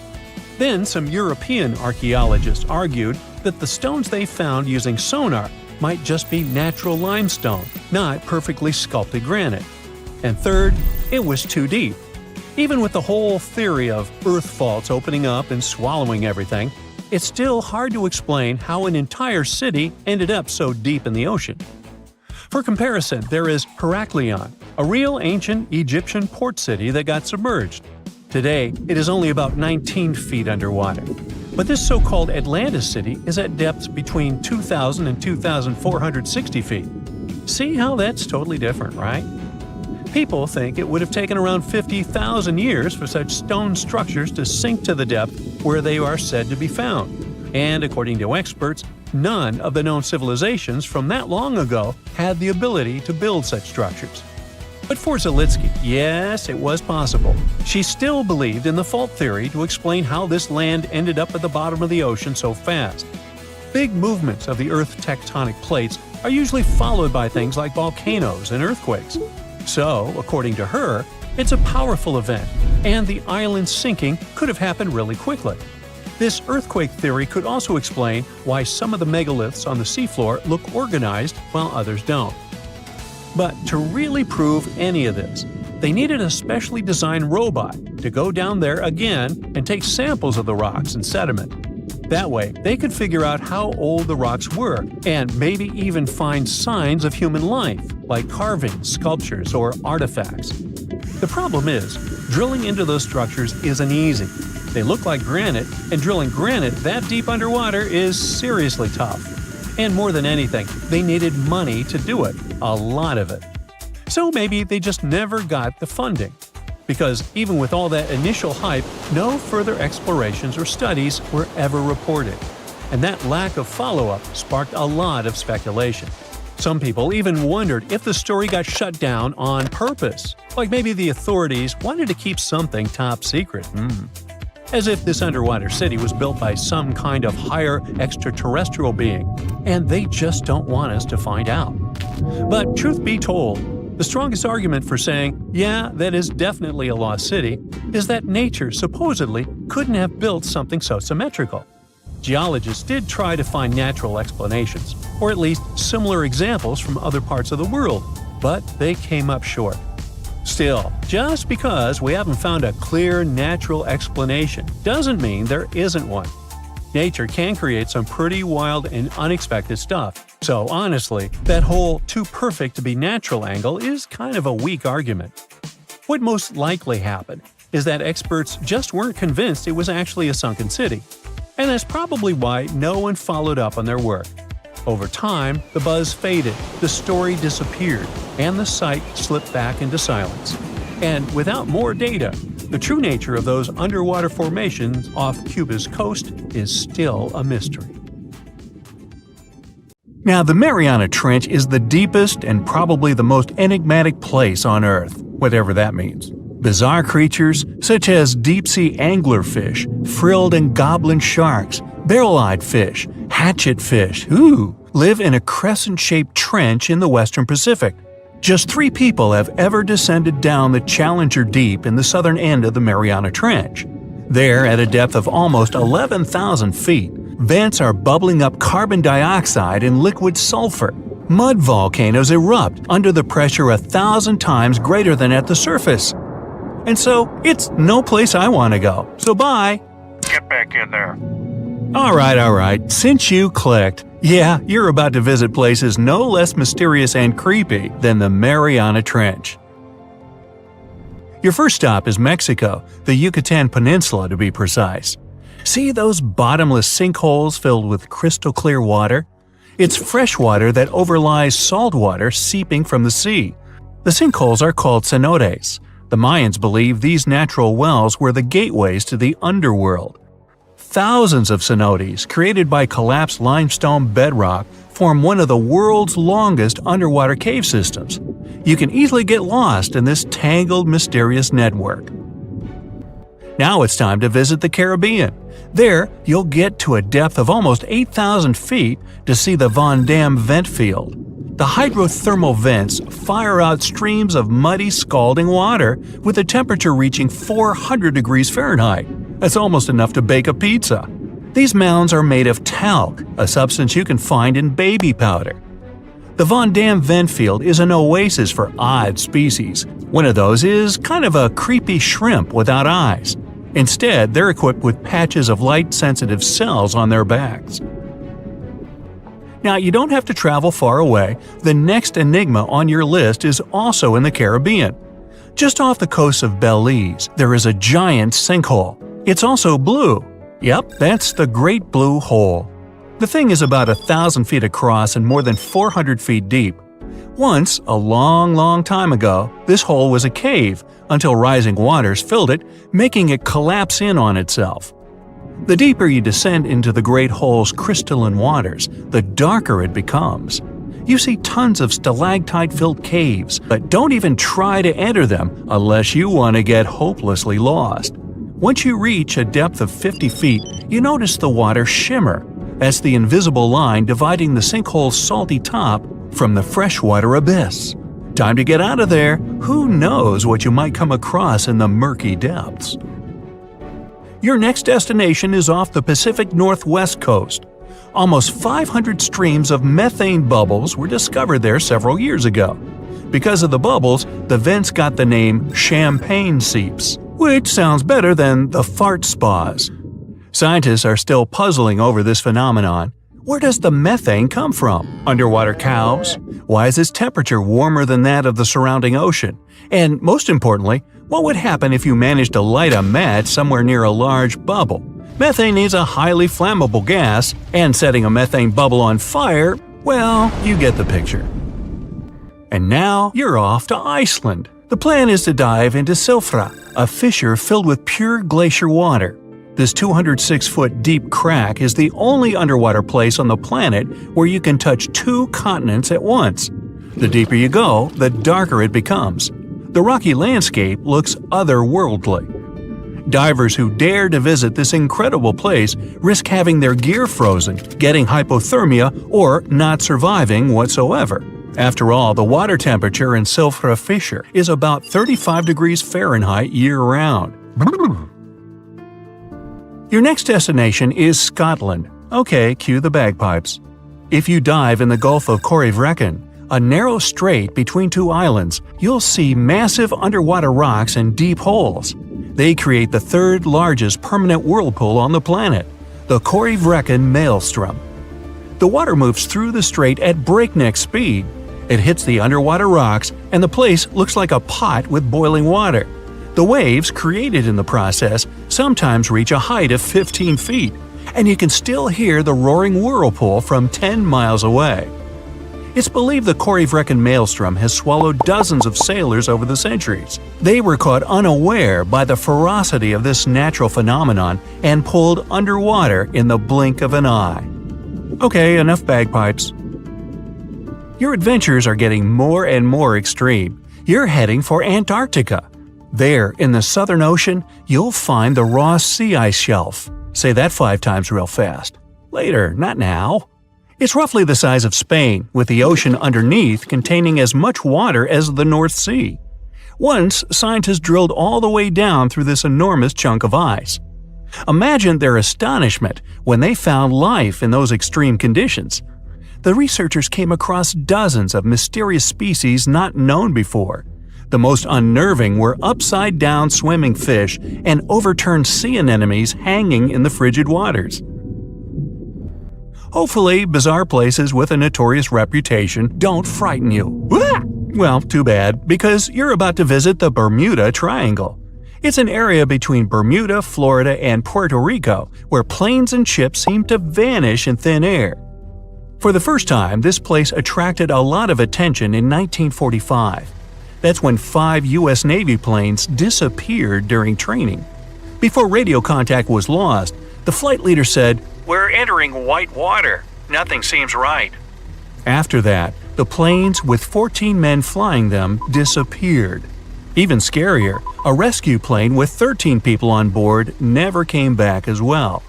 Then, some European archaeologists argued that the stones they found using sonar might just be natural limestone, not perfectly sculpted granite. And third, it was too deep. Even with the whole theory of Earth faults opening up and swallowing everything, it's still hard to explain how an entire city ended up so deep in the ocean. For comparison, there is Heraklion, a real ancient Egyptian port city that got submerged. Today, it is only about 19 feet underwater. But this so-called Atlantis city is at depths between 2,000 and 2,460 feet. See how that's totally different, right? People think it would have taken around 50,000 years for such stone structures to sink to the depth where they are said to be found. And according to experts, none of the known civilizations from that long ago had the ability to build such structures. But for Zelitsky, yes, it was possible. She still believed in the fault theory to explain how this land ended up at the bottom of the ocean so fast. Big movements of the Earth's tectonic plates are usually followed by things like volcanoes and earthquakes. So, according to her, it's a powerful event, and the island sinking could have happened really quickly. This earthquake theory could also explain why some of the megaliths on the seafloor look organized while others don't. But to really prove any of this, they needed a specially designed robot to go down there again and take samples of the rocks and sediment. That way, they could figure out how old the rocks were and maybe even find signs of human life, like carvings, sculptures, or artifacts. The problem is, drilling into those structures isn't easy. They look like granite, and drilling granite that deep underwater is seriously tough. And more than anything, they needed money to do it, a lot of it. So maybe they just never got the funding. Because even with all that initial hype, no further explorations or studies were ever reported. And that lack of follow-up sparked a lot of speculation. Some people even wondered if the story got shut down on purpose, like maybe the authorities wanted to keep something top secret. As if this underwater city was built by some kind of higher extraterrestrial being, and they just don't want us to find out. But truth be told, The strongest argument for saying, yeah, that is definitely a lost city, is that nature supposedly couldn't have built something so symmetrical. Geologists did try to find natural explanations, or at least similar examples from other parts of the world, but they came up short. Still, just because we haven't found a clear natural explanation doesn't mean there isn't one. Nature can create some pretty wild and unexpected stuff, so honestly, that whole too perfect to be natural angle is kind of a weak argument. What most likely happened is that experts just weren't convinced it was actually a sunken city, and that's probably why no one followed up on their work. Over time, the buzz faded, the story disappeared, and the site slipped back into silence. And without more data, the true nature of those underwater formations off Cuba's coast is still a mystery. Now, the Mariana Trench is the deepest and probably the most enigmatic place on Earth, whatever that means. Bizarre creatures, such as deep-sea anglerfish, frilled and goblin sharks, barrel-eyed fish, hatchetfish, live in a crescent-shaped trench in the western Pacific. Just 3 people have ever descended down the Challenger Deep in the southern end of the Mariana Trench. There, at a depth of almost 11,000 feet, vents are bubbling up carbon dioxide and liquid sulfur. Mud volcanoes erupt under the pressure 1,000 times greater than at the surface. And so, it's no place I want to go. So bye! Get back in there. Alright, since you clicked, yeah, you're about to visit places no less mysterious and creepy than the Mariana Trench. Your first stop is Mexico, the Yucatan Peninsula to be precise. See those bottomless sinkholes filled with crystal clear water? It's fresh water that overlies salt water seeping from the sea. The sinkholes are called cenotes. The Mayans believed these natural wells were the gateways to the underworld. Thousands of cenotes, created by collapsed limestone bedrock, form one of the world's longest underwater cave systems. You can easily get lost in this tangled, mysterious network. Now it's time to visit the Caribbean. There, you'll get to a depth of almost 8,000 feet to see the Von Dam vent field. The hydrothermal vents fire out streams of muddy, scalding water, with a temperature reaching 400 degrees Fahrenheit. That's almost enough to bake a pizza. These mounds are made of talc, a substance you can find in baby powder. The Von Dam vent field is an oasis for odd species. One of those is kind of a creepy shrimp without eyes. Instead, they're equipped with patches of light-sensitive cells on their backs. Now, you don't have to travel far away. The next enigma on your list is also in the Caribbean. Just off the coast of Belize, there is a giant sinkhole. It's also blue. Yep, that's the Great Blue Hole. The thing is about 1,000 feet across and more than 400 feet deep. Once, a long time ago, this hole was a cave until rising waters filled it, making it collapse in on itself. The deeper you descend into the Great Hole's crystalline waters, the darker it becomes. You see tons of stalactite-filled caves, but don't even try to enter them unless you want to get hopelessly lost. Once you reach a depth of 50 feet, you notice the water shimmer. That's the invisible line dividing the sinkhole's salty top from the freshwater abyss. Time to get out of there. Who knows what you might come across in the murky depths? Your next destination is off the Pacific Northwest coast. Almost 500 streams of methane bubbles were discovered there several years ago. Because of the bubbles, the vents got the name champagne seeps, which sounds better than the fart spas. Scientists are still puzzling over this phenomenon. Where does the methane come from? Underwater cows? Why is its temperature warmer than that of the surrounding ocean? And most importantly, what would happen if you managed to light a match somewhere near a large bubble? Methane is a highly flammable gas, and setting a methane bubble on fire, well, you get the picture. And now you're off to Iceland. The plan is to dive into Silfra, a fissure filled with pure glacier water. This 206-foot deep crack is the only underwater place on the planet where you can touch 2 continents at once. The deeper you go, the darker it becomes. The rocky landscape looks otherworldly. Divers who dare to visit this incredible place risk having their gear frozen, getting hypothermia, or not surviving whatsoever. After all, the water temperature in Silfra Fisher is about 35 degrees Fahrenheit year-round. Your next destination is Scotland. Okay, cue the bagpipes. If you dive in the Gulf of Corryvreckan, a narrow strait between two islands, you'll see massive underwater rocks and deep holes. They create the third largest permanent whirlpool on the planet, the Corryvreckan Maelstrom. The water moves through the strait at breakneck speed. It hits the underwater rocks, and the place looks like a pot with boiling water. The waves, created in the process, sometimes reach a height of 15 feet, and you can still hear the roaring whirlpool from 10 miles away. It's believed the Corryvreckan Maelstrom has swallowed dozens of sailors over the centuries. They were caught unaware by the ferocity of this natural phenomenon and pulled underwater in the blink of an eye. Okay, enough bagpipes. Your adventures are getting more and more extreme. You're heading for Antarctica. There, in the Southern Ocean, you'll find the Ross Sea Ice Shelf. Say that 5 times real fast. Later, not now. It's roughly the size of Spain, with the ocean underneath containing as much water as the North Sea. Once, scientists drilled all the way down through this enormous chunk of ice. Imagine their astonishment when they found life in those extreme conditions. The researchers came across dozens of mysterious species not known before. The most unnerving were upside-down swimming fish and overturned sea anemones hanging in the frigid waters. Hopefully, bizarre places with a notorious reputation don't frighten you. Well, too bad, because you're about to visit the Bermuda Triangle. It's an area between Bermuda, Florida, and Puerto Rico where planes and ships seem to vanish in thin air. For the first time, this place attracted a lot of attention in 1945. That's when 5 U.S. Navy planes disappeared during training. Before radio contact was lost, the flight leader said, "We're entering white water. Nothing seems right." After that, the planes with 14 men flying them disappeared. Even scarier, a rescue plane with 13 people on board never came back as well.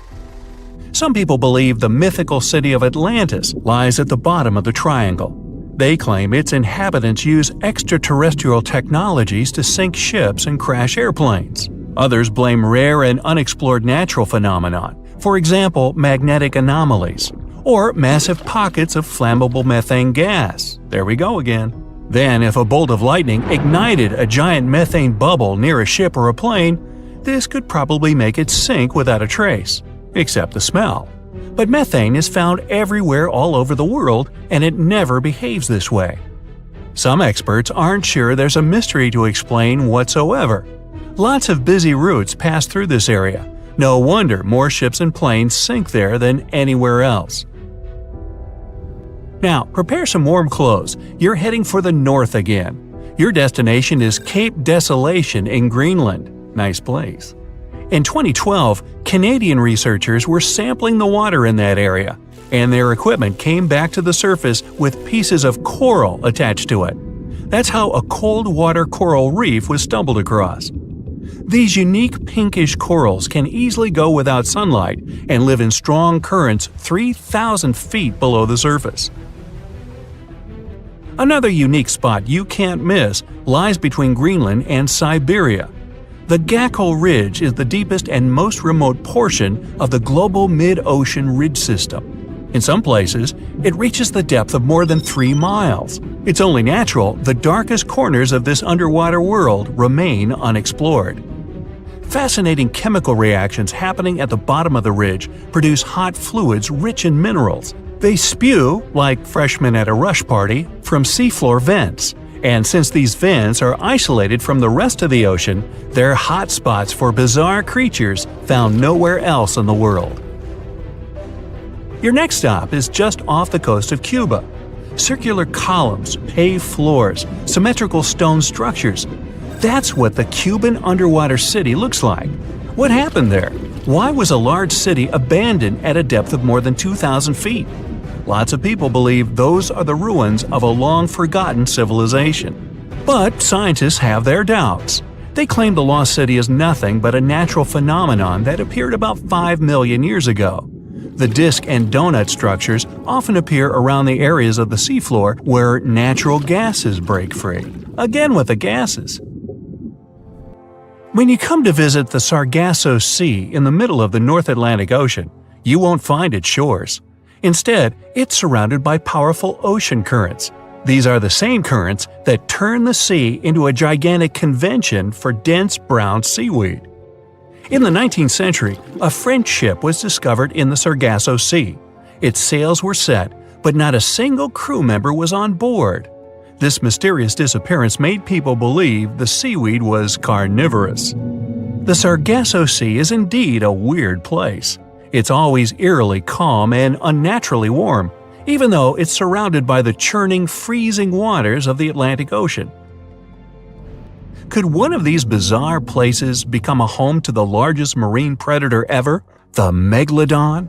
Some people believe the mythical city of Atlantis lies at the bottom of the triangle. They claim its inhabitants use extraterrestrial technologies to sink ships and crash airplanes. Others blame rare and unexplored natural phenomena, for example, magnetic anomalies, or massive pockets of flammable methane gas. There we go again. Then, if a bolt of lightning ignited a giant methane bubble near a ship or a plane, this could probably make it sink without a trace, except the smell. But methane is found everywhere all over the world, and it never behaves this way. Some experts aren't sure there's a mystery to explain whatsoever. Lots of busy routes pass through this area. No wonder more ships and planes sink there than anywhere else. Now, prepare some warm clothes. You're heading for the north again. Your destination is Cape Desolation in Greenland. Nice place. In 2012, Canadian researchers were sampling the water in that area, and their equipment came back to the surface with pieces of coral attached to it. That's how a cold water coral reef was stumbled across. These unique pinkish corals can easily go without sunlight and live in strong currents 3,000 feet below the surface. Another unique spot you can't miss lies between Greenland and Siberia. The Gilchure Ridge is the deepest and most remote portion of the global mid-ocean ridge system. In some places, it reaches the depth of more than 3 miles. It's only natural the darkest corners of this underwater world remain unexplored. Fascinating chemical reactions happening at the bottom of the ridge produce hot fluids rich in minerals. They spew, like freshmen at a rush party, from seafloor vents. And since these vents are isolated from the rest of the ocean, they're hot spots for bizarre creatures found nowhere else in the world. Your next stop is just off the coast of Cuba. Circular columns, paved floors, symmetrical stone structures. That's what the Cuban underwater city looks like. What happened there? Why was a large city abandoned at a depth of more than 2,000 feet? Lots of people believe those are the ruins of a long-forgotten civilization. But scientists have their doubts. They claim the lost city is nothing but a natural phenomenon that appeared about 5 million years ago. The disc and donut structures often appear around the areas of the seafloor where natural gases break free. Again with the gases. When you come to visit the Sargasso Sea in the middle of the North Atlantic Ocean, you won't find its shores. Instead, it's surrounded by powerful ocean currents. These are the same currents that turn the sea into a gigantic convention for dense brown seaweed. In the 19th century, a French ship was discovered in the Sargasso Sea. Its sails were set, but not a single crew member was on board. This mysterious disappearance made people believe the seaweed was carnivorous. The Sargasso Sea is indeed a weird place. It's always eerily calm and unnaturally warm, even though it's surrounded by the churning, freezing waters of the Atlantic Ocean. Could one of these bizarre places become a home to the largest marine predator ever, the Megalodon?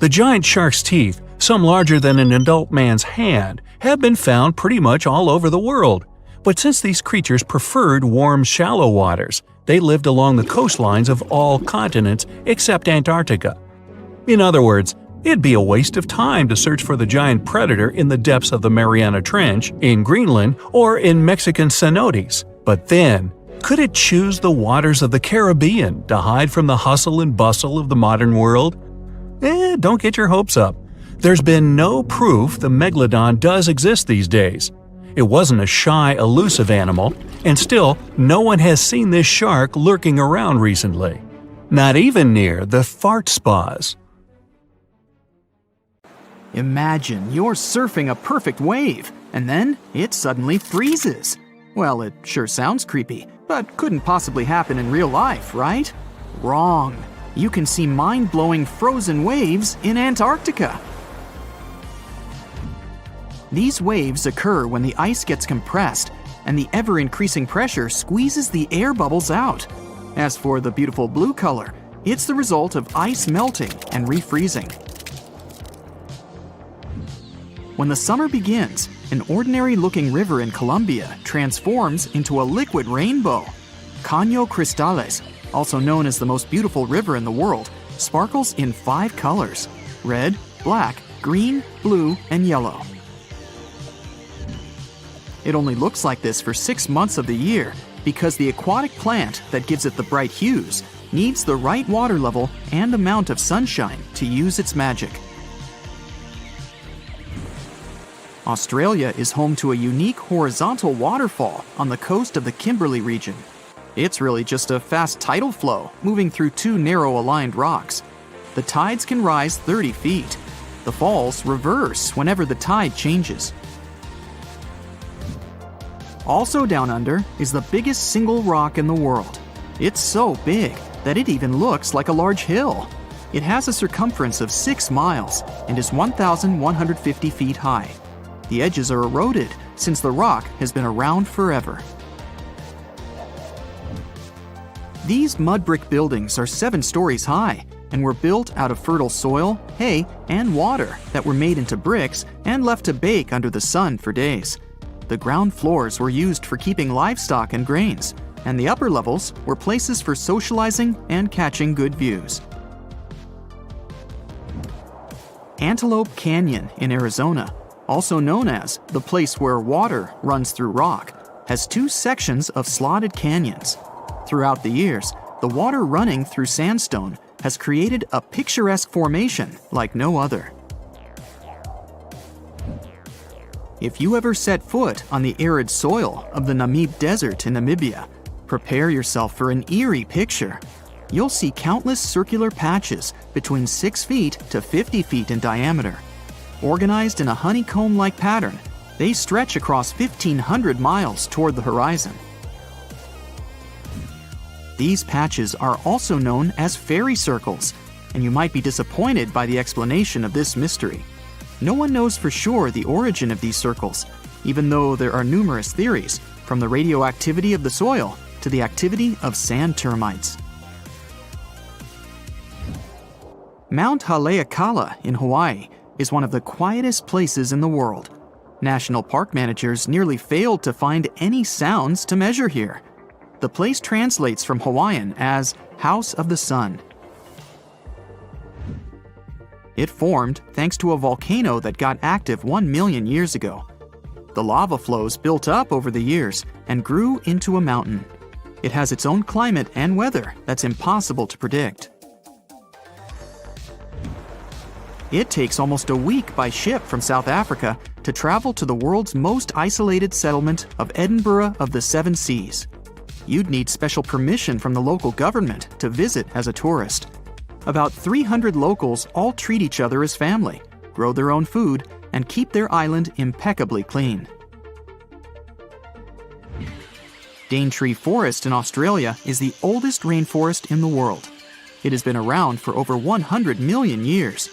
The giant shark's teeth, some larger than an adult man's hand, have been found pretty much all over the world. But since these creatures preferred warm, shallow waters, they lived along the coastlines of all continents except Antarctica. In other words, it'd be a waste of time to search for the giant predator in the depths of the Mariana Trench, in Greenland, or in Mexican cenotes. But then, could it choose the waters of the Caribbean to hide from the hustle and bustle of the modern world? Don't get your hopes up. There's been no proof the Megalodon does exist these days. It wasn't a shy, elusive animal, and still, no one has seen this shark lurking around recently. Not even near the fart spas. Imagine you're surfing a perfect wave, and then it suddenly freezes. Well, it sure sounds creepy, but couldn't possibly happen in real life, right? Wrong. You can see mind-blowing frozen waves in Antarctica. These waves occur when the ice gets compressed, and the ever-increasing pressure squeezes the air bubbles out. As for the beautiful blue color, it's the result of ice melting and refreezing. When the summer begins, an ordinary-looking river in Colombia transforms into a liquid rainbow. Caño Cristales, also known as the most beautiful river in the world, sparkles in 5 colors: red, black, green, blue, and yellow. It only looks like this for 6 months of the year because the aquatic plant that gives it the bright hues needs the right water level and amount of sunshine to use its magic. Australia is home to a unique horizontal waterfall on the coast of the Kimberley region. It's really just a fast tidal flow moving through 2 narrow-aligned rocks. The tides can rise 30 feet. The falls reverse whenever the tide changes. Also down under is the biggest single rock in the world. It's so big that it even looks like a large hill. It has a circumference of 6 miles and is 1,150 feet high. The edges are eroded since the rock has been around forever. These mud brick buildings are 7 stories high and were built out of fertile soil, hay, and water that were made into bricks and left to bake under the sun for days. The ground floors were used for keeping livestock and grains, and the upper levels were places for socializing and catching good views. Antelope Canyon in Arizona, also known as the place where water runs through rock, has 2 sections of slotted canyons. Throughout the years, the water running through sandstone has created a picturesque formation like no other. If you ever set foot on the arid soil of the Namib Desert in Namibia, prepare yourself for an eerie picture. You'll see countless circular patches between 6 feet to 50 feet in diameter. Organized in a honeycomb-like pattern, they stretch across 1,500 miles toward the horizon. These patches are also known as fairy circles, and you might be disappointed by the explanation of this mystery. No one knows for sure the origin of these circles, even though there are numerous theories, from the radioactivity of the soil to the activity of sand termites. Mount Haleakala in Hawaii is one of the quietest places in the world. National park managers nearly failed to find any sounds to measure here. The place translates from Hawaiian as House of the Sun. It formed thanks to a volcano that got active 1 million years ago. The lava flows built up over the years and grew into a mountain. It has its own climate and weather that's impossible to predict. It takes almost a week by ship from South Africa to travel to the world's most isolated settlement of Edinburgh of the Seven Seas. You'd need special permission from the local government to visit as a tourist. About 300 locals all treat each other as family, grow their own food, and keep their island impeccably clean. Daintree Forest in Australia is the oldest rainforest in the world. It has been around for over 100 million years.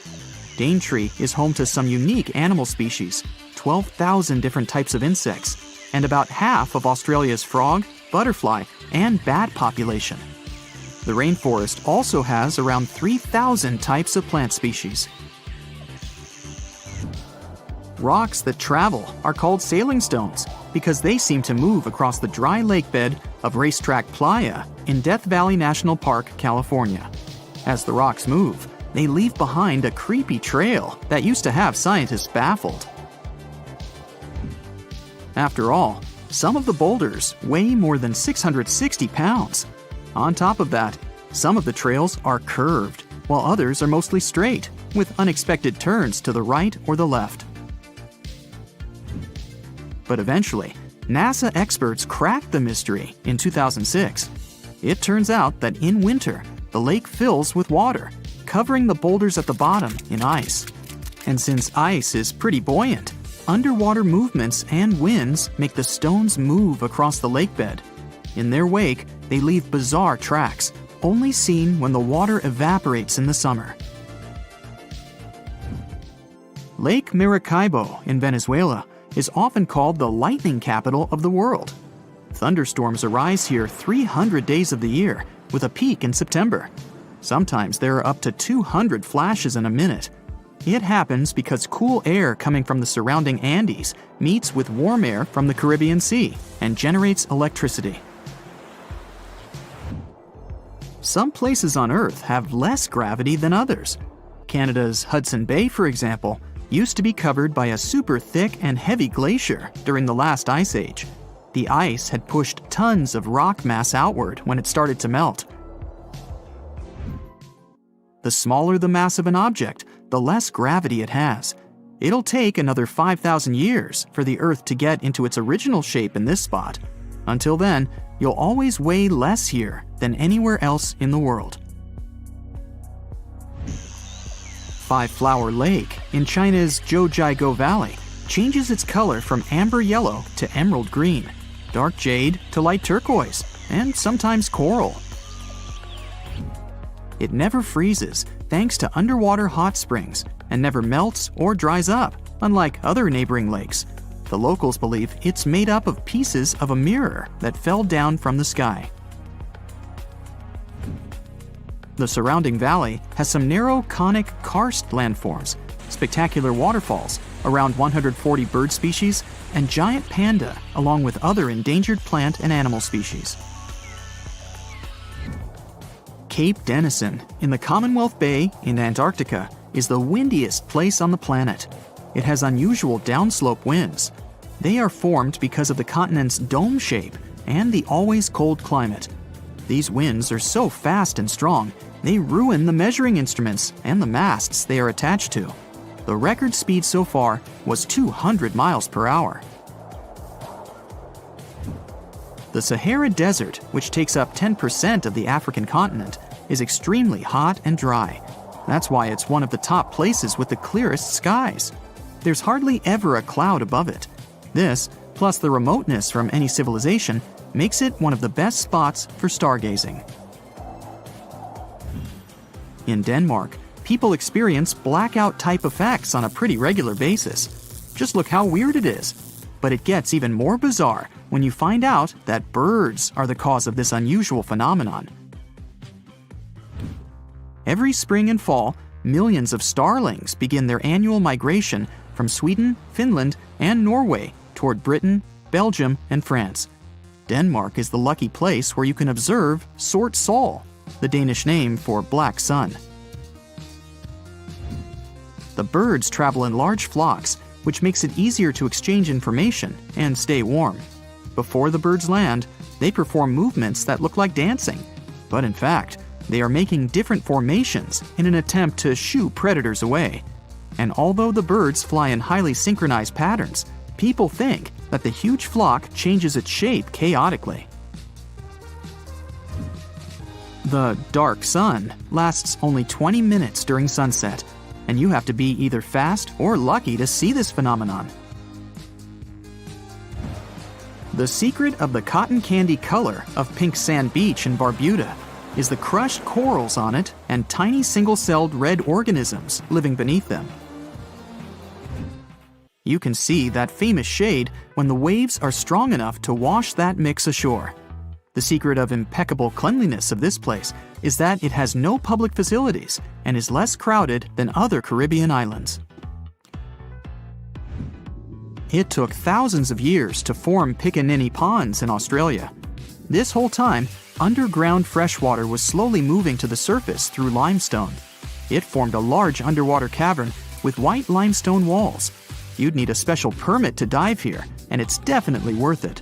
Daintree is home to some unique animal species, 12,000 different types of insects, and about half of Australia's frog, butterfly, and bat population. The rainforest also has around 3,000 types of plant species. Rocks that travel are called sailing stones because they seem to move across the dry lake bed of Racetrack Playa in Death Valley National Park, California. As the rocks move, they leave behind a creepy trail that used to have scientists baffled. After all, some of the boulders weigh more than 660 pounds. On top of that, some of the trails are curved, while others are mostly straight, with unexpected turns to the right or the left. But eventually, NASA experts cracked the mystery in 2006. It turns out that in winter, the lake fills with water, covering the boulders at the bottom in ice. And since ice is pretty buoyant, underwater movements and winds make the stones move across the lake bed. In their wake, they leave bizarre tracks, only seen when the water evaporates in the summer. Lake Maracaibo in Venezuela is often called the lightning capital of the world. Thunderstorms arise here 300 days of the year, with a peak in September. Sometimes there are up to 200 flashes in a minute. It happens because cool air coming from the surrounding Andes meets with warm air from the Caribbean Sea and generates electricity. Some places on Earth have less gravity than others. Canada's Hudson Bay, for example, used to be covered by a super thick and heavy glacier during the last ice age. The ice had pushed tons of rock mass outward when it started to melt. The smaller the mass of an object, the less gravity it has. It'll take another 5,000 years for the Earth to get into its original shape in this spot. Until then, you'll always weigh less here than anywhere else in the world. Five Flower Lake in China's Zhoujiago Valley changes its color from amber yellow to emerald green, dark jade to light turquoise, and sometimes coral. It never freezes thanks to underwater hot springs and never melts or dries up, unlike other neighboring lakes. The locals believe it's made up of pieces of a mirror that fell down from the sky. The surrounding valley has some narrow conic karst landforms, spectacular waterfalls, around 140 bird species, and giant panda, along with other endangered plant and animal species. Cape Denison in the Commonwealth Bay in Antarctica is the windiest place on the planet. It has unusual downslope winds. They are formed because of the continent's dome shape and the always cold climate. These winds are so fast and strong, they ruin the measuring instruments and the masts they are attached to. The record speed so far was 200 miles per hour. The Sahara Desert, which takes up 10% of the African continent, is extremely hot and dry. That's why it's one of the top places with the clearest skies. There's hardly ever a cloud above it. This, plus the remoteness from any civilization, makes it one of the best spots for stargazing. In Denmark, people experience blackout-type effects on a pretty regular basis. Just look how weird it is. But it gets even more bizarre when you find out that birds are the cause of this unusual phenomenon. Every spring and fall, millions of starlings begin their annual migration from Sweden, Finland, and Norway toward Britain, Belgium, and France. Denmark is the lucky place where you can observe Sort Sol, the Danish name for black sun. The birds travel in large flocks, which makes it easier to exchange information and stay warm. Before the birds land, they perform movements that look like dancing. But in fact, they are making different formations in an attempt to shoo predators away. And although the birds fly in highly synchronized patterns, people think that the huge flock changes its shape chaotically. The dark sun lasts only 20 minutes during sunset, and you have to be either fast or lucky to see this phenomenon. The secret of the cotton candy color of Pink Sand Beach in Barbuda is the crushed corals on it and tiny single-celled red organisms living beneath them. You can see that famous shade when the waves are strong enough to wash that mix ashore. The secret of impeccable cleanliness of this place is that it has no public facilities and is less crowded than other Caribbean islands. It took thousands of years to form Picaninny Ponds in Australia. This whole time, underground freshwater was slowly moving to the surface through limestone. It formed a large underwater cavern with white limestone walls. You'd need a special permit to dive here, and it's definitely worth it.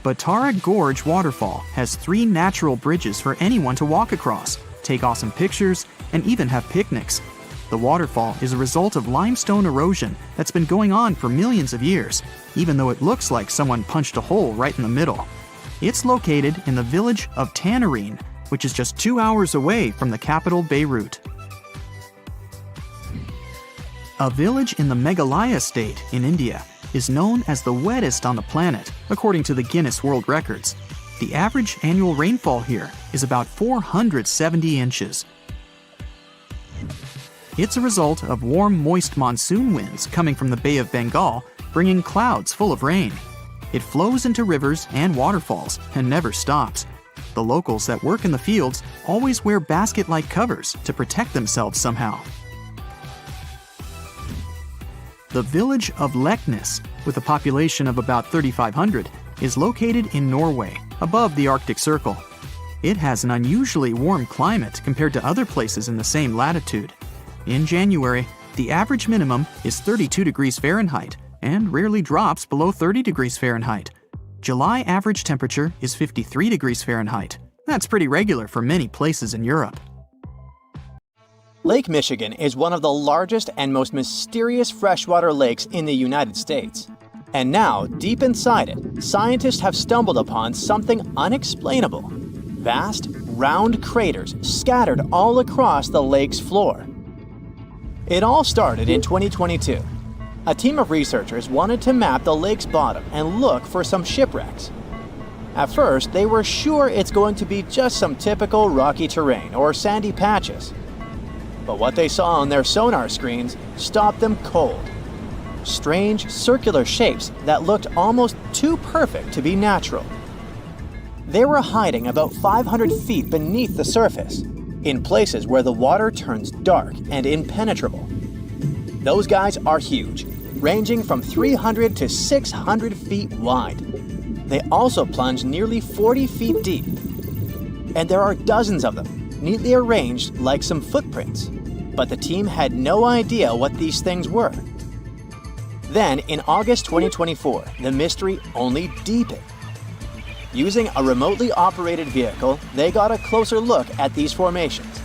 Batara Gorge Waterfall has 3 natural bridges for anyone to walk across, take awesome pictures, and even have picnics. The waterfall is a result of limestone erosion that's been going on for millions of years, even though it looks like someone punched a hole right in the middle. It's located in the village of Tanarine, which is just 2 hours away from the capital Beirut. A village in the Meghalaya state in India is known as the wettest on the planet, according to the Guinness World Records. The average annual rainfall here is about 470 inches. It's a result of warm, moist monsoon winds coming from the Bay of Bengal, bringing clouds full of rain. It flows into rivers and waterfalls and never stops. The locals that work in the fields always wear basket-like covers to protect themselves somehow. The village of Leknes, with a population of about 3,500, is located in Norway, above the Arctic Circle. It has an unusually warm climate compared to other places in the same latitude. In January, the average minimum is 32 degrees Fahrenheit and rarely drops below 30 degrees Fahrenheit. July average temperature is 53 degrees Fahrenheit. That's pretty regular for many places in Europe. Lake Michigan is one of the largest and most mysterious freshwater lakes in the United States. And now, deep inside it, scientists have stumbled upon something unexplainable. Vast, round craters scattered all across the lake's floor. It all started in 2022. A team of researchers wanted to map the lake's bottom and look for some shipwrecks. At first, they were sure it's going to be just some typical rocky terrain or sandy patches. But what they saw on their sonar screens stopped them cold. Strange circular shapes that looked almost too perfect to be natural. They were hiding about 500 feet beneath the surface, in places where the water turns dark and impenetrable. Those guys are huge, ranging from 300 to 600 feet wide. They also plunge nearly 40 feet deep. And there are dozens of them, neatly arranged like some footprints. But the team had no idea what these things were. Then, in August 2024, the mystery only deepened. Using a remotely operated vehicle, they got a closer look at these formations.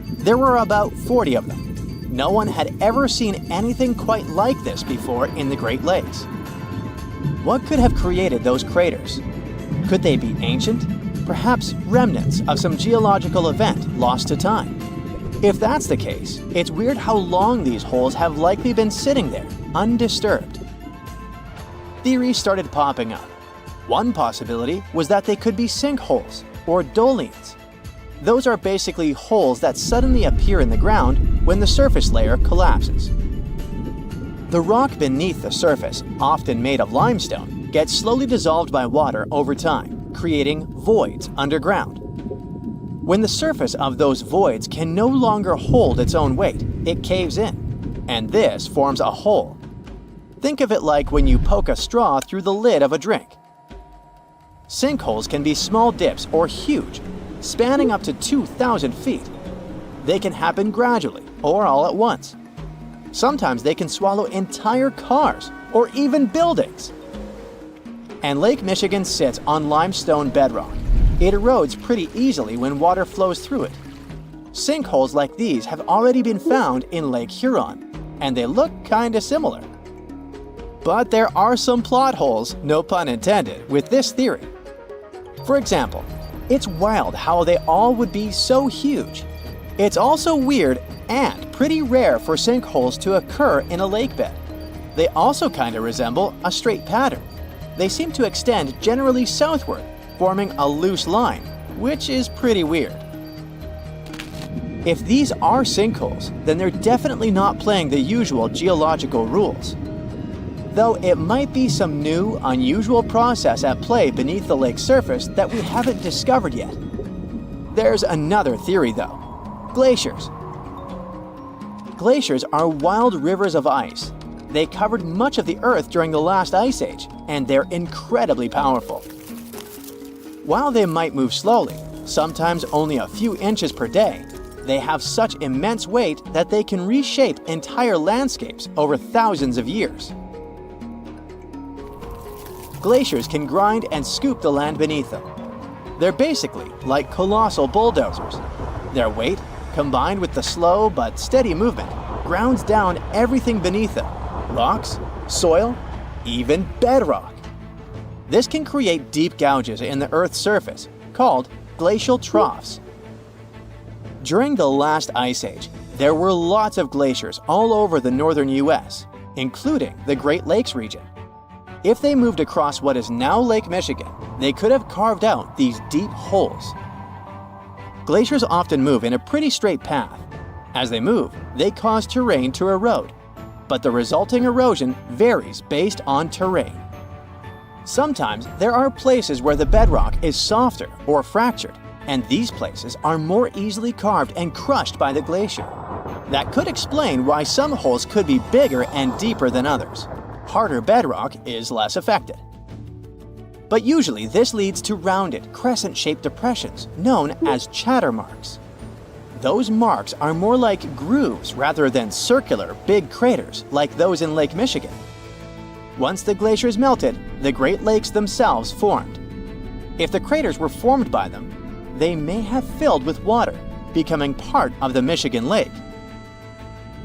There were about 40 of them. No one had ever seen anything quite like this before in the Great Lakes. What could have created those craters? Could they be ancient? Perhaps remnants of some geological event lost to time? If that's the case, it's weird how long these holes have likely been sitting there, undisturbed. Theories started popping up. One possibility was that they could be sinkholes or dolines. Those are basically holes that suddenly appear in the ground when the surface layer collapses. The rock beneath the surface, often made of limestone, gets slowly dissolved by water over time, creating voids underground. When the surface of those voids can no longer hold its own weight, it caves in, and this forms a hole. Think of it like when you poke a straw through the lid of a drink. Sinkholes can be small dips or huge, spanning up to 2,000 feet. They can happen gradually or all at once. Sometimes they can swallow entire cars or even buildings. And Lake Michigan sits on limestone bedrock. It erodes pretty easily when water flows through it. Sinkholes like these have already been found in Lake Huron, and they look kinda similar. But there are some plot holes, no pun intended, with this theory. For example, it's wild how they all would be so huge. It's also weird and pretty rare for sinkholes to occur in a lake bed. They also kinda resemble a straight pattern. They seem to extend generally southward, forming a loose line, which is pretty weird. If these are sinkholes, then they're definitely not playing the usual geological rules. Though it might be some new, unusual process at play beneath the lake's surface that we haven't discovered yet. There's another theory though. Glaciers. Glaciers are wild rivers of ice. They covered much of the Earth during the last ice age, and they're incredibly powerful. While they might move slowly, sometimes only a few inches per day, they have such immense weight that they can reshape entire landscapes over thousands of years. Glaciers can grind and scoop the land beneath them. They're basically like colossal bulldozers. Their weight, combined with the slow but steady movement, grounds down everything beneath them: rocks, soil, even bedrock. This can create deep gouges in the Earth's surface, called glacial troughs. During the last ice age, there were lots of glaciers all over the northern US, including the Great Lakes region. If they moved across what is now Lake Michigan, they could have carved out these deep holes. Glaciers often move in a pretty straight path. As they move, they cause terrain to erode, but the resulting erosion varies based on terrain. Sometimes there are places where the bedrock is softer or fractured, and these places are more easily carved and crushed by the glacier. That could explain why some holes could be bigger and deeper than others. Harder bedrock is less affected. But usually this leads to rounded, crescent-shaped depressions known as chatter marks. Those marks are more like grooves rather than circular, big craters like those in Lake Michigan. Once the glaciers melted, the Great Lakes themselves formed. If the craters were formed by them, they may have filled with water, becoming part of the Michigan Lake.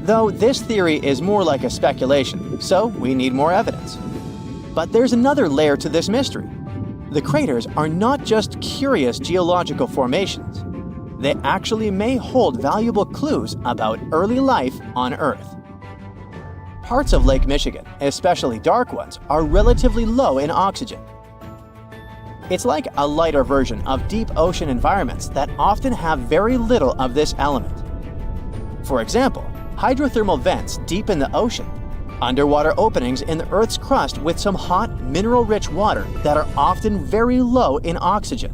Though this theory is more like a speculation, so we need more evidence. But there's another layer to this mystery. The craters are not just curious geological formations. They actually may hold valuable clues about early life on Earth. Parts of Lake Michigan, especially dark ones, are relatively low in oxygen. It's like a lighter version of deep ocean environments that often have very little of this element. For example, hydrothermal vents deep in the ocean, underwater openings in the Earth's crust with some hot, mineral-rich water that are often very low in oxygen.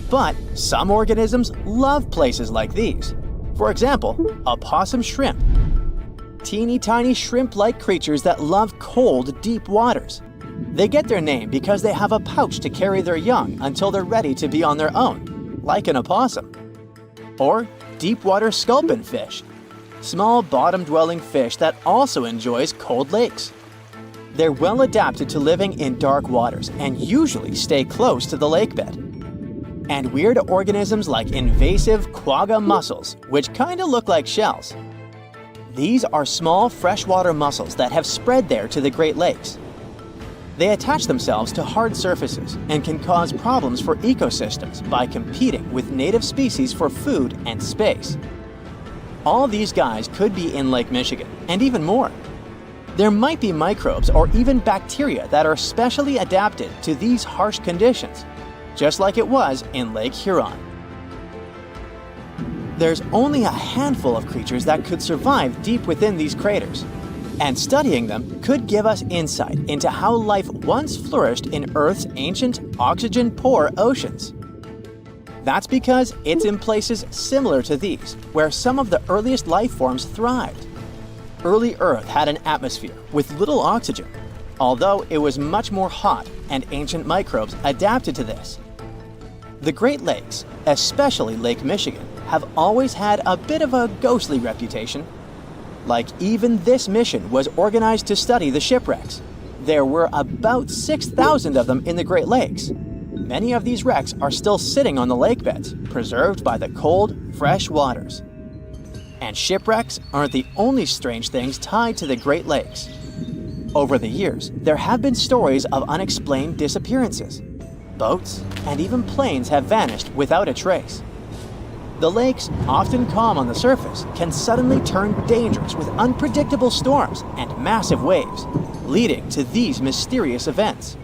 But some organisms love places like these. For example, opossum shrimp. Teeny tiny shrimp-like creatures that love cold, deep waters. They get their name because they have a pouch to carry their young until they're ready to be on their own, like an opossum. Or deep-water sculpin fish, small bottom-dwelling fish that also enjoys cold lakes. They're well adapted to living in dark waters and usually stay close to the lake bed. And weird organisms like invasive quagga mussels, which kinda look like shells. These are small freshwater mussels that have spread there to the Great Lakes. They attach themselves to hard surfaces and can cause problems for ecosystems by competing with native species for food and space. All these guys could be in Lake Michigan, and even more. There might be microbes or even bacteria that are specially adapted to these harsh conditions, just like it was in Lake Huron. There's only a handful of creatures that could survive deep within these craters, and studying them could give us insight into how life once flourished in Earth's ancient, oxygen-poor oceans. That's because it's in places similar to these, where some of the earliest life forms thrived. Early Earth had an atmosphere with little oxygen, although it was much more hot and ancient microbes adapted to this. The Great Lakes, especially Lake Michigan, have always had a bit of a ghostly reputation. Like even this mission was organized to study the shipwrecks. There were about 6,000 of them in the Great Lakes. Many of these wrecks are still sitting on the lake beds, preserved by the cold, fresh waters. And shipwrecks aren't the only strange things tied to the Great Lakes. Over the years, there have been stories of unexplained disappearances. Boats and even planes have vanished without a trace. The lakes, often calm on the surface, can suddenly turn dangerous with unpredictable storms and massive waves, leading to these mysterious events.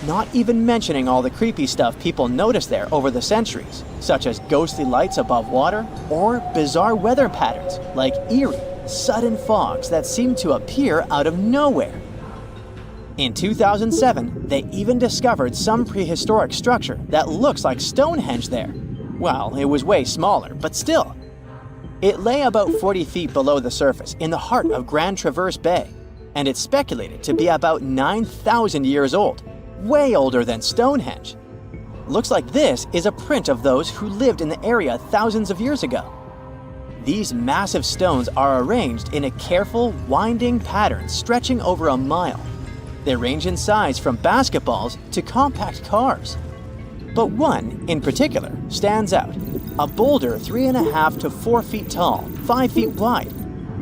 Not even mentioning all the creepy stuff people noticed there over the centuries, such as ghostly lights above water or bizarre weather patterns like eerie, sudden fogs that seem to appear out of nowhere. In 2007, they even discovered some prehistoric structure that looks like Stonehenge there. Well, it was way smaller, but still. It lay about 40 feet below the surface in the heart of Grand Traverse Bay, and it's speculated to be about 9,000 years old, way older than Stonehenge. Looks like this is a print of those who lived in the area thousands of years ago. These massive stones are arranged in a careful, winding pattern stretching over a mile. They range in size from basketballs to compact cars. But one, in particular, stands out. A boulder 3.5 to 4 feet tall, 5 feet wide.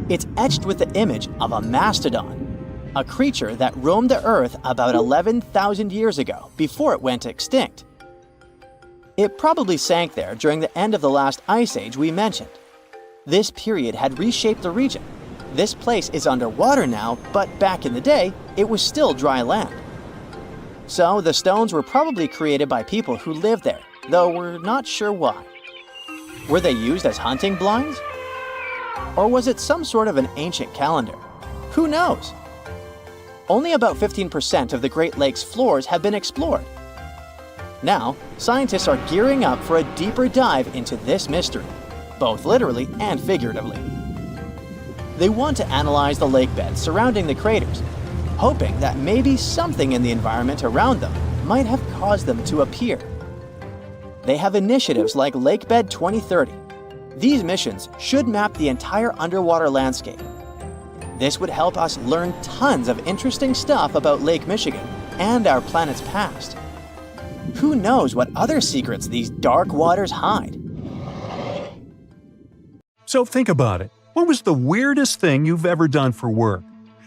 It's etched with the image of a mastodon, a creature that roamed the earth about 11,000 years ago before it went extinct. It probably sank there during the end of the last ice age we mentioned. This period had reshaped the region. This place is underwater now, but back in the day, it was still dry land. So the stones were probably created by people who lived there, though we're not sure why. Were they used as hunting blinds? Or was it some sort of an ancient calendar? Who knows? Only about 15% of the Great Lakes floors have been explored. Now, scientists are gearing up for a deeper dive into this mystery, both literally and figuratively. They want to analyze the lake beds surrounding the craters, hoping that maybe something in the environment around them might have caused them to appear. They have initiatives like Lakebed 2030. These missions should map the entire underwater landscape. This would help us learn tons of interesting stuff about Lake Michigan and our planet's past. Who knows what other secrets these dark waters hide? So think about it. What was the weirdest thing you've ever done for work?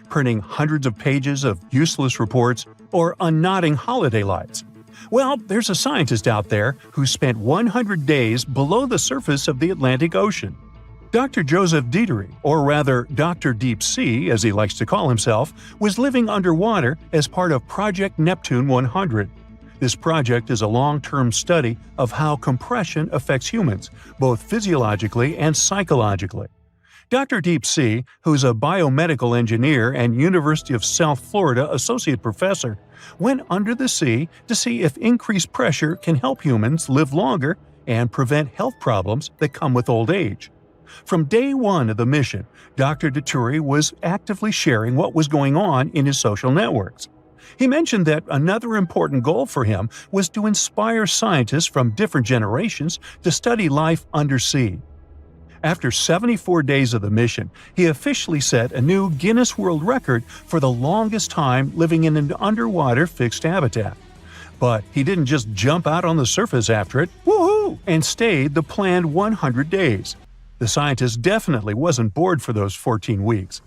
Printing hundreds of pages of useless reports or unknotting holiday lights? Well, there's a scientist out there who spent 100 days below the surface of the Atlantic Ocean. Dr. Joseph Dieterich, or rather Dr. Deep Sea as he likes to call himself, was living underwater as part of Project Neptune 100. This project is a long-term study of how compression affects humans, both physiologically and psychologically. Dr. Deep Sea, who's a biomedical engineer and University of South Florida associate professor, went under the sea to see if increased pressure can help humans live longer and prevent health problems that come with old age. From day one of the mission, Dr. Dieterich was actively sharing what was going on in his social networks. He mentioned that another important goal for him was to inspire scientists from different generations to study life undersea. After 74 days of the mission, he officially set a new Guinness World Record for the longest time living in an underwater fixed habitat. But he didn't just jump out on the surface after it, woohoo, and stayed the planned 100 days. The scientist definitely wasn't bored for those 14 weeks.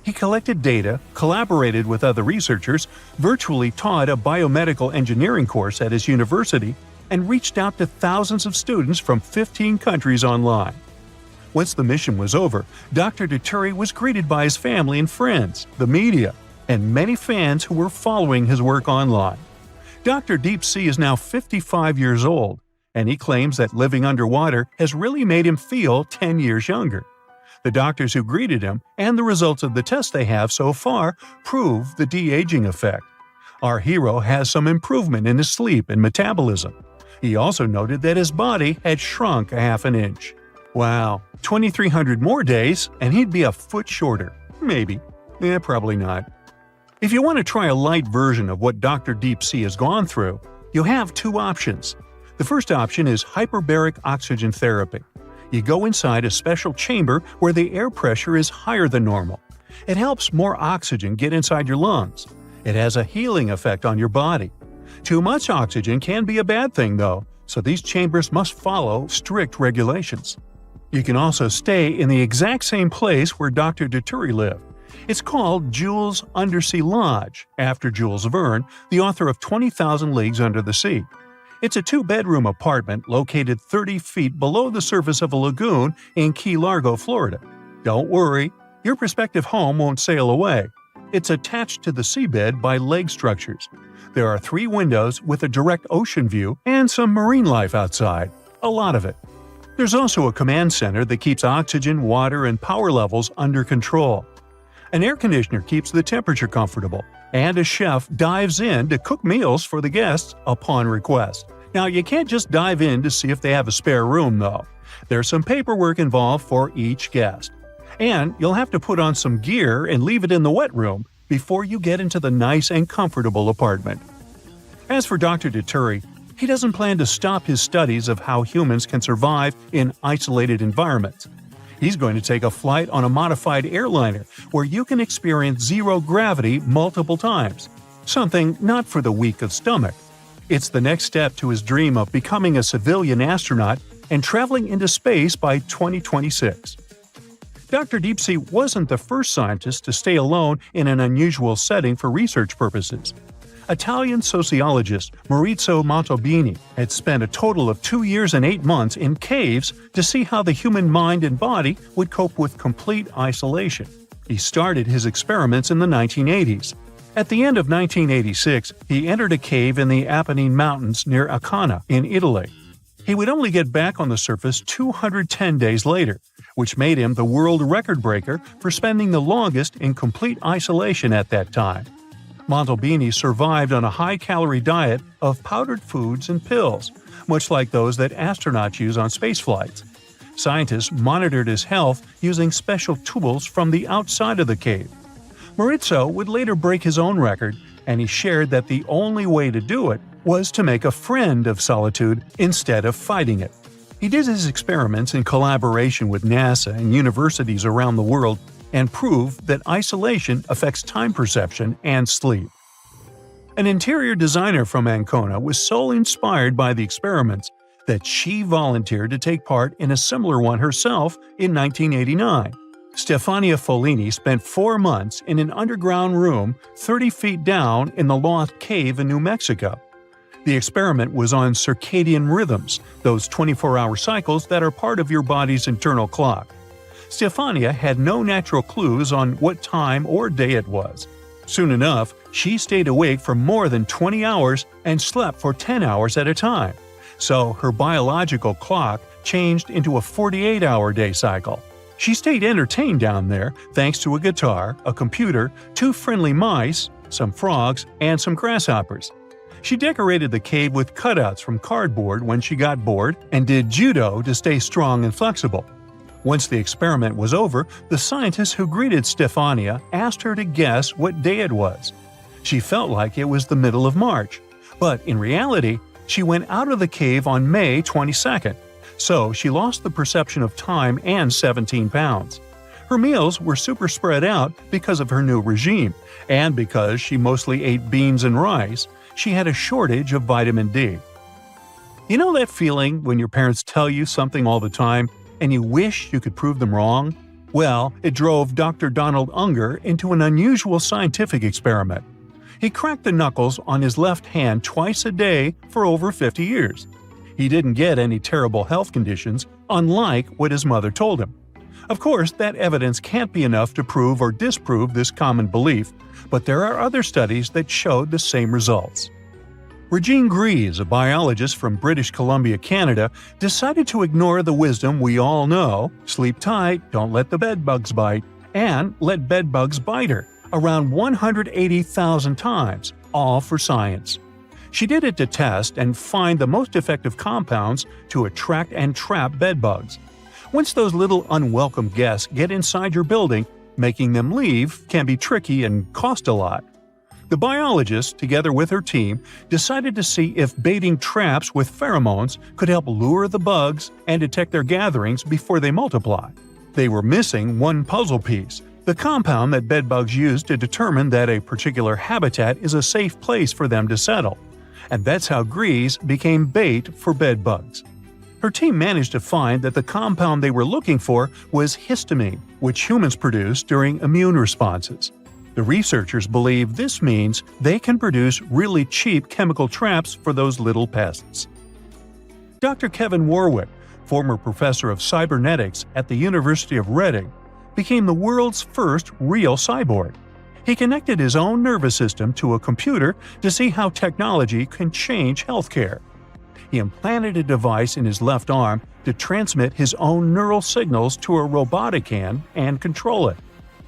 He collected data, collaborated with other researchers, virtually taught a biomedical engineering course at his university, and reached out to thousands of students from 15 countries online. Once the mission was over, Dr. Dieterich was greeted by his family and friends, the media, and many fans who were following his work online. Dr. Deep Sea is now 55 years old, and he claims that living underwater has really made him feel 10 years younger. The doctors who greeted him and the results of the tests they have so far prove the de-aging effect. Our hero has some improvement in his sleep and metabolism. He also noted that his body had shrunk a half an inch. Wow, 2,300 more days and he'd be a foot shorter. Maybe. Probably not. If you want to try a light version of what Dr. Deep Sea has gone through, You have two options. The first option is hyperbaric oxygen therapy. You go inside a special chamber where the air pressure is higher than normal. It helps more oxygen get inside your lungs. It has a healing effect on your body. Too much oxygen can be a bad thing, though, so these chambers must follow strict regulations. You can also stay in the exact same place where Dr. Dituri lived. It's called Jules' Undersea Lodge, after Jules Verne, the author of 20,000 Leagues Under the Sea. It's a two-bedroom apartment located 30 feet below the surface of a lagoon in Key Largo, Florida. Don't worry, your prospective home won't sail away. It's attached to the seabed by leg structures. There are 3 windows with a direct ocean view and some marine life outside, a lot of it. There's also a command center that keeps oxygen, water, and power levels under control. An air conditioner keeps the temperature comfortable, and a chef dives in to cook meals for the guests upon request. Now, you can't just dive in to see if they have a spare room, though. There's some paperwork involved for each guest. And you'll have to put on some gear and leave it in the wet room before you get into the nice and comfortable apartment. As for Dr. Dituri, he doesn't plan to stop his studies of how humans can survive in isolated environments. He's going to take a flight on a modified airliner where you can experience zero gravity multiple times. Something not for the weak of stomach. It's the next step to his dream of becoming a civilian astronaut and traveling into space by 2026. Dr. Deepsea wasn't the first scientist to stay alone in an unusual setting for research purposes. Italian sociologist Maurizio Montalbini had spent a total of 2 years and 8 months in caves to see how the human mind and body would cope with complete isolation. He started his experiments in the 1980s. At the end of 1986, he entered a cave in the Apennine Mountains near Ancona in Italy. He would only get back on the surface 210 days later, which made him the world record breaker for spending the longest in complete isolation at that time. Montalbini survived on a high-calorie diet of powdered foods and pills, much like those that astronauts use on space flights. Scientists monitored his health using special tools from the outside of the cave. Maurizio would later break his own record, and he shared that the only way to do it was to make a friend of solitude instead of fighting it. He did his experiments in collaboration with NASA and universities around the world and proved that isolation affects time perception and sleep. An interior designer from Ancona was so inspired by the experiments that she volunteered to take part in a similar one herself in 1989. Stefania Follini spent 4 months in an underground room 30 feet down in the Lost Cave in New Mexico. The experiment was on circadian rhythms, those 24-hour cycles that are part of your body's internal clock. Stefania had no natural clues on what time or day it was. Soon enough, she stayed awake for more than 20 hours and slept for 10 hours at a time. So her biological clock changed into a 48-hour day cycle. She stayed entertained down there thanks to a guitar, a computer, 2 friendly mice, some frogs, and some grasshoppers. She decorated the cave with cutouts from cardboard when she got bored and did judo to stay strong and flexible. Once the experiment was over, the scientist who greeted Stefania asked her to guess what day it was. She felt like it was the middle of March, but in reality, she went out of the cave on May 22nd, so she lost the perception of time and 17 pounds. Her meals were super spread out because of her new regime, and because she mostly ate beans and rice, she had a shortage of vitamin D. You know that feeling when your parents tell you something all the time, and you wish you could prove them wrong? Well, it drove Dr. Donald Unger into an unusual scientific experiment. He cracked the knuckles on his left hand twice a day for over 50 years. He didn't get any terrible health conditions, unlike what his mother told him. Of course, that evidence can't be enough to prove or disprove this common belief, but there are other studies that showed the same results. Regine Grease, a biologist from British Columbia, Canada, decided to ignore the wisdom we all know: sleep tight, don't let the bedbugs bite, and let bedbugs bite her, around 180,000 times, all for science. She did it to test and find the most effective compounds to attract and trap bedbugs. Once those little unwelcome guests get inside your building, making them leave can be tricky and cost a lot. The biologist, together with her team, decided to see if baiting traps with pheromones could help lure the bugs and detect their gatherings before they multiply. They were missing one puzzle piece: the compound that bedbugs use to determine that a particular habitat is a safe place for them to settle. And that's how grease became bait for bedbugs. Her team managed to find that the compound they were looking for was histamine, which humans produce during immune responses. The researchers believe this means they can produce really cheap chemical traps for those little pests. Dr. Kevin Warwick, former professor of cybernetics at the University of Reading, became the world's first real cyborg. He connected his own nervous system to a computer to see how technology can change healthcare. He implanted a device in his left arm to transmit his own neural signals to a robotic hand and control it.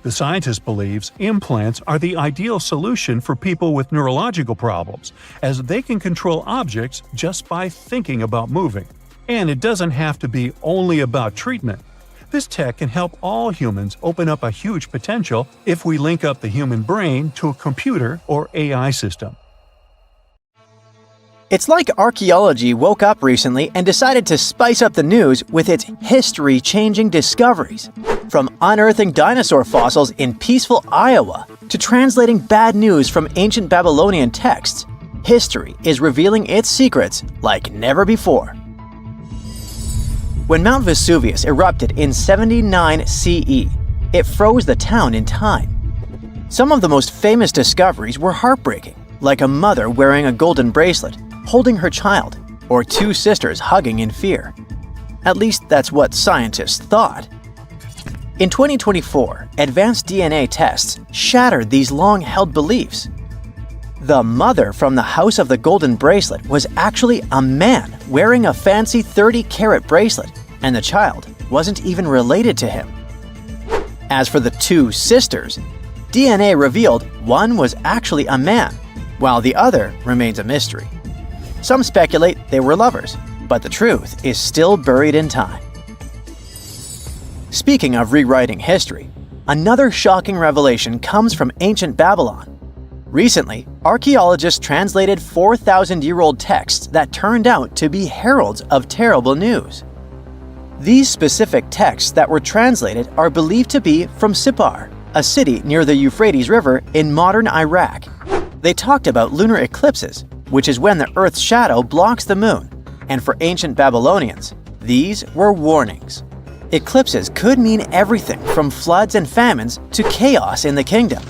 The scientist believes implants are the ideal solution for people with neurological problems, as they can control objects just by thinking about moving. And it doesn't have to be only about treatment. This tech can help all humans open up a huge potential if we link up the human brain to a computer or AI system. It's like archaeology woke up recently and decided to spice up the news with its history-changing discoveries. From unearthing dinosaur fossils in peaceful Iowa to translating bad news from ancient Babylonian texts, history is revealing its secrets like never before. When Mount Vesuvius erupted in 79 CE, it froze the town in time. Some of the most famous discoveries were heartbreaking, like a mother wearing a golden bracelet, holding her child, or two sisters hugging in fear. At least that's what scientists thought. In 2024, advanced DNA tests shattered these long-held beliefs. The mother from the House of the Golden Bracelet was actually a man wearing a fancy 30-carat bracelet, and the child wasn't even related to him. As for the two sisters, DNA revealed one was actually a man, while the other remains a mystery. Some speculate they were lovers, but the truth is still buried in time. Speaking of rewriting history, another shocking revelation comes from ancient Babylon. Recently, archaeologists translated 4,000-year-old texts that turned out to be heralds of terrible news. These specific texts that were translated are believed to be from Sippar, a city near the Euphrates River in modern Iraq. They talked about lunar eclipses, which is when the Earth's shadow blocks the moon, and for ancient Babylonians, these were warnings. Eclipses could mean everything from floods and famines to chaos in the kingdom.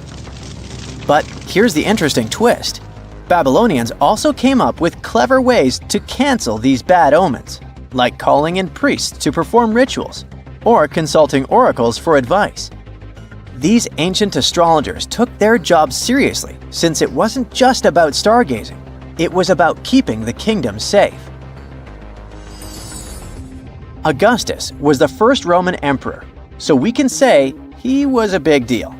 But here's the interesting twist. Babylonians also came up with clever ways to cancel these bad omens, like calling in priests to perform rituals, or consulting oracles for advice. These ancient astrologers took their job seriously, since it wasn't just about stargazing, it was about keeping the kingdom safe. Augustus was the first Roman emperor, so we can say he was a big deal.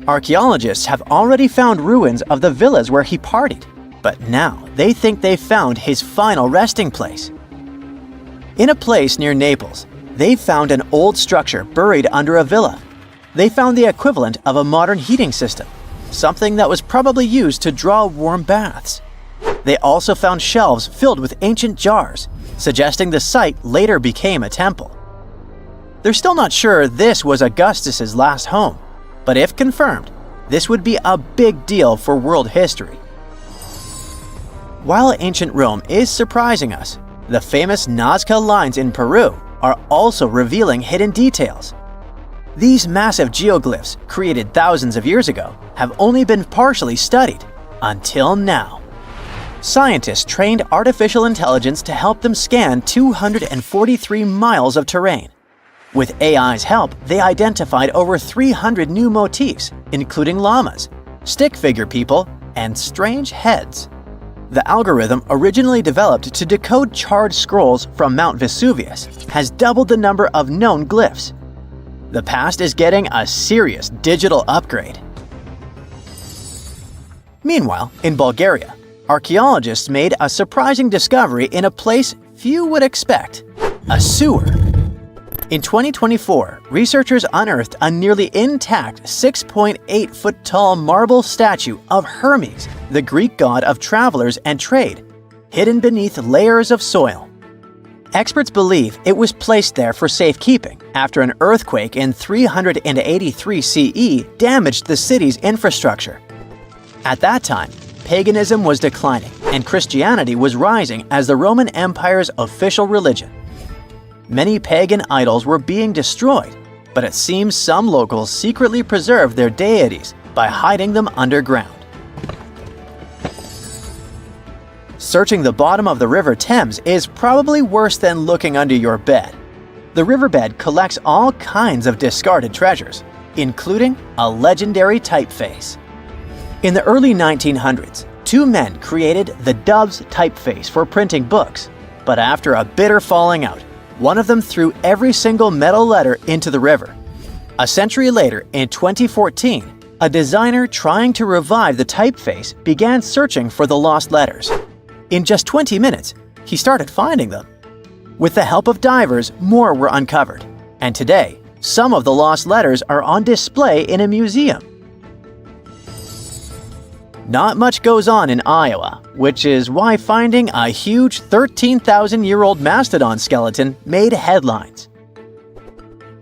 Archaeologists have already found ruins of the villas where he partied, but now they think they've found his final resting place. In a place near Naples, they found an old structure buried under a villa. They found the equivalent of a modern heating system, something that was probably used to draw warm baths. They also found shelves filled with ancient jars, suggesting the site later became a temple. They're still not sure this was Augustus's last home, but if confirmed, this would be a big deal for world history. While ancient Rome is surprising us, the famous Nazca lines in Peru are also revealing hidden details. These massive geoglyphs, created thousands of years ago, have only been partially studied, until now. Scientists trained artificial intelligence to help them scan 243 miles of terrain. With AI's help, they identified over 300 new motifs, including llamas, stick figure people, and strange heads. The algorithm, originally developed to decode charred scrolls from Mount Vesuvius, has doubled the number of known glyphs. The past is getting a serious digital upgrade. Meanwhile, in Bulgaria, archaeologists made a surprising discovery in a place few would expect: a sewer. In 2024, researchers unearthed a nearly intact 6.8-foot-tall marble statue of Hermes, the Greek god of travelers and trade, hidden beneath layers of soil. Experts believe it was placed there for safekeeping after an earthquake in 383 CE damaged the city's infrastructure. At that time, paganism was declining and Christianity was rising as the Roman Empire's official religion. Many pagan idols were being destroyed, but it seems some locals secretly preserved their deities by hiding them underground. Searching the bottom of the River Thames is probably worse than looking under your bed. The riverbed collects all kinds of discarded treasures, including a legendary typeface. In the early 1900s, two men created the Dove's typeface for printing books, but after a bitter falling out, one of them threw every single metal letter into the river. A century later, in 2014, a designer trying to revive the typeface began searching for the lost letters. In just 20 minutes, he started finding them. With the help of divers, more were uncovered, and today, some of the lost letters are on display in a museum. Not much goes on in Iowa, which is why finding a huge 13,000-year-old mastodon skeleton made headlines.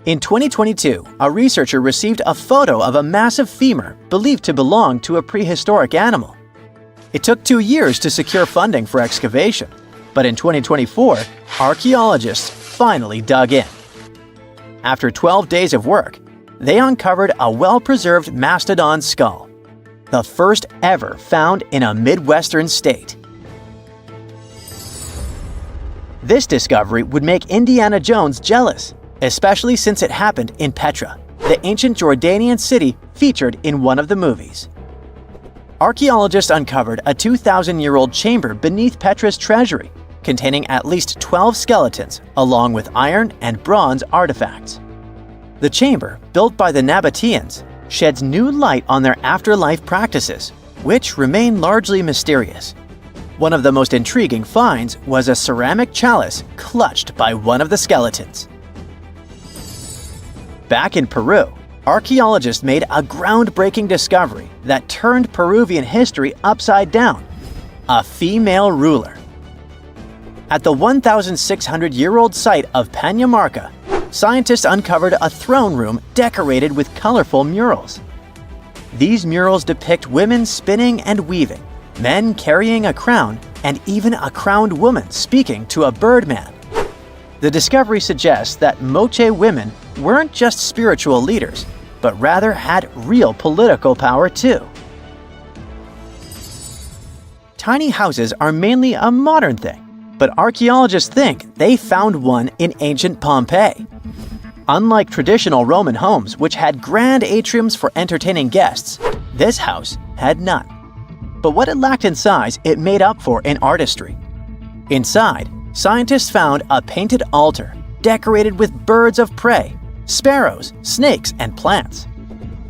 In 2022, a researcher received a photo of a massive femur believed to belong to a prehistoric animal. It took 2 years to secure funding for excavation, but in 2024, archaeologists finally dug in. After 12 days of work, they uncovered a well-preserved mastodon skull, the first ever found in a Midwestern state. This discovery would make Indiana Jones jealous, especially since it happened in Petra, the ancient Jordanian city featured in one of the movies. Archaeologists uncovered a 2,000-year-old chamber beneath Petra's treasury, containing at least 12 skeletons, along with iron and bronze artifacts. The chamber, built by the Nabateans, sheds new light on their afterlife practices, which remain largely mysterious. One of the most intriguing finds was a ceramic chalice clutched by one of the skeletons. Back in Peru, archaeologists made a groundbreaking discovery that turned Peruvian history upside down: a female ruler. At the 1,600-year-old site of Pañamarca, scientists uncovered a throne room decorated with colorful murals. These murals depict women spinning and weaving, men carrying a crown, and even a crowned woman speaking to a birdman. The discovery suggests that Moche women weren't just spiritual leaders, but rather had real political power too. Tiny houses are mainly a modern thing, but archaeologists think they found one in ancient Pompeii. Unlike traditional Roman homes, which had grand atriums for entertaining guests, this house had none. But what it lacked in size, it made up for in artistry. Inside, scientists found a painted altar decorated with birds of prey, sparrows, snakes, and plants.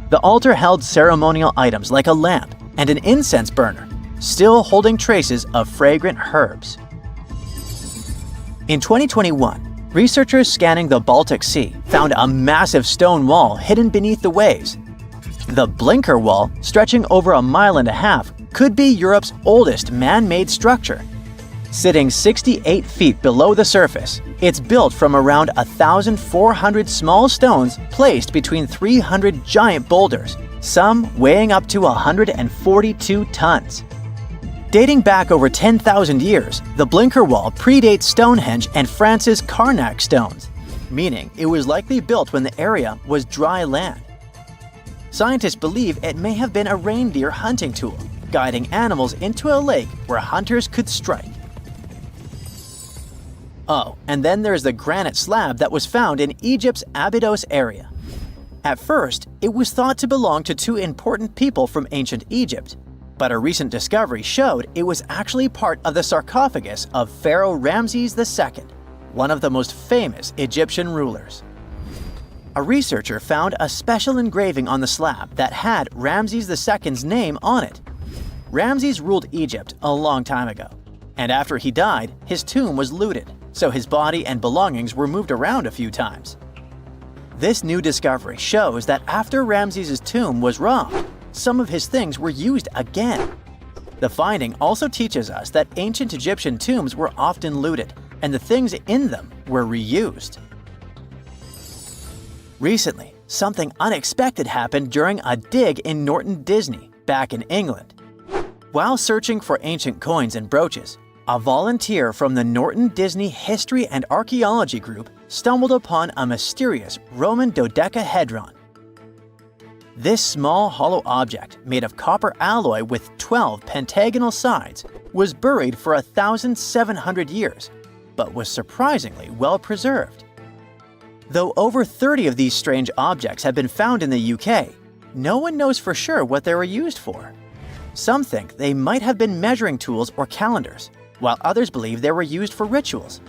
The altar held ceremonial items like a lamp and an incense burner, still holding traces of fragrant herbs. In 2021, researchers scanning the Baltic Sea found a massive stone wall hidden beneath the waves. The Blinker Wall, stretching over 1.5 miles, could be Europe's oldest man-made structure. Sitting 68 feet below the surface, it's built from around 1,400 small stones placed between 300 giant boulders, some weighing up to 142 tons. Dating back over 10,000 years, the Blinker Wall predates Stonehenge and France's Karnak stones, meaning it was likely built when the area was dry land. Scientists believe it may have been a reindeer hunting tool, guiding animals into a lake where hunters could strike. Oh, and then there's the granite slab that was found in Egypt's Abydos area. At first, it was thought to belong to two important people from ancient Egypt, but a recent discovery showed it was actually part of the sarcophagus of Pharaoh Ramses II, one of the most famous Egyptian rulers. A researcher found a special engraving on the slab that had Ramses II's name on it. Ramses ruled Egypt a long time ago, and after he died, his tomb was looted, so his body and belongings were moved around a few times. This new discovery shows that after Ramses' tomb was robbed, some of his things were used again. The finding also teaches us that ancient Egyptian tombs were often looted, and the things in them were reused. Recently, something unexpected happened during a dig in Norton Disney, back in England. While searching for ancient coins and brooches, a volunteer from the Norton Disney History and Archaeology Group stumbled upon a mysterious Roman dodecahedron. This small hollow object, made of copper alloy with 12 pentagonal sides, was buried for 1,700 years, but was surprisingly well preserved. Though over 30 of these strange objects have been found in the UK, no one knows for sure what they were used for. Some think they might have been measuring tools or calendars, while others believe they were used for rituals.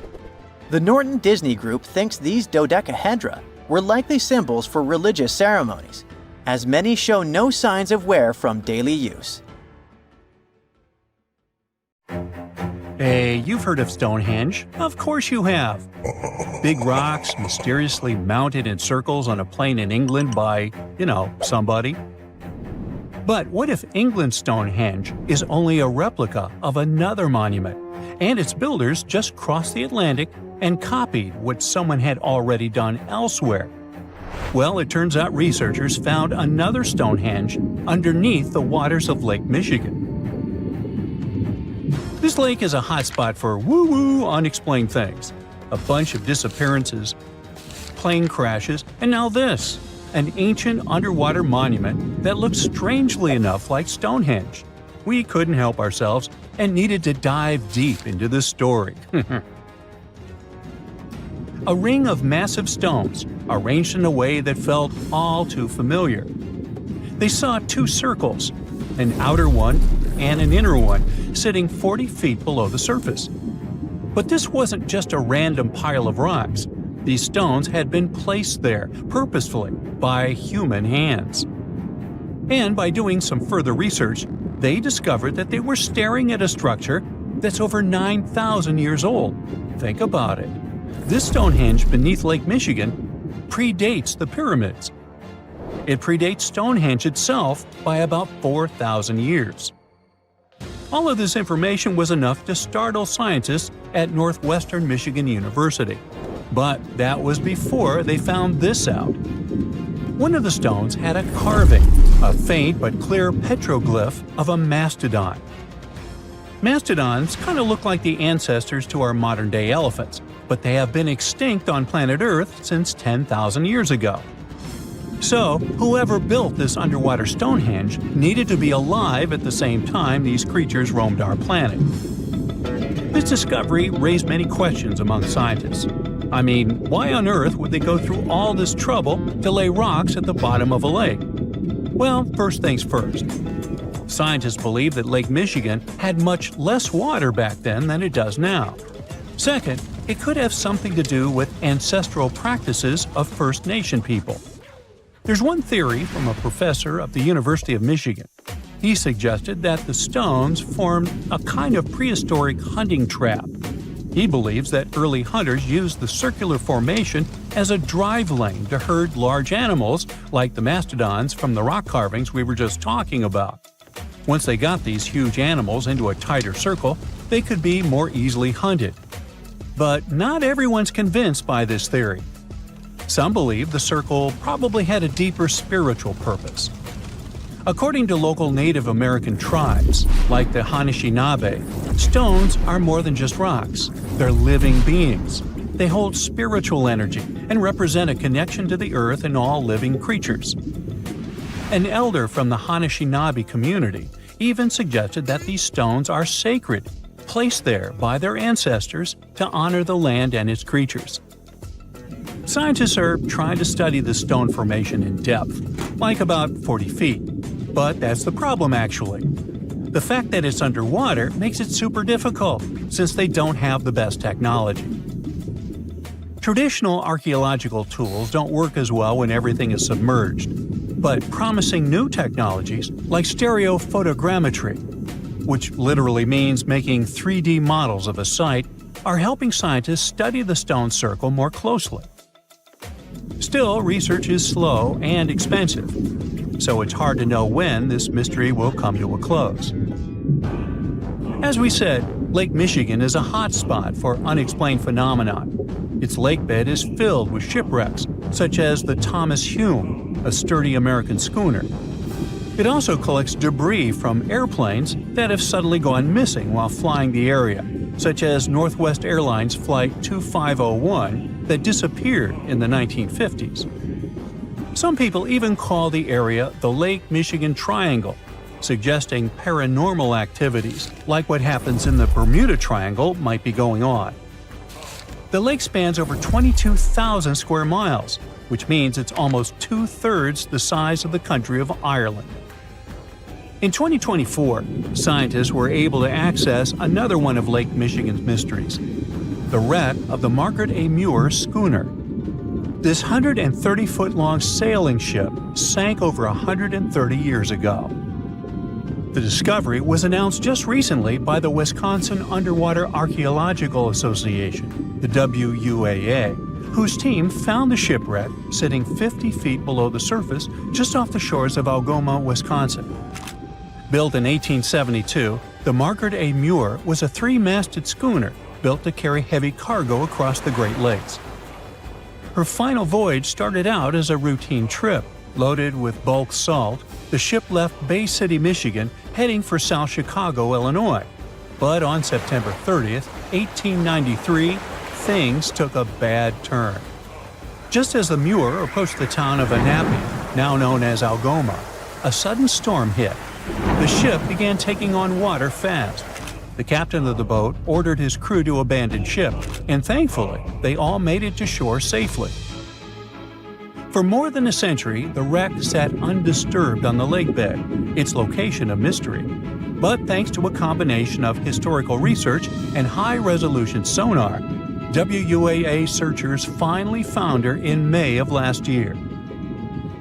The Norton Disney Group thinks these dodecahedra were likely symbols for religious ceremonies, as many show no signs of wear from daily use. Hey, you've heard of Stonehenge? Of course you have. Big rocks mysteriously mounted in circles on a plain in England by, somebody. But what if England's Stonehenge is only a replica of another monument, and its builders just crossed the Atlantic and copied what someone had already done elsewhere? Well, it turns out researchers found another Stonehenge underneath the waters of Lake Michigan. This lake is a hotspot for woo-woo unexplained things. A bunch of disappearances, plane crashes, and now this, an ancient underwater monument that looks strangely enough like Stonehenge. We couldn't help ourselves and needed to dive deep into this story. A ring of massive stones, arranged in a way that felt all too familiar. They saw two circles, an outer one and an inner one, sitting 40 feet below the surface. But this wasn't just a random pile of rocks. These stones had been placed there purposefully by human hands. And by doing some further research, they discovered that they were staring at a structure that's over 9,000 years old. Think about it. This Stonehenge beneath Lake Michigan predates the pyramids. It predates Stonehenge itself by about 4,000 years. All of this information was enough to startle scientists at Northwestern Michigan University. But that was before they found this out. One of the stones had a carving, a faint but clear petroglyph of a mastodon. Mastodons kind of look like the ancestors to our modern-day elephants, but they have been extinct on planet Earth since 10,000 years ago. So, whoever built this underwater Stonehenge needed to be alive at the same time these creatures roamed our planet. This discovery raised many questions among scientists. I mean, why on earth would they go through all this trouble to lay rocks at the bottom of a lake? Well, first things first. Scientists believe that Lake Michigan had much less water back then than it does now. Second, it could have something to do with ancestral practices of First Nation people. There's one theory from a professor of the University of Michigan. He suggested that the stones formed a kind of prehistoric hunting trap. He believes that early hunters used the circular formation as a drive lane to herd large animals like the mastodons from the rock carvings we were just talking about. Once they got these huge animals into a tighter circle, they could be more easily hunted. But not everyone's convinced by this theory. Some believe the circle probably had a deeper spiritual purpose. According to local Native American tribes, like the Anishinaabe, stones are more than just rocks. They're living beings. They hold spiritual energy and represent a connection to the earth and all living creatures. An elder from the Anishinaabe community even suggested that these stones are sacred, placed there by their ancestors to honor the land and its creatures. Scientists are trying to study the stone formation in depth, like about 40 feet. But that's the problem, actually. The fact that it's underwater makes it super difficult, since they don't have the best technology. Traditional archaeological tools don't work as well when everything is submerged, but promising new technologies like stereophotogrammetry, which literally means making 3D models of a site, are helping scientists study the stone circle more closely. Still, research is slow and expensive, so it's hard to know when this mystery will come to a close. As we said, Lake Michigan is a hot spot for unexplained phenomena. Its lakebed is filled with shipwrecks, such as the Thomas Hume, a sturdy American schooner. It also collects debris from airplanes that have suddenly gone missing while flying the area, such as Northwest Airlines Flight 2501 that disappeared in the 1950s. Some people even call the area the Lake Michigan Triangle, suggesting paranormal activities like what happens in the Bermuda Triangle might be going on. The lake spans over 22,000 square miles, which means it's almost two-thirds the size of the country of Ireland. In 2024, scientists were able to access another one of Lake Michigan's mysteries, the wreck of the Margaret A. Muir schooner. This 130-foot-long sailing ship sank over 130 years ago. The discovery was announced just recently by the Wisconsin Underwater Archaeological Association, the WUAA, whose team found the shipwreck sitting 50 feet below the surface just off the shores of Algoma, Wisconsin. Built in 1872, the Margaret A. Muir was a three-masted schooner built to carry heavy cargo across the Great Lakes. Her final voyage started out as a routine trip. Loaded with bulk salt, the ship left Bay City, Michigan, heading for South Chicago, Illinois. But on September 30th, 1893, things took a bad turn. Just as the Muir approached the town of Annapolis, now known as Algoma, a sudden storm hit. The ship began taking on water fast. The captain of the boat ordered his crew to abandon ship, and thankfully, they all made it to shore safely. For more than a century, the wreck sat undisturbed on the lakebed, its location a mystery. But thanks to a combination of historical research and high-resolution sonar, WUAA searchers finally found her in May of last year.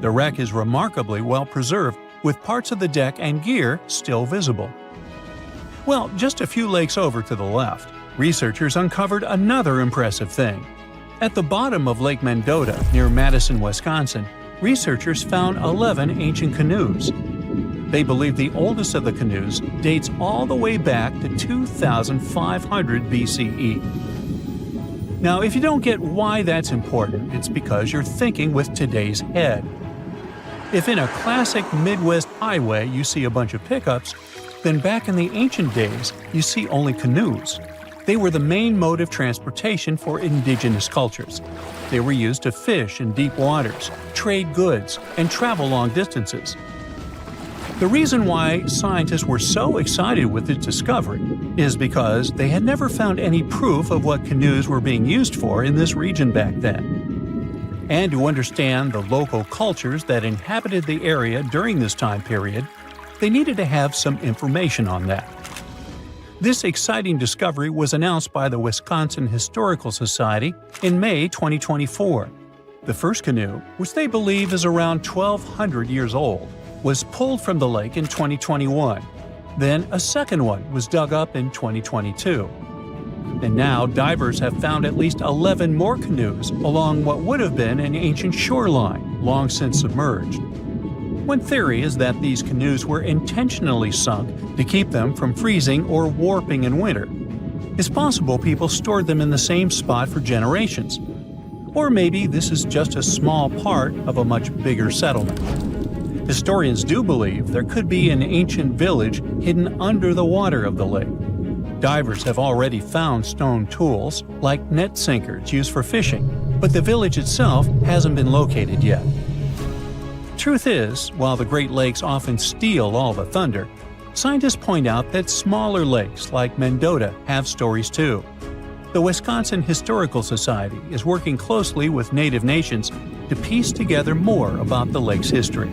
The wreck is remarkably well preserved, with parts of the deck and gear still visible. Well, just a few lakes over to the left, researchers uncovered another impressive thing. At the bottom of Lake Mendota, near Madison, Wisconsin, researchers found 11 ancient canoes. They believe the oldest of the canoes dates all the way back to 2500 BCE. Now, if you don't get why that's important, it's because you're thinking with today's head. If in a classic Midwest highway you see a bunch of pickups, then back in the ancient days you see only canoes. They were the main mode of transportation for indigenous cultures. They were used to fish in deep waters, trade goods, and travel long distances. The reason why scientists were so excited with its discovery is because they had never found any proof of what canoes were being used for in this region back then. And to understand the local cultures that inhabited the area during this time period, they needed to have some information on that. This exciting discovery was announced by the Wisconsin Historical Society in May 2024. The first canoe, which they believe is around 1,200 years old, was pulled from the lake in 2021. Then a second one was dug up in 2022. And now divers have found at least 11 more canoes along what would have been an ancient shoreline, long since submerged. One theory is that these canoes were intentionally sunk to keep them from freezing or warping in winter. It's possible people stored them in the same spot for generations. Or maybe this is just a small part of a much bigger settlement. Historians do believe there could be an ancient village hidden under the water of the lake. Divers have already found stone tools, like net sinkers used for fishing, but the village itself hasn't been located yet. Truth is, while the Great Lakes often steal all the thunder, scientists point out that smaller lakes like Mendota have stories too. The Wisconsin Historical Society is working closely with Native nations to piece together more about the lake's history.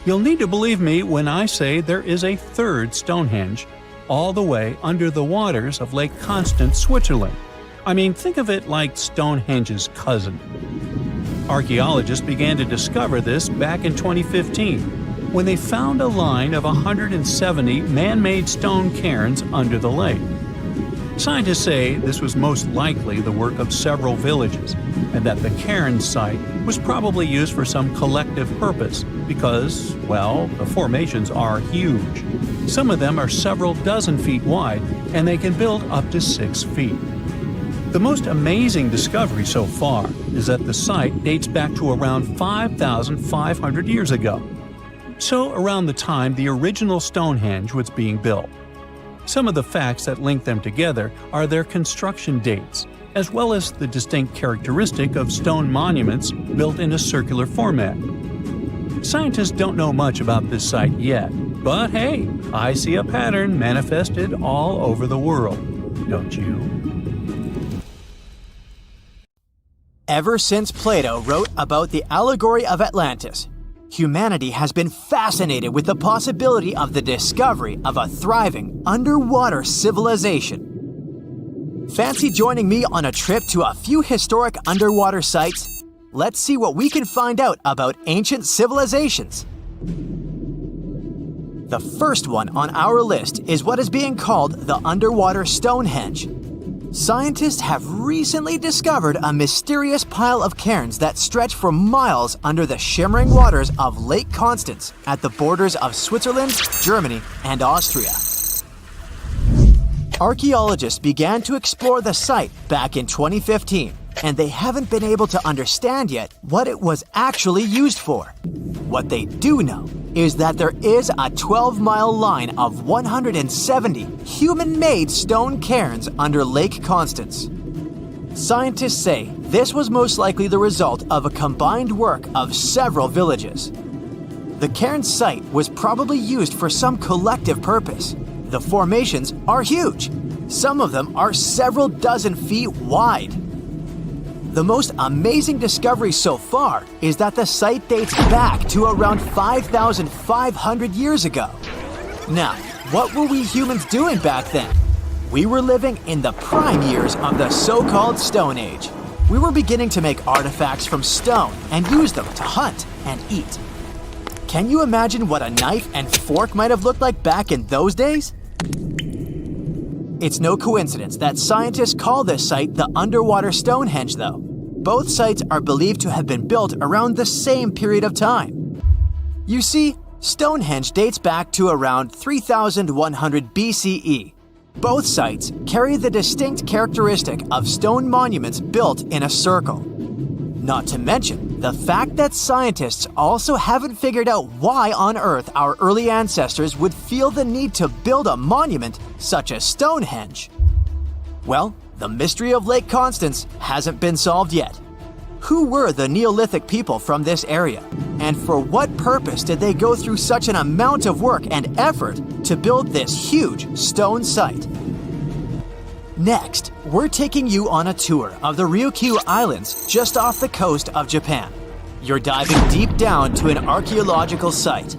You'll need to believe me when I say there is a third Stonehenge, all the way under the waters of Lake Constance, Switzerland. I mean, think of it like Stonehenge's cousin. Archaeologists began to discover this back in 2015, when they found a line of 170 man-made stone cairns under the lake. Scientists say this was most likely the work of several villages, and that the cairn site was probably used for some collective purpose because, well, the formations are huge. Some of them are several dozen feet wide, and they can build up to 6 feet. The most amazing discovery so far is that the site dates back to around 5,500 years ago. So around the time the original Stonehenge was being built. Some of the facts that link them together are their construction dates, as well as the distinct characteristic of stone monuments built in a circular format. Scientists don't know much about this site yet, but hey, I see a pattern manifested all over the world, don't you? Ever since Plato wrote about the allegory of Atlantis, humanity has been fascinated with the possibility of the discovery of a thriving underwater civilization. Fancy joining me on a trip to a few historic underwater sites? Let's see what we can find out about ancient civilizations. The first one on our list is what is being called the underwater Stonehenge. Scientists have recently discovered a mysterious pile of cairns that stretch for miles under the shimmering waters of Lake Constance at the borders of Switzerland, Germany, and Austria. Archaeologists began to explore the site back in 2015, and they haven't been able to understand yet what it was actually used for. What they do know is that there is a 12-mile line of 170 human-made stone cairns under Lake Constance. Scientists say this was most likely the result of a combined work of several villages. The cairn site was probably used for some collective purpose. The formations are huge. Some of them are several dozen feet wide. The most amazing discovery so far is that the site dates back to around 5,500 years ago. Now, what were we humans doing back then? We were living in the prime years of the so-called Stone Age. We were beginning to make artifacts from stone and use them to hunt and eat. Can you imagine what a knife and fork might have looked like back in those days? It's no coincidence that scientists call this site the underwater Stonehenge, though. Both sites are believed to have been built around the same period of time. You see, Stonehenge dates back to around 3,100 BCE. Both sites carry the distinct characteristic of stone monuments built in a circle. Not to mention the fact that scientists also haven't figured out why on earth our early ancestors would feel the need to build a monument such as Stonehenge. Well, the mystery of Lake Constance hasn't been solved yet. Who were the Neolithic people from this area? And for what purpose did they go through such an amount of work and effort to build this huge stone site? Next, we're taking you on a tour of the Ryukyu Islands just off the coast of Japan. You're diving deep down to an archaeological site.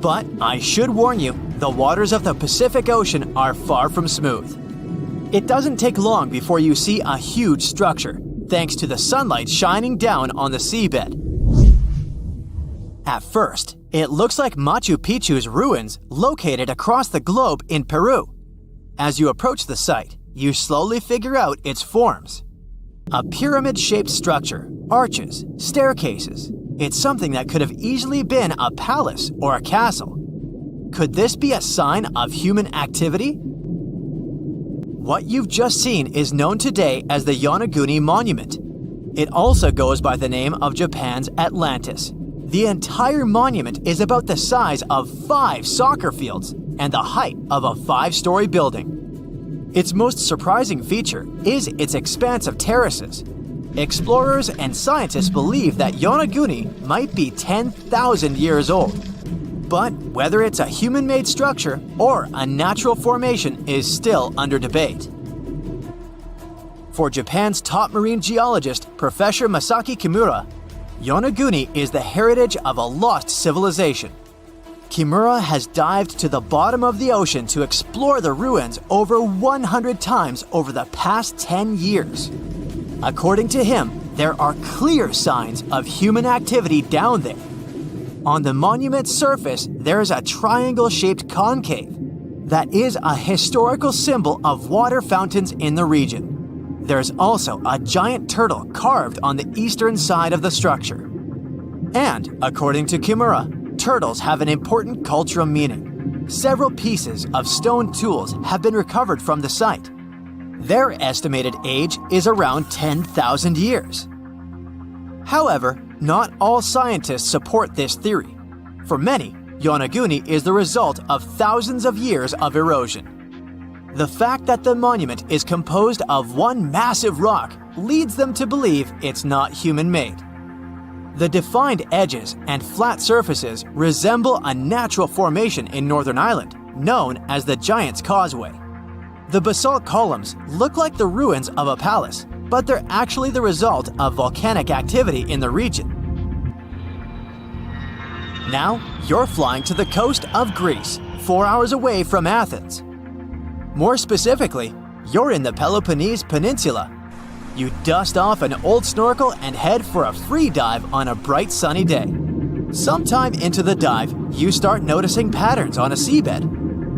But I should warn you, the waters of the Pacific Ocean are far from smooth. It doesn't take long before you see a huge structure, thanks to the sunlight shining down on the seabed. At first, it looks like Machu Picchu's ruins located across the globe in Peru. As you approach the site, you slowly figure out its forms. A pyramid-shaped structure, arches, staircases. It's something that could have easily been a palace or a castle. Could this be a sign of human activity? What you've just seen is known today as the Yonaguni Monument. It also goes by the name of Japan's Atlantis. The entire monument is about the size of 5 soccer fields and the height of a 5-story building. Its most surprising feature is its expanse of terraces. Explorers and scientists believe that Yonaguni might be 10,000 years old. But whether it's a human-made structure or a natural formation is still under debate. For Japan's top marine geologist, Professor Masaki Kimura, Yonaguni is the heritage of a lost civilization. Kimura has dived to the bottom of the ocean to explore the ruins over 100 times over the past 10 years. According to him, there are clear signs of human activity down there. On the monument's surface, there is a triangle-shaped concave. that is a historical symbol of water fountains in the region. There's also a giant turtle carved on the eastern side of the structure. And, according to Kimura, turtles have an important cultural meaning. Several pieces of stone tools have been recovered from the site. Their estimated age is around 10,000 years. However, not all scientists support this theory. For many, Yonaguni is the result of thousands of years of erosion. The fact that the monument is composed of one massive rock leads them to believe it's not human-made. The defined edges and flat surfaces resemble a natural formation in Northern Ireland, known as the Giant's Causeway. The basalt columns look like the ruins of a palace, but they're actually the result of volcanic activity in the region. Now, you're flying to the coast of Greece, 4 hours away from Athens. More specifically, you're in the Peloponnese Peninsula. You dust off an old snorkel and head for a free dive on a bright sunny day. Sometime into the dive, you start noticing patterns on a seabed.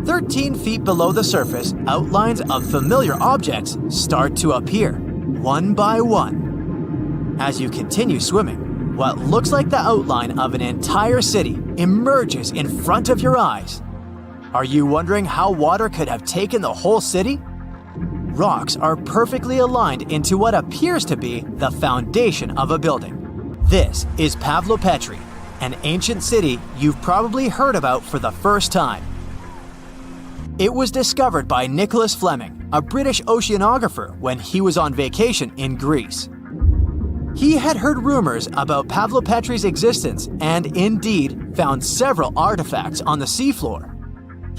13 feet below the surface, outlines of familiar objects start to appear, one by one. As you continue swimming, what looks like the outline of an entire city emerges in front of your eyes. Are you wondering how water could have taken the whole city? Rocks are perfectly aligned into what appears to be the foundation of a building. This is Pavlopetri, an ancient city you've probably heard about for the first time. It was discovered by Nicholas Fleming, a British oceanographer, when he was on vacation in Greece. He had heard rumors about Pavlopetri's existence and indeed found several artifacts on the seafloor.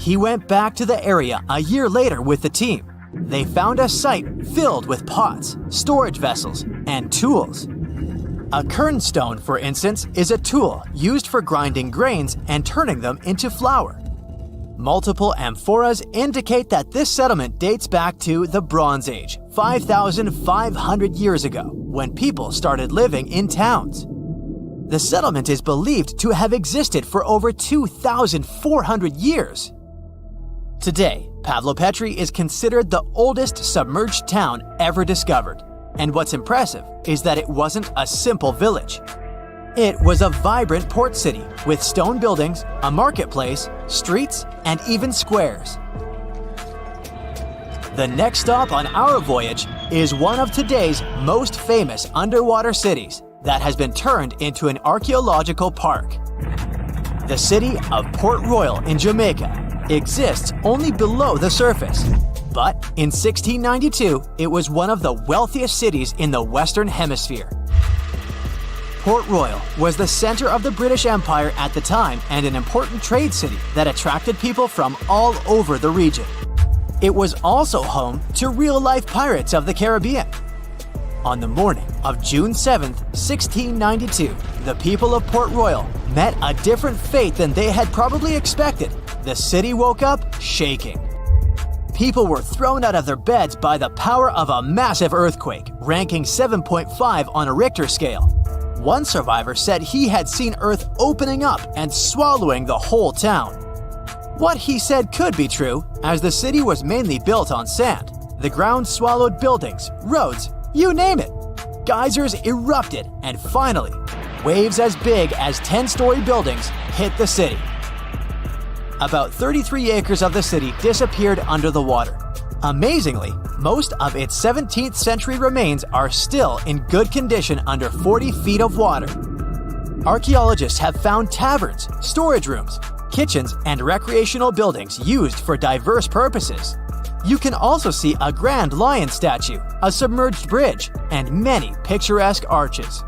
He went back to the area a year later with the team. They found a site filled with pots, storage vessels, and tools. A kernstone, for instance, is a tool used for grinding grains and turning them into flour. Multiple amphoras indicate that this settlement dates back to the Bronze Age, 5,500 years ago, when people started living in towns. The settlement is believed to have existed for over 2,400 years. Today, Pavlopetri is considered the oldest submerged town ever discovered, and what's impressive is that it wasn't a simple village. It was a vibrant port city with stone buildings, a marketplace, streets, and even squares. The next stop on our voyage is one of today's most famous underwater cities that has been turned into an archaeological park. The city of Port Royal in Jamaica exists only below the surface, but in 1692 it was one of the wealthiest cities in the Western Hemisphere. Port Royal was the center of the British Empire at the time and an important trade city that attracted people from all over the region. It was also home to real-life pirates of the Caribbean. On the morning of June 7, 1692, the people of Port Royal met a different fate than they had probably expected. The city woke up shaking. People were thrown out of their beds by the power of a massive earthquake, ranking 7.5 on a Richter scale. One survivor said he had seen Earth opening up and swallowing the whole town. What he said could be true, as the city was mainly built on sand. The ground swallowed buildings, roads, you name it. Geysers erupted, and finally, waves as big as 10-story buildings hit the city. About 33 acres of the city disappeared under the water. Amazingly, most of its 17th century remains are still in good condition under 40 feet of water. Archaeologists have found taverns, storage rooms, kitchens, and recreational buildings used for diverse purposes. You can also see a grand lion statue, a submerged bridge, and many picturesque arches.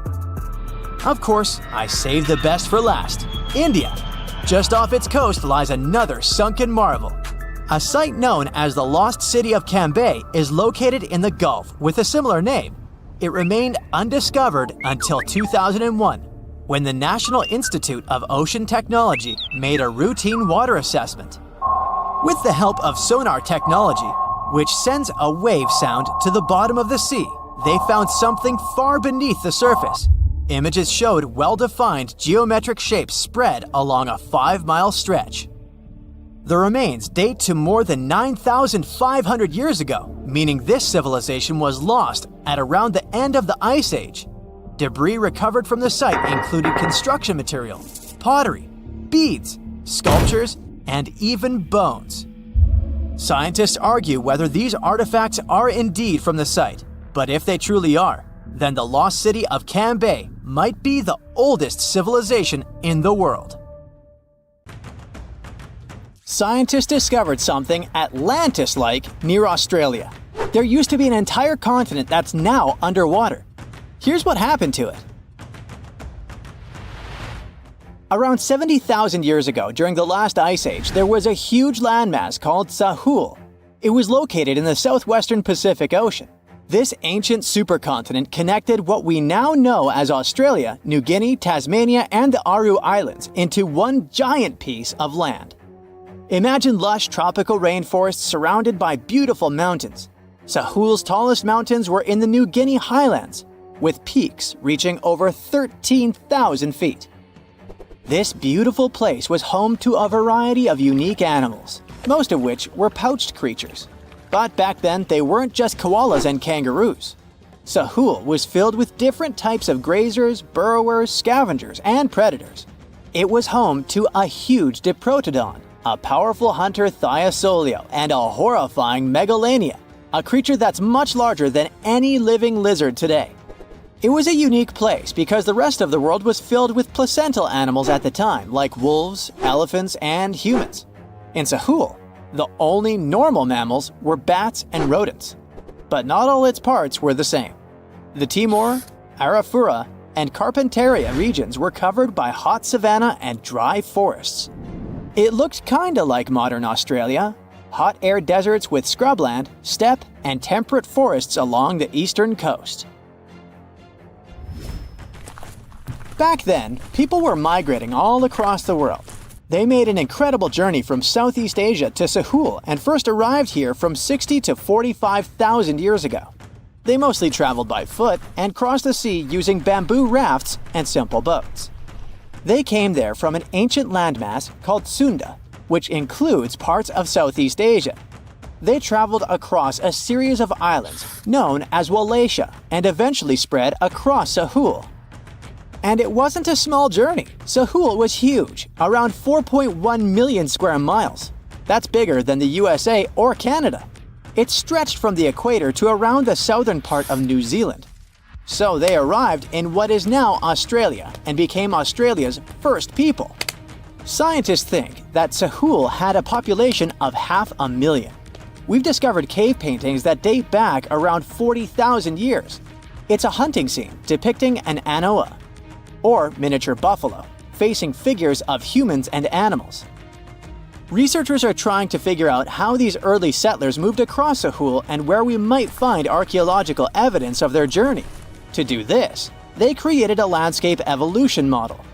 Of course, I saved the best for last: India. Just off its coast lies another sunken marvel. A site known as the Lost City of Cambay is located in the Gulf with a similar name. It remained undiscovered until 2001, when the National Institute of Ocean Technology made a routine water assessment. With the help of sonar technology, which sends a wave sound to the bottom of the sea, they found something far beneath the surface. Images showed well-defined geometric shapes spread along a 5-mile stretch. The remains date to more than 9,500 years ago, meaning this civilization was lost at around the end of the Ice Age. Debris recovered from the site included construction material, pottery, beads, sculptures, and even bones. Scientists argue whether these artifacts are indeed from the site, but if they truly are, then the lost city of Cambay might be the oldest civilization in the world. Scientists discovered something Atlantis-like near Australia. There used to be an entire continent that's now underwater. Here's what happened to it. Around 70,000 years ago, during the last ice age, there was a huge landmass called Sahul. It was located in the southwestern Pacific Ocean. This ancient supercontinent connected what we now know as Australia, New Guinea, Tasmania, and the Aru Islands into one giant piece of land. Imagine lush tropical rainforests surrounded by beautiful mountains. Sahul's tallest mountains were in the New Guinea highlands, with peaks reaching over 13,000 feet. This beautiful place was home to a variety of unique animals, most of which were pouched creatures. But back then, they weren't just koalas and kangaroos. Sahul was filled with different types of grazers, burrowers, scavengers, and predators. It was home to a huge diprotodon, a powerful hunter Thiosolio, and a horrifying Megalania, a creature that's much larger than any living lizard today. It was a unique place because the rest of the world was filled with placental animals at the time, like wolves, elephants, and humans. In Sahul, the only normal mammals were bats and rodents. But not all its parts were the same. The Timor, Arafura, and Carpentaria regions were covered by hot savanna and dry forests. It looked kinda like modern Australia, hot air deserts with scrubland, steppe, and temperate forests along the eastern coast. Back then, people were migrating all across the world. They made an incredible journey from Southeast Asia to Sahul and first arrived here from 60 to 45,000 years ago. They mostly traveled by foot and crossed the sea using bamboo rafts and simple boats. They came there from an ancient landmass called Sunda, which includes parts of Southeast Asia. They traveled across a series of islands known as Wallachia and eventually spread across Sahul. And it wasn't a small journey. Sahul was huge, around 4.1 million square miles. That's bigger than the USA or Canada. It stretched from the equator to around the southern part of New Zealand. So they arrived in what is now Australia and became Australia's first people. Scientists think that Sahul had a population of 500,000. We've discovered cave paintings that date back around 40,000 years. It's a hunting scene depicting an anoa, or miniature buffalo, facing figures of humans and animals. Researchers are trying to figure out how these early settlers moved across Sahul and where we might find archaeological evidence of their journey. To do this, they created a landscape evolution model.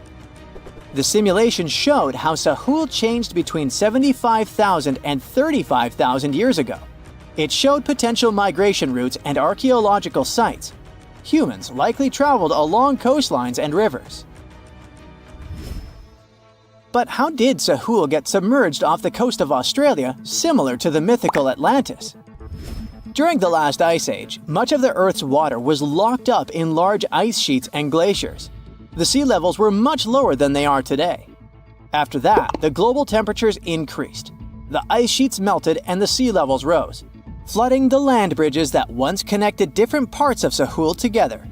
The simulation showed how Sahul changed between 75,000 and 35,000 years ago. It showed potential migration routes and archaeological sites. Humans likely traveled along coastlines and rivers. But how did Sahul get submerged off the coast of Australia, similar to the mythical Atlantis? During the last ice age, much of the Earth's water was locked up in large ice sheets and glaciers. The sea levels were much lower than they are today. After that, the global temperatures increased. The ice sheets melted and the sea levels rose, flooding the land bridges that once connected different parts of Sahul together.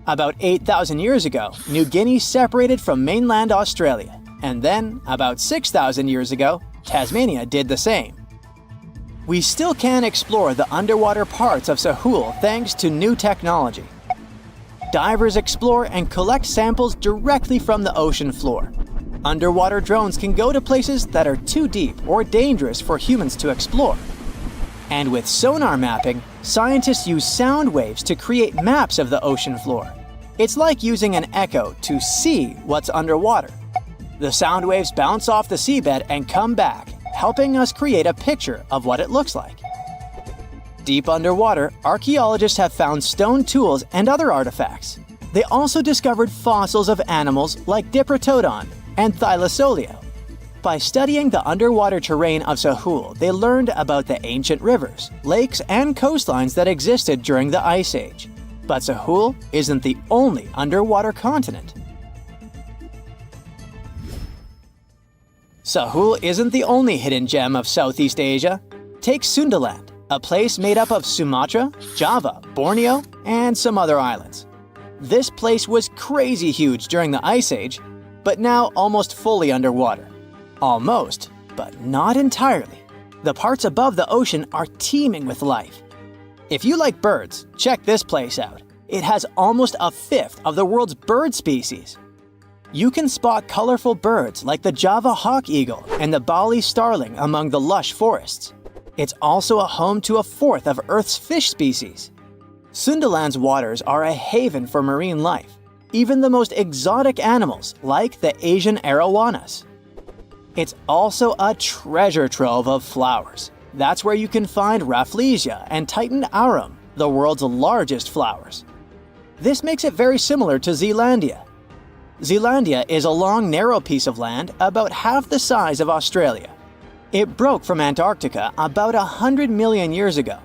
About 8,000 years ago, New Guinea separated from mainland Australia, and then, about 6,000 years ago, Tasmania did the same. We still can explore the underwater parts of Sahul thanks to new technology. Divers explore and collect samples directly from the ocean floor. Underwater drones can go to places that are too deep or dangerous for humans to explore. And with sonar mapping, scientists use sound waves to create maps of the ocean floor. It's like using an echo to see what's underwater. The sound waves bounce off the seabed and come back, helping us create a picture of what it looks like. Deep underwater, archaeologists have found stone tools and other artifacts. They also discovered fossils of animals like Diprotodon and Thylasolio. By studying the underwater terrain of Sahul, they learned about the ancient rivers, lakes, and coastlines that existed during the Ice Age. But Sahul isn't the only underwater continent. Sahul isn't the only hidden gem of Southeast Asia. Take Sundaland, a place made up of Sumatra, Java, Borneo, and some other islands. This place was crazy huge during the Ice Age, but now almost fully underwater. Almost, but not entirely. The parts above the ocean are teeming with life. If you like birds, check this place out. It has almost a fifth of the world's bird species. You can spot colorful birds like the Java hawk eagle and the Bali starling among the lush forests. It's also a home to a fourth of Earth's fish species. Sundaland's waters are a haven for marine life, even the most exotic animals like the Asian arowanas. It's also a treasure trove of flowers. That's where you can find Rafflesia and Titan arum, the world's largest flowers. This makes it very similar to Zealandia. Zealandia is a long, narrow piece of land about half the size of Australia. It broke from Antarctica about 100 million years ago.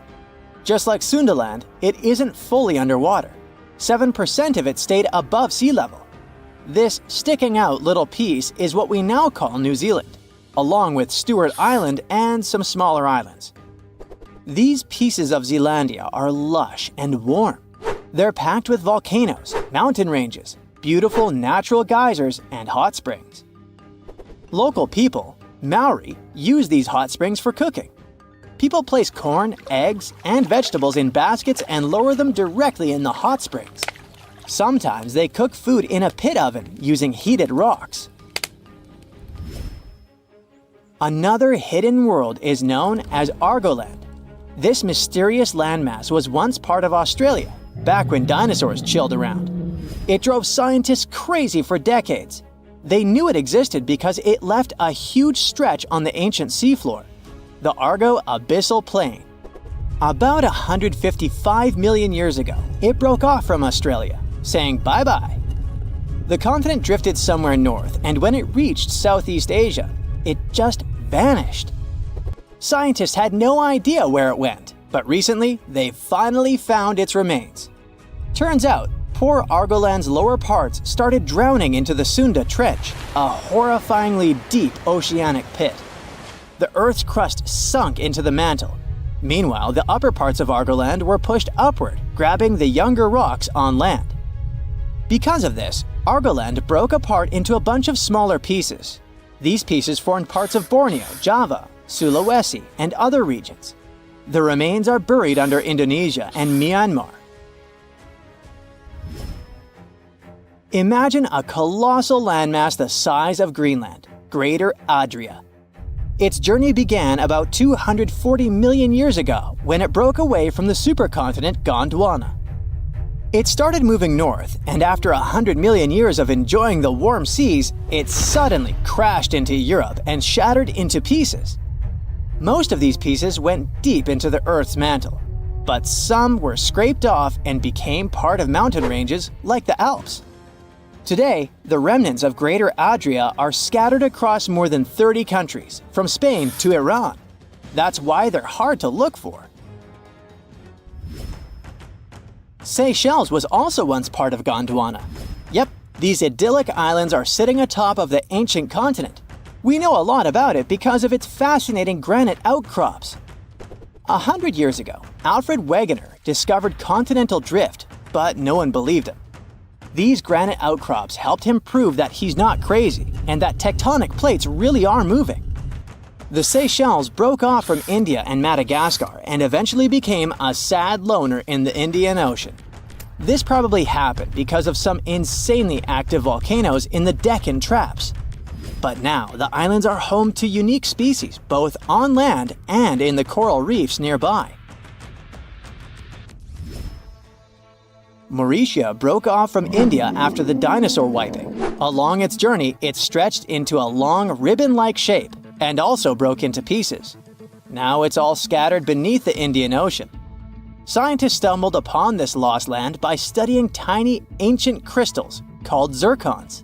Just like Sundaland, it isn't fully underwater. 7% of it stayed above sea level. This sticking out little piece is what we now call New Zealand, along with Stewart Island and some smaller islands. These pieces of Zealandia are lush and warm. They're packed with volcanoes, mountain ranges, beautiful natural geysers, and hot springs. Local people, Maori, use these hot springs for cooking. People place corn, eggs, and vegetables in baskets and lower them directly in the hot springs. Sometimes they cook food in a pit oven using heated rocks. Another hidden world is known as Argoland. This mysterious landmass was once part of Australia, back when dinosaurs chilled around. It drove scientists crazy for decades. They knew it existed because it left a huge stretch on the ancient seafloor, the Argo Abyssal Plain. About 155 million years ago, it broke off from Australia, saying bye-bye. The continent drifted somewhere north, and when it reached Southeast Asia, it just vanished. Scientists had no idea where it went, but recently they finally found its remains. Turns out, poor Argoland's lower parts started drowning into the Sunda Trench, a horrifyingly deep oceanic pit. The Earth's crust sunk into the mantle. Meanwhile, the upper parts of Argoland were pushed upward, grabbing the younger rocks on land. Because of this, Argoland broke apart into a bunch of smaller pieces. These pieces formed parts of Borneo, Java, Sulawesi, and other regions. The remains are buried under Indonesia and Myanmar. Imagine a colossal landmass the size of Greenland, Greater Adria. Its journey began about 240 million years ago when it broke away from the supercontinent Gondwana. It started moving north, and after 100 million years of enjoying the warm seas, it suddenly crashed into Europe and shattered into pieces. Most of these pieces went deep into the Earth's mantle, but some were scraped off and became part of mountain ranges like the Alps. Today, the remnants of Greater Adria are scattered across more than 30 countries, from Spain to Iran. That's why they're hard to look for. Seychelles was also once part of Gondwana. Yep, these idyllic islands are sitting atop of the ancient continent. We know a lot about it because of its fascinating granite outcrops. 100 years ago, Alfred Wegener discovered continental drift, but no one believed him. These granite outcrops helped him prove that he's not crazy and that tectonic plates really are moving. The Seychelles broke off from India and Madagascar and eventually became a sad loner in the Indian Ocean. This probably happened because of some insanely active volcanoes in the Deccan Traps. But now, the islands are home to unique species both on land and in the coral reefs nearby. Mauritius broke off from India after the dinosaur wiping. Along its journey, it stretched into a long ribbon-like shape and also broke into pieces. Now it's all scattered beneath the Indian Ocean. Scientists stumbled upon this lost land by studying tiny ancient crystals called zircons.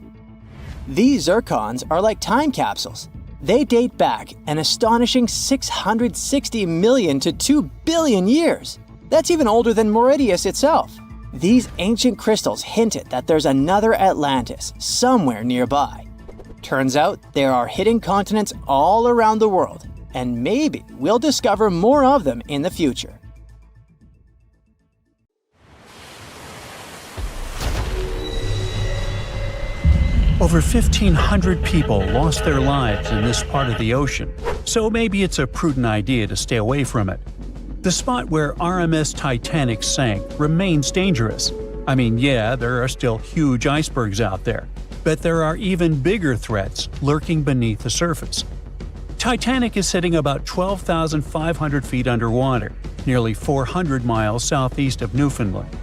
These zircons are like time capsules. They date back an astonishing 660 million to 2 billion years. That's even older than Mauritius itself. These ancient crystals hinted that there's another Atlantis somewhere nearby. Turns out there are hidden continents all around the world, and maybe we'll discover more of them in the future. Over 1,500 people lost their lives in this part of the ocean, so maybe it's a prudent idea to stay away from it. The spot where RMS Titanic sank remains dangerous. I mean, yeah, there are still huge icebergs out there, but there are even bigger threats lurking beneath the surface. Titanic is sitting about 12,500 feet underwater, nearly 400 miles southeast of Newfoundland.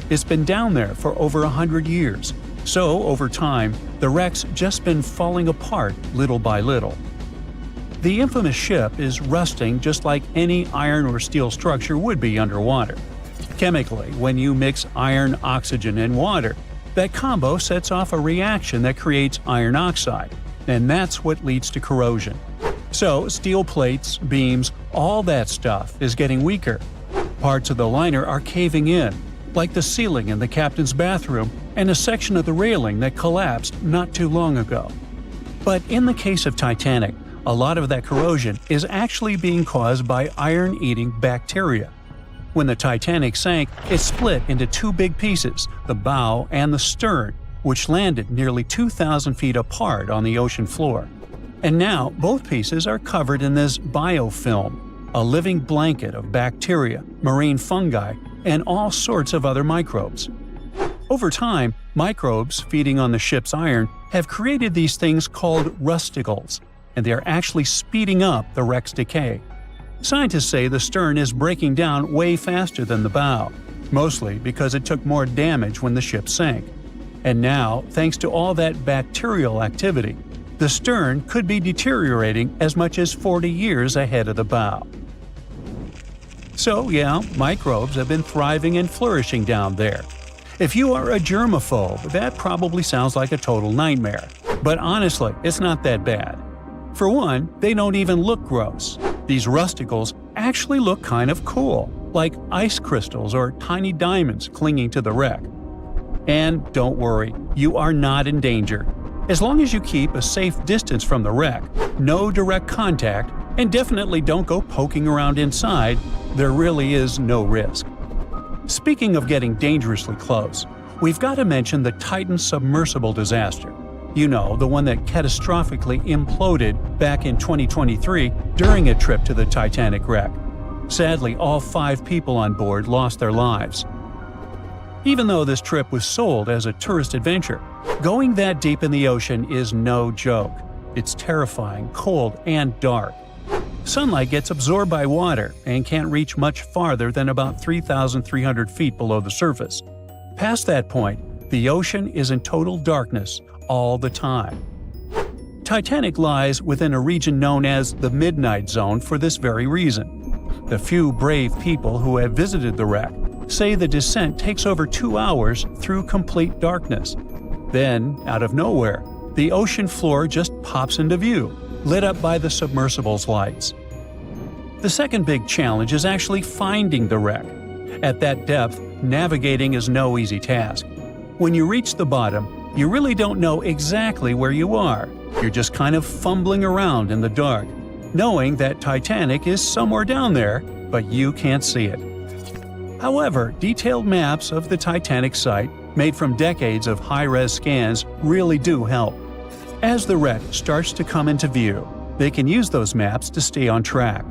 It's been down there for over 100 years, so over time, the wreck's just been falling apart little by little. The infamous ship is rusting just like any iron or steel structure would be underwater. Chemically, when you mix iron, oxygen, and water, that combo sets off a reaction that creates iron oxide, and that's what leads to corrosion. So steel plates, beams, all that stuff is getting weaker. Parts of the liner are caving in, like the ceiling in the captain's bathroom and a section of the railing that collapsed not too long ago. But in the case of Titanic, a lot of that corrosion is actually being caused by iron-eating bacteria. When the Titanic sank, it split into two big pieces, the bow and the stern, which landed nearly 2,000 feet apart on the ocean floor. And now both pieces are covered in this biofilm, a living blanket of bacteria, marine fungi, and all sorts of other microbes. Over time, microbes feeding on the ship's iron have created these things called rusticles, and they are actually speeding up the wreck's decay. Scientists say the stern is breaking down way faster than the bow, mostly because it took more damage when the ship sank. And now, thanks to all that bacterial activity, the stern could be deteriorating as much as 40 years ahead of the bow. So yeah, microbes have been thriving and flourishing down there. If you are a germaphobe, that probably sounds like a total nightmare. But honestly, it's not that bad. For one, they don't even look gross. These rusticles actually look kind of cool, like ice crystals or tiny diamonds clinging to the wreck. And don't worry, you are not in danger. As long as you keep a safe distance from the wreck, no direct contact, and definitely don't go poking around inside, there really is no risk. Speaking of getting dangerously close, we've got to mention the Titan submersible disaster. You know, the one that catastrophically imploded back in 2023 during a trip to the Titanic wreck. Sadly, all 5 people on board lost their lives. Even though this trip was sold as a tourist adventure, going that deep in the ocean is no joke. It's terrifying, cold, and dark. Sunlight gets absorbed by water and can't reach much farther than about 3,300 feet below the surface. Past that point, the ocean is in total darkness all the time. Titanic lies within a region known as the Midnight Zone for this very reason. The few brave people who have visited the wreck say the descent takes over 2 hours through complete darkness. Then, out of nowhere, the ocean floor just pops into view, lit up by the submersible's lights. The second big challenge is actually finding the wreck. At that depth, navigating is no easy task. When you reach the bottom, you really don't know exactly where you are. You're just kind of fumbling around in the dark, knowing that Titanic is somewhere down there, but you can't see it. However, detailed maps of the Titanic site, made from decades of high-res scans, really do help. As the wreck starts to come into view, they can use those maps to stay on track.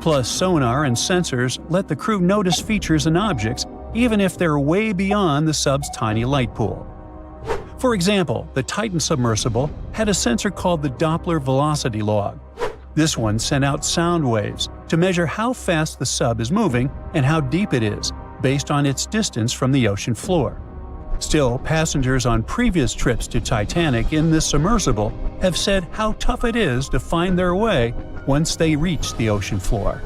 Plus, sonar and sensors let the crew notice features and objects even if they're way beyond the sub's tiny light pool. For example, the Titan submersible had a sensor called the Doppler velocity log. This one sent out sound waves to measure how fast the sub is moving and how deep it is, based on its distance from the ocean floor. Still, passengers on previous trips to Titanic in this submersible have said how tough it is to find their way once they reach the ocean floor.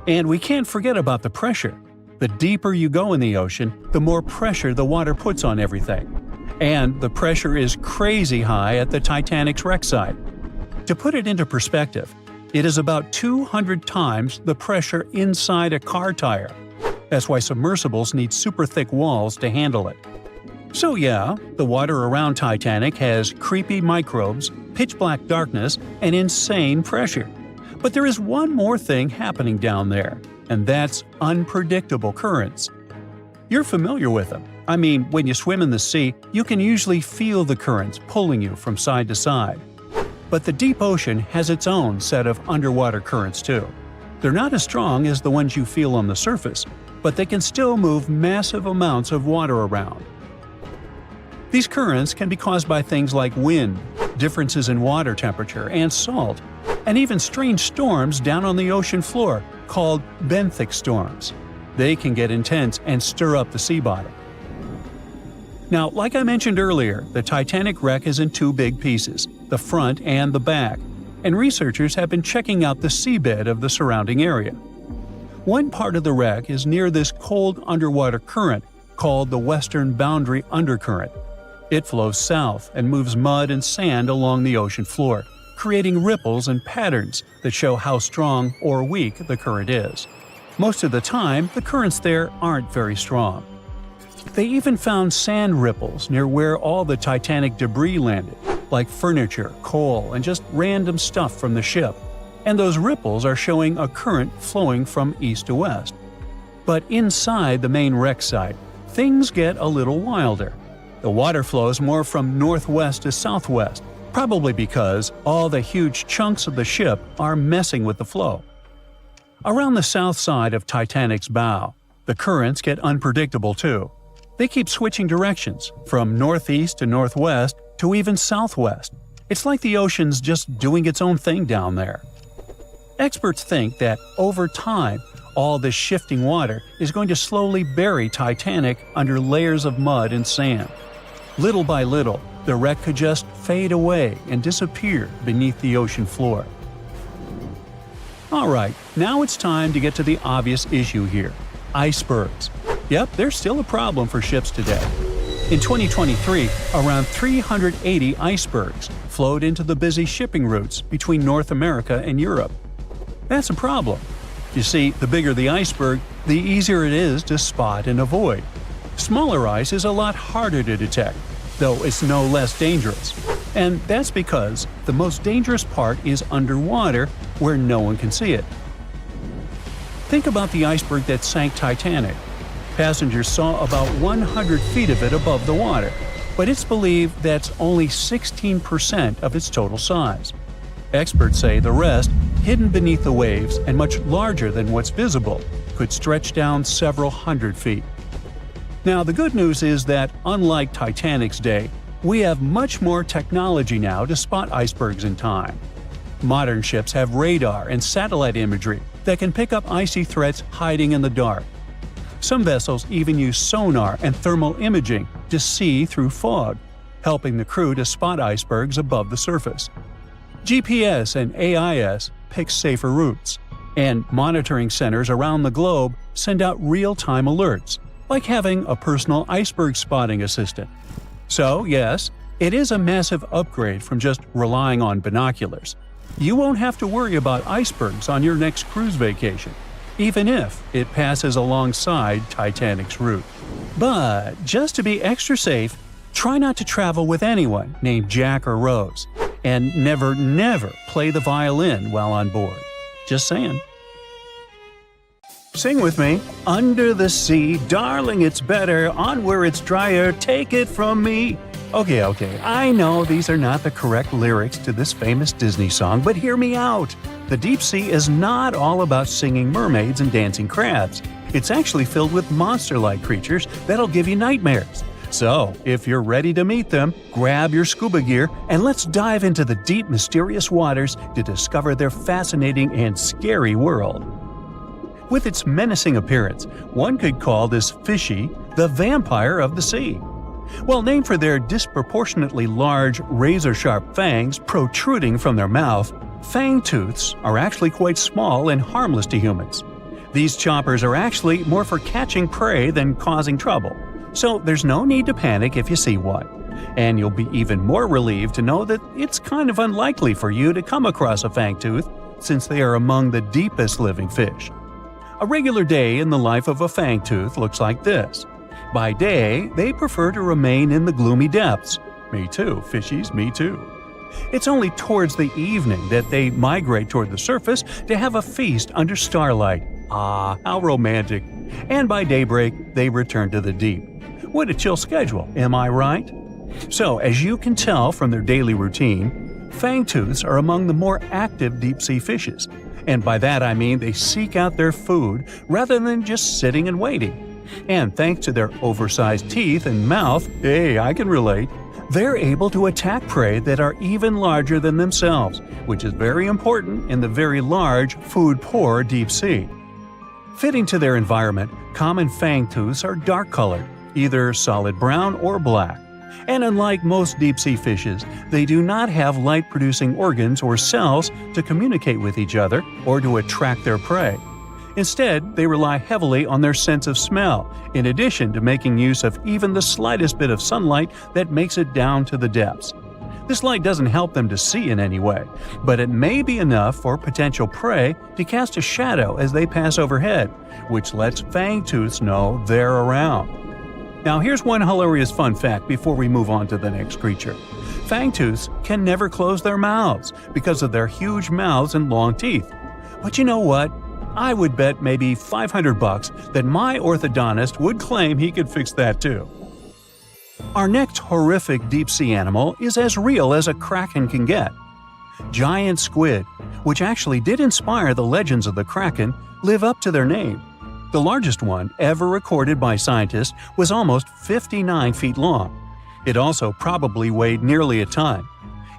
And we can't forget about the pressure. The deeper you go in the ocean, the more pressure the water puts on everything. And the pressure is crazy high at the Titanic's wreck site. To put it into perspective, it is about 200 times the pressure inside a car tire. That's why submersibles need super thick walls to handle it. So yeah, the water around Titanic has creepy microbes, pitch-black darkness, and insane pressure. But there is one more thing happening down there, and that's unpredictable currents. You're familiar with them. I mean, when you swim in the sea, you can usually feel the currents pulling you from side to side. But the deep ocean has its own set of underwater currents too. They're not as strong as the ones you feel on the surface, but they can still move massive amounts of water around. These currents can be caused by things like wind, differences in water temperature and salt, and even strange storms down on the ocean floor called benthic storms. They can get intense and stir up the sea bottom. Now, like I mentioned earlier, the Titanic wreck is in two big pieces, the front and the back, and researchers have been checking out the seabed of the surrounding area. One part of the wreck is near this cold underwater current called the Western Boundary Undercurrent. It flows south and moves mud and sand along the ocean floor, creating ripples and patterns that show how strong or weak the current is. Most of the time, the currents there aren't very strong. They even found sand ripples near where all the Titanic debris landed, like furniture, coal, and just random stuff from the ship. And those ripples are showing a current flowing from east to west. But inside the main wreck site, things get a little wilder. The water flows more from northwest to southwest, probably because all the huge chunks of the ship are messing with the flow. Around the south side of Titanic's bow, the currents get unpredictable too. They keep switching directions, from northeast to northwest to even southwest. It's like the ocean's just doing its own thing down there. Experts think that over time, all this shifting water is going to slowly bury Titanic under layers of mud and sand. Little by little, the wreck could just fade away and disappear beneath the ocean floor. Alright, now it's time to get to the obvious issue here: icebergs. Yep, they're still a problem for ships today. In 2023, around 380 icebergs flowed into the busy shipping routes between North America and Europe. That's a problem. You see, the bigger the iceberg, the easier it is to spot and avoid. Smaller ice is a lot harder to detect, though it's no less dangerous. And that's because the most dangerous part is underwater, where no one can see it. Think about the iceberg that sank Titanic. Passengers saw about 100 feet of it above the water, but it's believed that's only 16% of its total size. Experts say the rest, hidden beneath the waves and much larger than what's visible, could stretch down several hundred feet. Now, the good news is that, unlike Titanic's day, we have much more technology now to spot icebergs in time. Modern ships have radar and satellite imagery that can pick up icy threats hiding in the dark. Some vessels even use sonar and thermal imaging to see through fog, helping the crew to spot icebergs above the surface. GPS and AIS pick safer routes, and monitoring centers around the globe send out real-time alerts, like having a personal iceberg spotting assistant. So, yes, it is a massive upgrade from just relying on binoculars. You won't have to worry about icebergs on your next cruise vacation, even if it passes alongside Titanic's route. But just to be extra safe, try not to travel with anyone named Jack or Rose, and never play the violin while on board. Just saying. Sing with me. Under the sea, darling, it's better. On where it's drier, take it from me. Okay, I know these are not the correct lyrics to this famous Disney song, but hear me out. The deep sea is not all about singing mermaids and dancing crabs. It's actually filled with monster-like creatures that'll give you nightmares. So, if you're ready to meet them, grab your scuba gear and let's dive into the deep, mysterious waters to discover their fascinating and scary world. With its menacing appearance, one could call this fishy the vampire of the sea. While named for their disproportionately large, razor-sharp fangs protruding from their mouth, fangtooths are actually quite small and harmless to humans. These choppers are actually more for catching prey than causing trouble, so there's no need to panic if you see one. And you'll be even more relieved to know that it's kind of unlikely for you to come across a fangtooth, since they are among the deepest living fish. A regular day in the life of a fangtooth looks like this. By day, they prefer to remain in the gloomy depths. Me too, fishies, me too. It's only towards the evening that they migrate toward the surface to have a feast under starlight. Ah, how romantic. And by daybreak, they return to the deep. What a chill schedule, am I right? So, as you can tell from their daily routine, fangtooths are among the more active deep-sea fishes. And by that I mean they seek out their food rather than just sitting and waiting. And thanks to their oversized teeth and mouth, hey, I can relate, they're able to attack prey that are even larger than themselves, which is very important in the very large, food-poor deep sea. Fitting to their environment, common fangtooths are dark-colored, either solid brown or black. And unlike most deep-sea fishes, they do not have light-producing organs or cells to communicate with each other or to attract their prey. Instead, they rely heavily on their sense of smell, in addition to making use of even the slightest bit of sunlight that makes it down to the depths. This light doesn't help them to see in any way, but it may be enough for potential prey to cast a shadow as they pass overhead, which lets fangtooths know they're around. Now here's one hilarious fun fact before we move on to the next creature. Fangtooths can never close their mouths because of their huge mouths and long teeth. But you know what? I would bet maybe $500 that my orthodontist would claim he could fix that too. Our next horrific deep-sea animal is as real as a kraken can get. Giant squid, which actually did inspire the legends of the kraken, live up to their name. The largest one ever recorded by scientists was almost 59 feet long. It also probably weighed nearly a ton.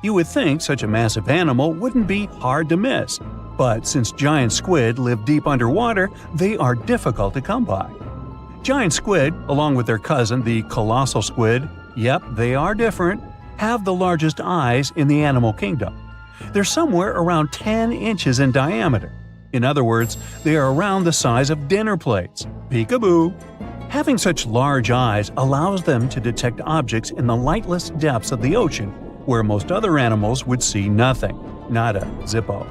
You would think such a massive animal wouldn't be hard to miss, but since giant squid live deep underwater, they are difficult to come by. Giant squid, along with their cousin, the colossal squid, yep, they are different, have the largest eyes in the animal kingdom. They're somewhere around 10 inches in diameter. In other words, they are around the size of dinner plates. Peekaboo! Having such large eyes allows them to detect objects in the lightless depths of the ocean, where most other animals would see nothing. Not a zippo.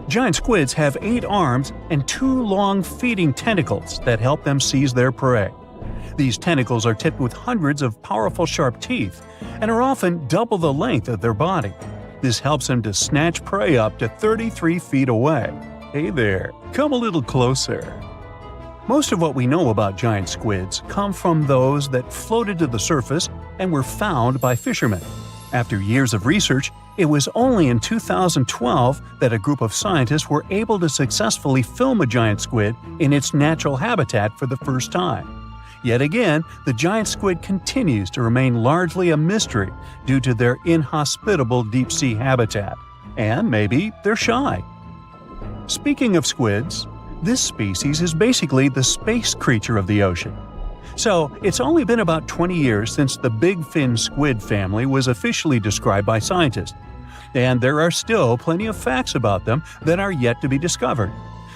Giant squids have 8 arms and 2 long feeding tentacles that help them seize their prey. These tentacles are tipped with hundreds of powerful sharp teeth and are often double the length of their body. This helps them to snatch prey up to 33 feet away. Hey there, come a little closer. Most of what we know about giant squids come from those that floated to the surface and were found by fishermen. After years of research, it was only in 2012 that a group of scientists were able to successfully film a giant squid in its natural habitat for the first time. Yet again, the giant squid continues to remain largely a mystery due to their inhospitable deep-sea habitat. And maybe they're shy. Speaking of squids, this species is basically the space creature of the ocean. So, it's only been about 20 years since the big fin squid family was officially described by scientists, and there are still plenty of facts about them that are yet to be discovered.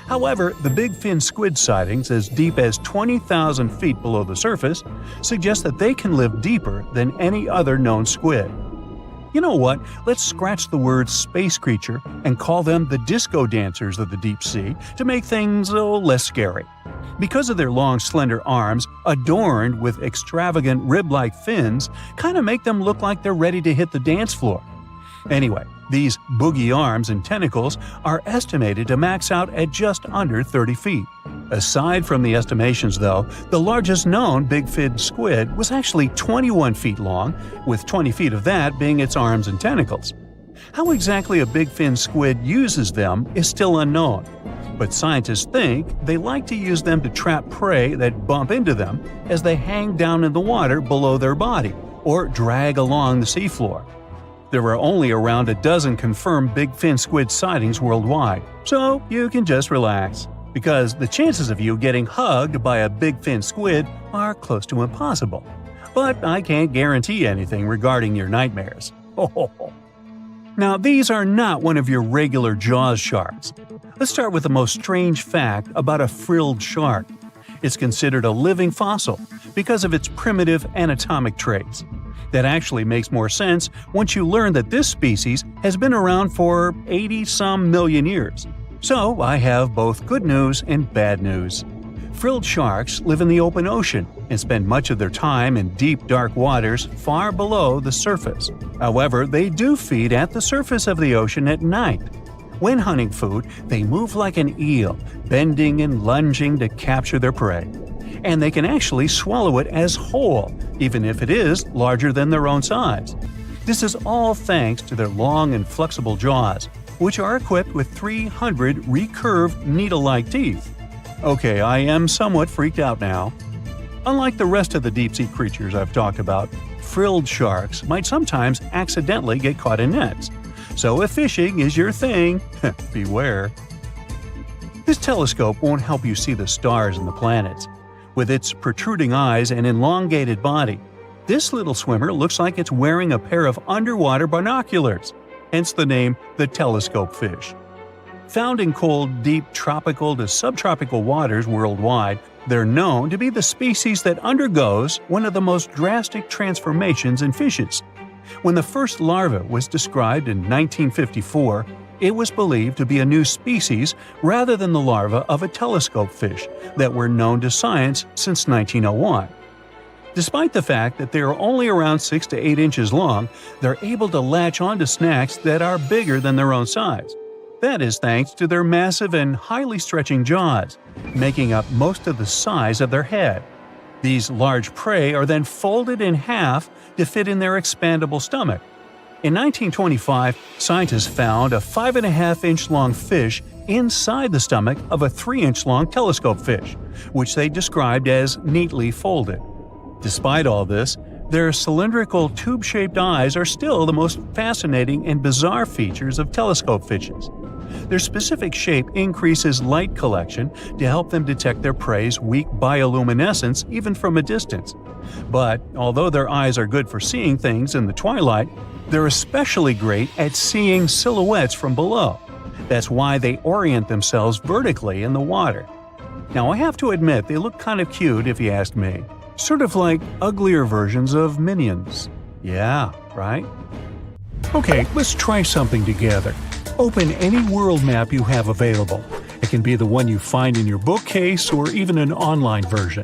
However, the big fin squid sightings as deep as 20,000 feet below the surface suggest that they can live deeper than any other known squid. You know what? Let's scratch the word space creature and call them the disco dancers of the deep sea to make things less scary. Because of their long, slender arms, adorned with extravagant rib-like fins, kind of make them look like they're ready to hit the dance floor. Anyway, these boogie arms and tentacles are estimated to max out at just under 30 feet. Aside from the estimations, though, the largest known big-fin squid was actually 21 feet long, with 20 feet of that being its arms and tentacles. How exactly a big-fin squid uses them is still unknown, but scientists think they like to use them to trap prey that bump into them as they hang down in the water below their body or drag along the seafloor. There are only around a dozen confirmed big fin squid sightings worldwide, so you can just relax, because the chances of you getting hugged by a big fin squid are close to impossible. But I can't guarantee anything regarding your nightmares. Now, these are not one of your regular Jaws sharks. Let's start with the most strange fact about a frilled shark. It's considered a living fossil because of its primitive anatomic traits. That actually makes more sense once you learn that this species has been around for 80-some million years. So I have both good news and bad news. Frilled sharks live in the open ocean and spend much of their time in deep, dark waters far below the surface. However, they do feed at the surface of the ocean at night. When hunting food, they move like an eel, bending and lunging to capture their prey. And they can actually swallow it as whole, even if it is larger than their own size. This is all thanks to their long and flexible jaws, which are equipped with 300 recurved needle-like teeth. Okay, I am somewhat freaked out now. Unlike the rest of the deep-sea creatures I've talked about, frilled sharks might sometimes accidentally get caught in nets. So if fishing is your thing, beware. This telescope won't help you see the stars and the planets. With its protruding eyes and elongated body, this little swimmer looks like it's wearing a pair of underwater binoculars, hence the name the telescope fish. Found in cold, deep tropical to subtropical waters worldwide, they're known to be the species that undergoes one of the most drastic transformations in fishes. When the first larva was described in 1954, it was believed to be a new species rather than the larva of a telescope fish that were known to science since 1901. Despite the fact that they are only around 6 to 8 inches long, they're able to latch onto snacks that are bigger than their own size. That is thanks to their massive and highly stretching jaws, making up most of the size of their head. These large prey are then folded in half to fit in their expandable stomach. In 1925, scientists found a 5.5-inch long fish inside the stomach of a 3-inch long telescope fish, which they described as neatly folded. Despite all this, their cylindrical tube-shaped eyes are still the most fascinating and bizarre features of telescope fishes. Their specific shape increases light collection to help them detect their prey's weak bioluminescence even from a distance. But although their eyes are good for seeing things in the twilight, they're especially great at seeing silhouettes from below. That's why they orient themselves vertically in the water. Now I have to admit they look kind of cute if you ask me. Sort of like uglier versions of Minions. Yeah, right? Okay, let's try something together. Open any world map you have available. It can be the one you find in your bookcase or even an online version.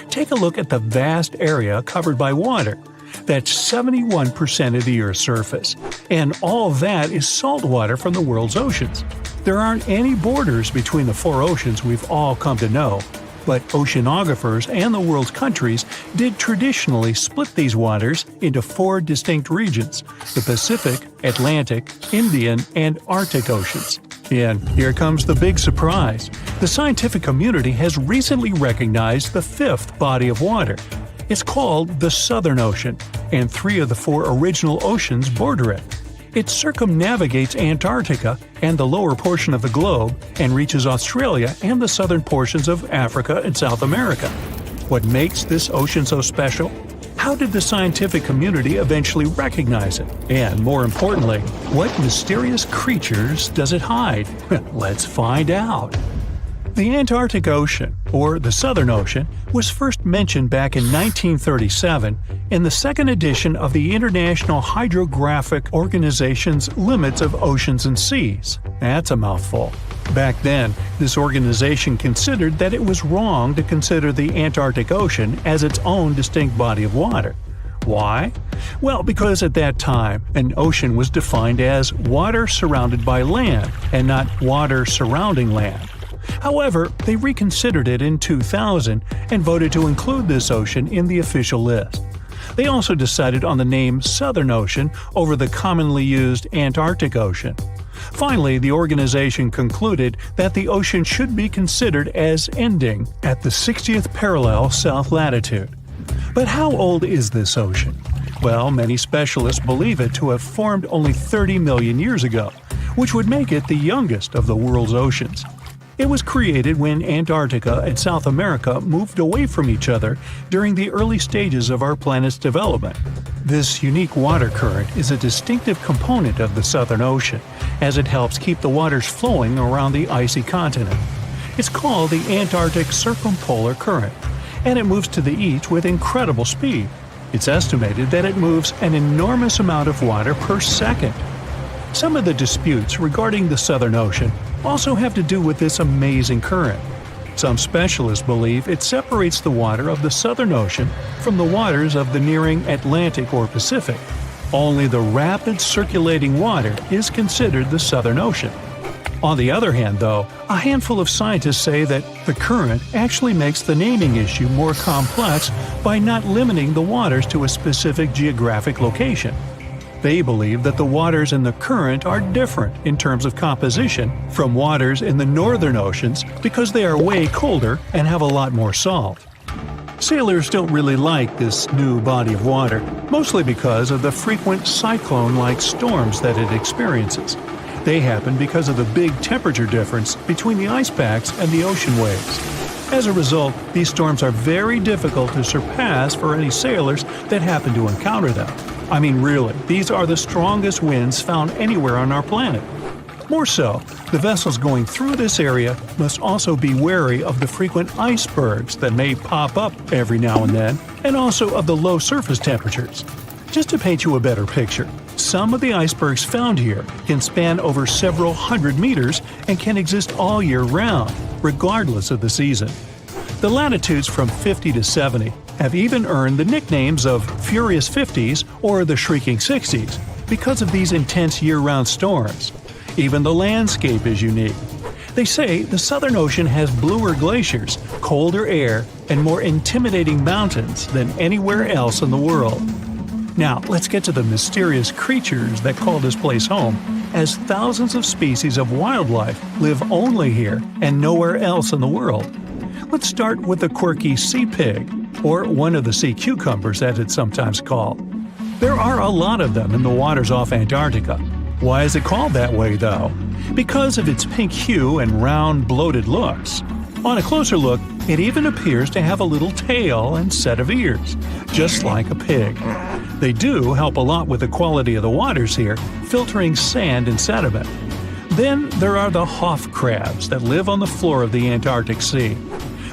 Take a look at the vast area covered by water. That's 71% of the Earth's surface. And all that is salt water from the world's oceans. There aren't any borders between the 4 oceans we've all come to know. But oceanographers and the world's countries did traditionally split these waters into 4 distinct regions: the Pacific, Atlantic, Indian, and Arctic Oceans. And here comes the big surprise. The scientific community has recently recognized the 5th body of water. It's called the Southern Ocean, and 3 of the 4 original oceans border it. It circumnavigates Antarctica and the lower portion of the globe and reaches Australia and the southern portions of Africa and South America. What makes this ocean so special? How did the scientific community eventually recognize it? And more importantly, what mysterious creatures does it hide? Let's find out. The Antarctic Ocean, or the Southern Ocean, was first mentioned back in 1937 in the 2nd edition of the International Hydrographic Organization's Limits of Oceans and Seas. That's a mouthful. Back then, this organization considered that it was wrong to consider the Antarctic Ocean as its own distinct body of water. Why? Well, because at that time, an ocean was defined as water surrounded by land, and not water surrounding land. However, they reconsidered it in 2000 and voted to include this ocean in the official list. They also decided on the name Southern Ocean over the commonly used Antarctic Ocean. Finally, the organization concluded that the ocean should be considered as ending at the 60th parallel south latitude. But how old is this ocean? Well, many specialists believe it to have formed only 30 million years ago, which would make it the youngest of the world's oceans. It was created when Antarctica and South America moved away from each other during the early stages of our planet's development. This unique water current is a distinctive component of the Southern Ocean, as it helps keep the waters flowing around the icy continent. It's called the Antarctic Circumpolar Current, and it moves to the east with incredible speed. It's estimated that it moves an enormous amount of water per second. Some of the disputes regarding the Southern Ocean also have to do with this amazing current. Some specialists believe it separates the water of the Southern Ocean from the waters of the nearing Atlantic or Pacific. Only the rapid circulating water is considered the Southern Ocean. On the other hand, though, a handful of scientists say that the current actually makes the naming issue more complex by not limiting the waters to a specific geographic location. They believe that the waters in the current are different in terms of composition from waters in the northern oceans because they are way colder and have a lot more salt. Sailors don't really like this new body of water, mostly because of the frequent cyclone-like storms that it experiences. They happen because of the big temperature difference between the ice packs and the ocean waves. As a result, these storms are very difficult to surpass for any sailors that happen to encounter them. I mean, really, these are the strongest winds found anywhere on our planet. More so, the vessels going through this area must also be wary of the frequent icebergs that may pop up every now and then, and also of the low surface temperatures. Just to paint you a better picture, some of the icebergs found here can span over several hundred meters and can exist all year round, regardless of the season. The latitudes from 50 to 70 have even earned the nicknames of Furious 50s or the Shrieking 60s because of these intense year-round storms. Even the landscape is unique. They say the Southern Ocean has bluer glaciers, colder air, and more intimidating mountains than anywhere else in the world. Now, let's get to the mysterious creatures that call this place home, as thousands of species of wildlife live only here and nowhere else in the world. Let's start with the quirky sea pig, or one of the sea cucumbers as it's sometimes called. There are a lot of them in the waters off Antarctica. Why is it called that way, though? Because of its pink hue and round, bloated looks. On a closer look, it even appears to have a little tail and set of ears, just like a pig. They do help a lot with the quality of the waters here, filtering sand and sediment. Then there are the Hoff crabs that live on the floor of the Antarctic Sea.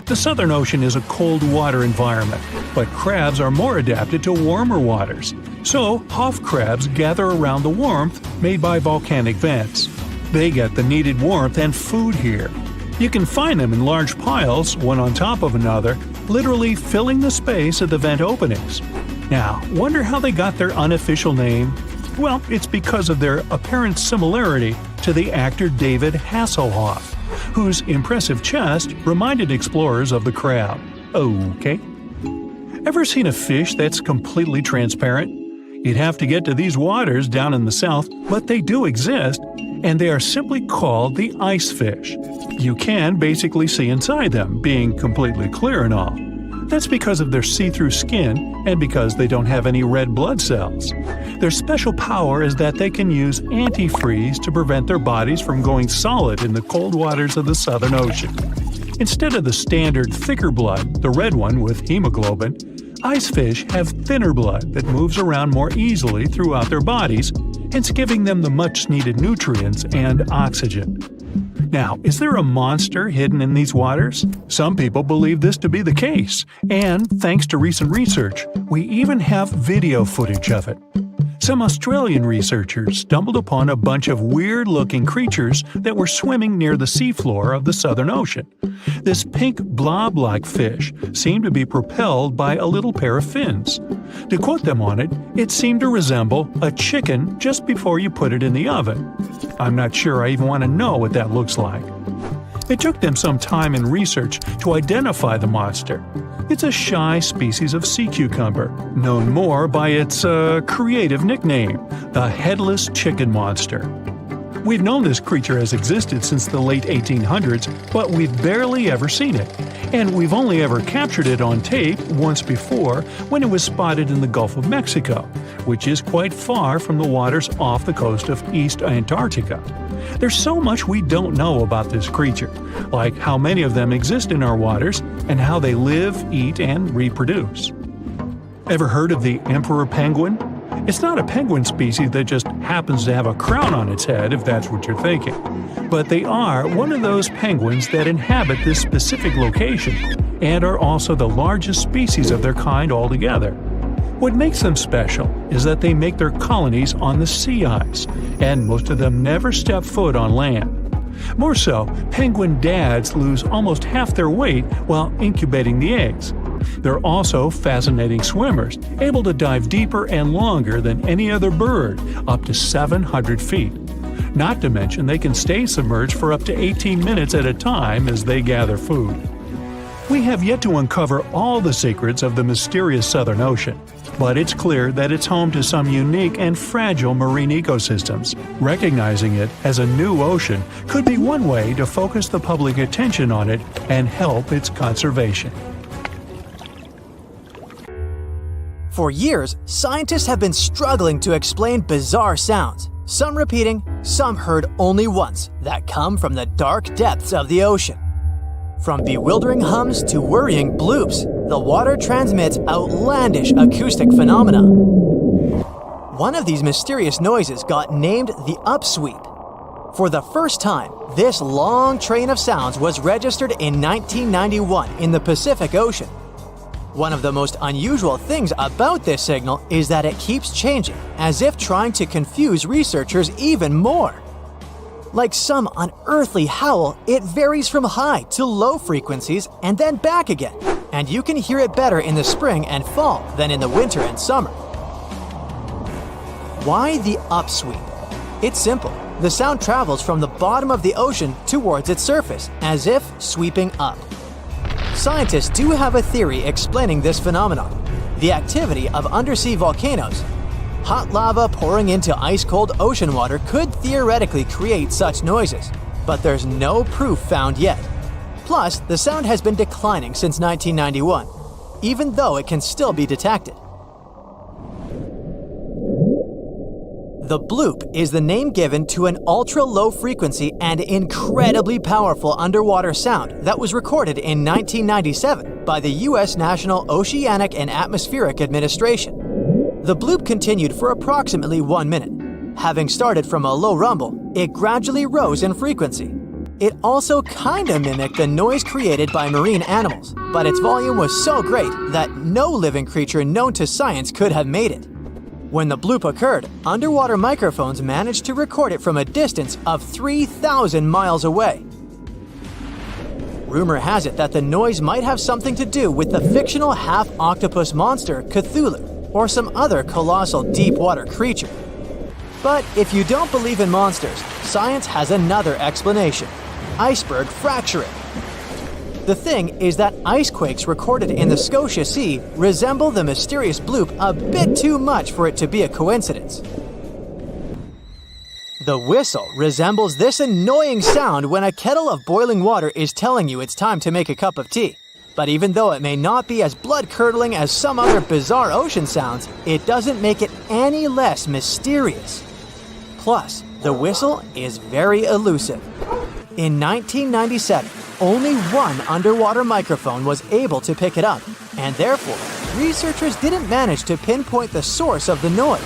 The Southern Ocean is a cold water environment, but crabs are more adapted to warmer waters. So, Hoff crabs gather around the warmth made by volcanic vents. They get the needed warmth and food here. You can find them in large piles, one on top of another, literally filling the space of the vent openings. Now, wonder how they got their unofficial name? Well, it's because of their apparent similarity to the actor David Hasselhoff, whose impressive chest reminded explorers of the crab. Okay. Ever seen a fish that's completely transparent? You'd have to get to these waters down in the south, but they do exist, and they are simply called the ice fish. You can basically see inside them, being completely clear and all. That's because of their see-through skin and because they don't have any red blood cells. Their special power is that they can use antifreeze to prevent their bodies from going solid in the cold waters of the Southern Ocean. Instead of the standard thicker blood, the red one with hemoglobin, ice fish have thinner blood that moves around more easily throughout their bodies, hence giving them the much-needed nutrients and oxygen. Now, is there a monster hidden in these waters? Some people believe this to be the case, and thanks to recent research, we even have video footage of it. Some Australian researchers stumbled upon a bunch of weird-looking creatures that were swimming near the seafloor of the Southern Ocean. This pink blob-like fish seemed to be propelled by a little pair of fins. To quote them on it, it seemed to resemble a chicken just before you put it in the oven. I'm not sure I even want to know what that looks like. It took them some time and research to identify the monster. It's a shy species of sea cucumber, known more by its creative nickname, the headless chicken monster. We've known this creature has existed since the late 1800s, but we've barely ever seen it. And we've only ever captured it on tape once before when it was spotted in the Gulf of Mexico, which is quite far from the waters off the coast of East Antarctica. There's so much we don't know about this creature, like how many of them exist in our waters and how they live, eat, and reproduce. Ever heard of the emperor penguin? It's not a penguin species that just happens to have a crown on its head, if that's what you're thinking. But they are one of those penguins that inhabit this specific location and are also the largest species of their kind altogether. What makes them special is that they make their colonies on the sea ice, and most of them never step foot on land. More so, penguin dads lose almost half their weight while incubating the eggs. They're also fascinating swimmers, able to dive deeper and longer than any other bird, up to 700 feet. Not to mention they can stay submerged for up to 18 minutes at a time as they gather food. We have yet to uncover all the secrets of the mysterious Southern Ocean, but it's clear that it's home to some unique and fragile marine ecosystems. Recognizing it as a new ocean could be one way to focus the public attention on it and help its conservation. For years, scientists have been struggling to explain bizarre sounds, some repeating, some heard only once, that come from the dark depths of the ocean. From bewildering hums to worrying bloops, the water transmits outlandish acoustic phenomena. One of these mysterious noises got named the upsweep. For the first time, this long train of sounds was registered in 1991 in the Pacific Ocean. One of the most unusual things about this signal is that it keeps changing, as if trying to confuse researchers even more. Like some unearthly howl, it varies from high to low frequencies and then back again, and you can hear it better in the spring and fall than in the winter and summer. Why the upsweep? It's simple. The sound travels from the bottom of the ocean towards its surface, as if sweeping up. Scientists do have a theory explaining this phenomenon: the activity of undersea volcanoes. Hot lava pouring into ice-cold ocean water could theoretically create such noises, but there's no proof found yet. Plus, the sound has been declining since 1991, even though it can still be detected. The bloop is the name given to an ultra-low frequency and incredibly powerful underwater sound that was recorded in 1997 by the U.S. National Oceanic and Atmospheric Administration. The bloop continued for approximately 1 minute. Having started from a low rumble, it gradually rose in frequency. It also kinda mimicked the noise created by marine animals, but its volume was so great that no living creature known to science could have made it. When the bloop occurred, underwater microphones managed to record it from a distance of 3,000 miles away. Rumor has it that the noise might have something to do with the fictional half-octopus monster Cthulhu, or some other colossal deep-water creature. But if you don't believe in monsters, science has another explanation: iceberg fracturing. The thing is that icequakes recorded in the Scotia Sea resemble the mysterious bloop a bit too much for it to be a coincidence. The whistle resembles this annoying sound when a kettle of boiling water is telling you it's time to make a cup of tea. But even though it may not be as blood-curdling as some other bizarre ocean sounds, it doesn't make it any less mysterious. Plus, the whistle is very elusive. In 1997, only one underwater microphone was able to pick it up, and therefore, researchers didn't manage to pinpoint the source of the noise.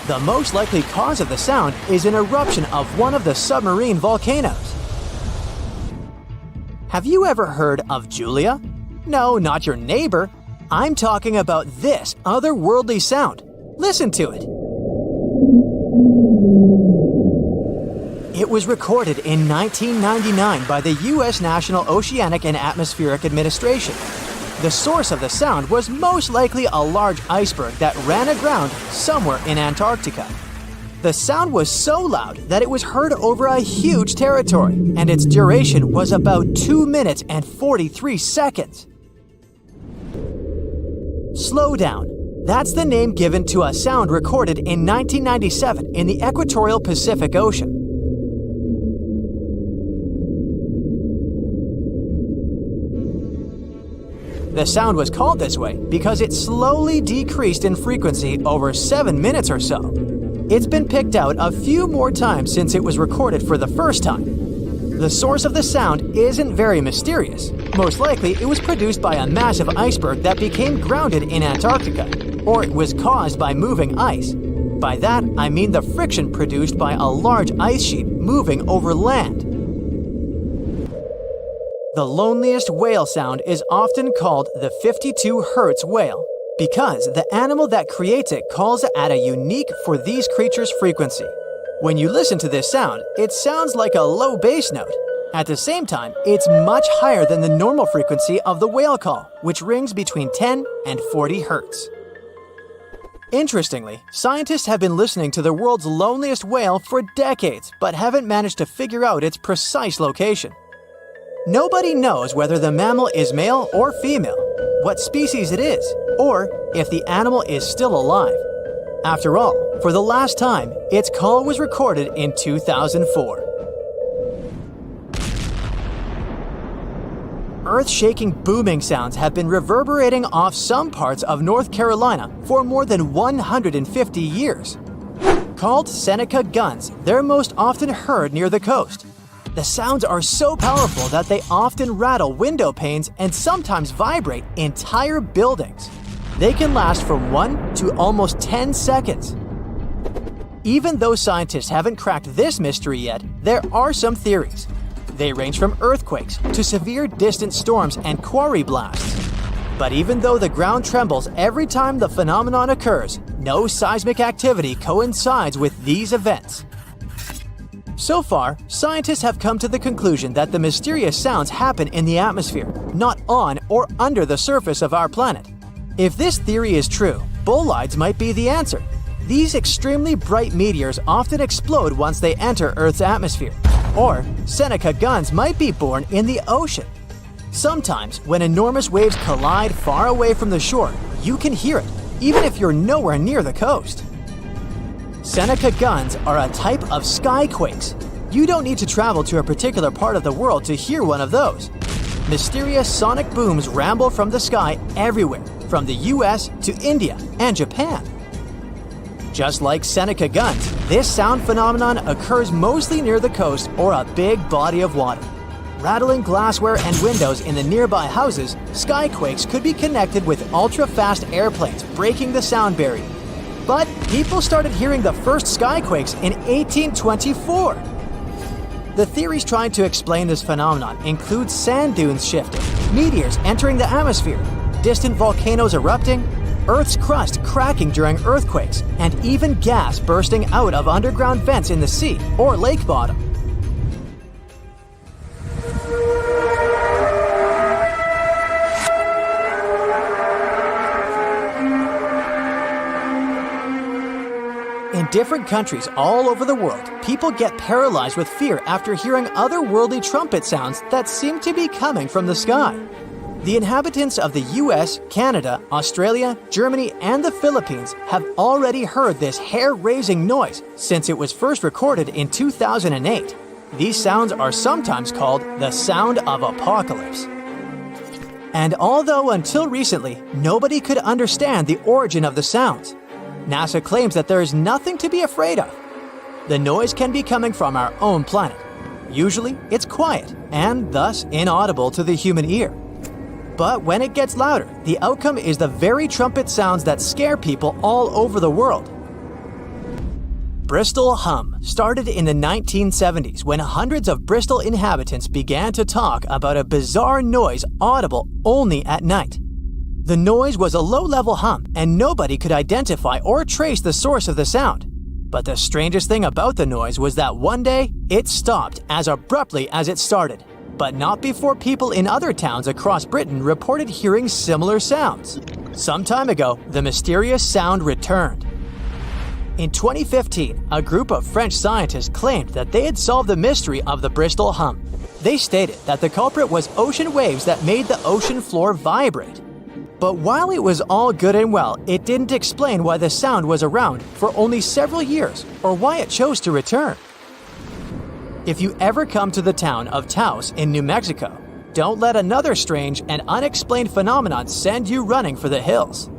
The most likely cause of the sound is an eruption of one of the submarine volcanoes. Have you ever heard of Julia? No, not your neighbor. I'm talking about this otherworldly sound. Listen to it. It was recorded in 1999 by the U.S. National Oceanic and Atmospheric Administration. The source of the sound was most likely a large iceberg that ran aground somewhere in Antarctica. The sound was so loud that it was heard over a huge territory, and its duration was about 2 minutes and 43 seconds. Slow down. That's the name given to a sound recorded in 1997 in the equatorial Pacific Ocean. The sound was called this way because it slowly decreased in frequency over 7 minutes or so. It's been picked out a few more times since it was recorded for the first time. The source of the sound isn't very mysterious. Most likely, it was produced by a massive iceberg that became grounded in Antarctica, or it was caused by moving ice. By that, I mean the friction produced by a large ice sheet moving over land. The loneliest whale sound is often called the 52 Hz whale. Because the animal that creates it calls at a unique for these creatures frequency. When you listen to this sound, it sounds like a low bass note. At the same time, it's much higher than the normal frequency of the whale call, which rings between 10 and 40 hertz. Interestingly, scientists have been listening to the world's loneliest whale for decades, but haven't managed to figure out its precise location. Nobody knows whether the mammal is male or female, what species it is, or if the animal is still alive. After all, for the last time, its call was recorded in 2004. Earth-shaking booming sounds have been reverberating off some parts of North Carolina for more than 150 years. Called Seneca guns, they're most often heard near the coast. The sounds are so powerful that they often rattle window panes and sometimes vibrate entire buildings. They can last from 1 to almost 10 seconds. Even though scientists haven't cracked this mystery yet, there are some theories. They range from earthquakes to severe distant storms and quarry blasts. But even though the ground trembles every time the phenomenon occurs, no seismic activity coincides with these events. So far, scientists have come to the conclusion that the mysterious sounds happen in the atmosphere, not on or under the surface of our planet. If this theory is true, bolides might be the answer. These extremely bright meteors often explode once they enter Earth's atmosphere. Or Seneca guns might be born in the ocean. Sometimes, when enormous waves collide far away from the shore, you can hear it, even if you're nowhere near the coast. Seneca guns are a type of skyquakes. You don't need to travel to a particular part of the world to hear one of those. Mysterious sonic booms ramble from the sky everywhere, from the US to India and Japan. Just like Seneca guns, this sound phenomenon occurs mostly near the coast or a big body of water. Rattling glassware and windows in the nearby houses, skyquakes could be connected with ultra-fast airplanes breaking the sound barrier. But people started hearing the first skyquakes in 1824. The theories trying to explain this phenomenon include sand dunes shifting, meteors entering the atmosphere, distant volcanoes erupting, Earth's crust cracking during earthquakes, and even gas bursting out of underground vents in the sea or lake bottom. In different countries all over the world, people get paralyzed with fear after hearing otherworldly trumpet sounds that seem to be coming from the sky. The inhabitants of the US, Canada, Australia, Germany, and the Philippines have already heard this hair-raising noise since it was first recorded in 2008. These sounds are sometimes called the sound of apocalypse. And although until recently, nobody could understand the origin of the sounds, NASA claims that there is nothing to be afraid of. The noise can be coming from our own planet. Usually, it's quiet and thus inaudible to the human ear. But when it gets louder, the outcome is the very trumpet sounds that scare people all over the world. Bristol hum started in the 1970s when hundreds of Bristol inhabitants began to talk about a bizarre noise audible only at night. The noise was a low-level hum, and nobody could identify or trace the source of the sound. But the strangest thing about the noise was that one day, it stopped as abruptly as it started. But not before people in other towns across Britain reported hearing similar sounds. Some time ago, the mysterious sound returned. In 2015, a group of French scientists claimed that they had solved the mystery of the Bristol hum. They stated that the culprit was ocean waves that made the ocean floor vibrate. But while it was all good and well, it didn't explain why the sound was around for only several years or why it chose to return. If you ever come to the town of Taos in New Mexico, don't let another strange and unexplained phenomenon send you running for the hills.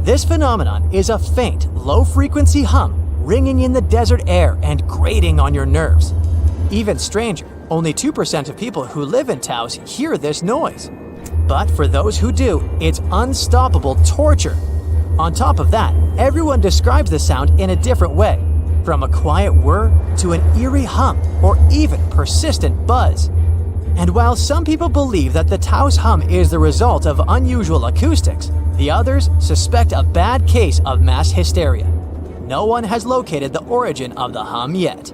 This phenomenon is a faint, low-frequency hum ringing in the desert air and grating on your nerves. Even stranger, only 2% of people who live in Taos hear this noise. But for those who do, it's unstoppable torture. On top of that, everyone describes the sound in a different way. From a quiet whir to an eerie hum or even persistent buzz. And while some people believe that the Taos hum is the result of unusual acoustics, The others suspect a bad case of mass hysteria. No one has located the origin of the hum yet.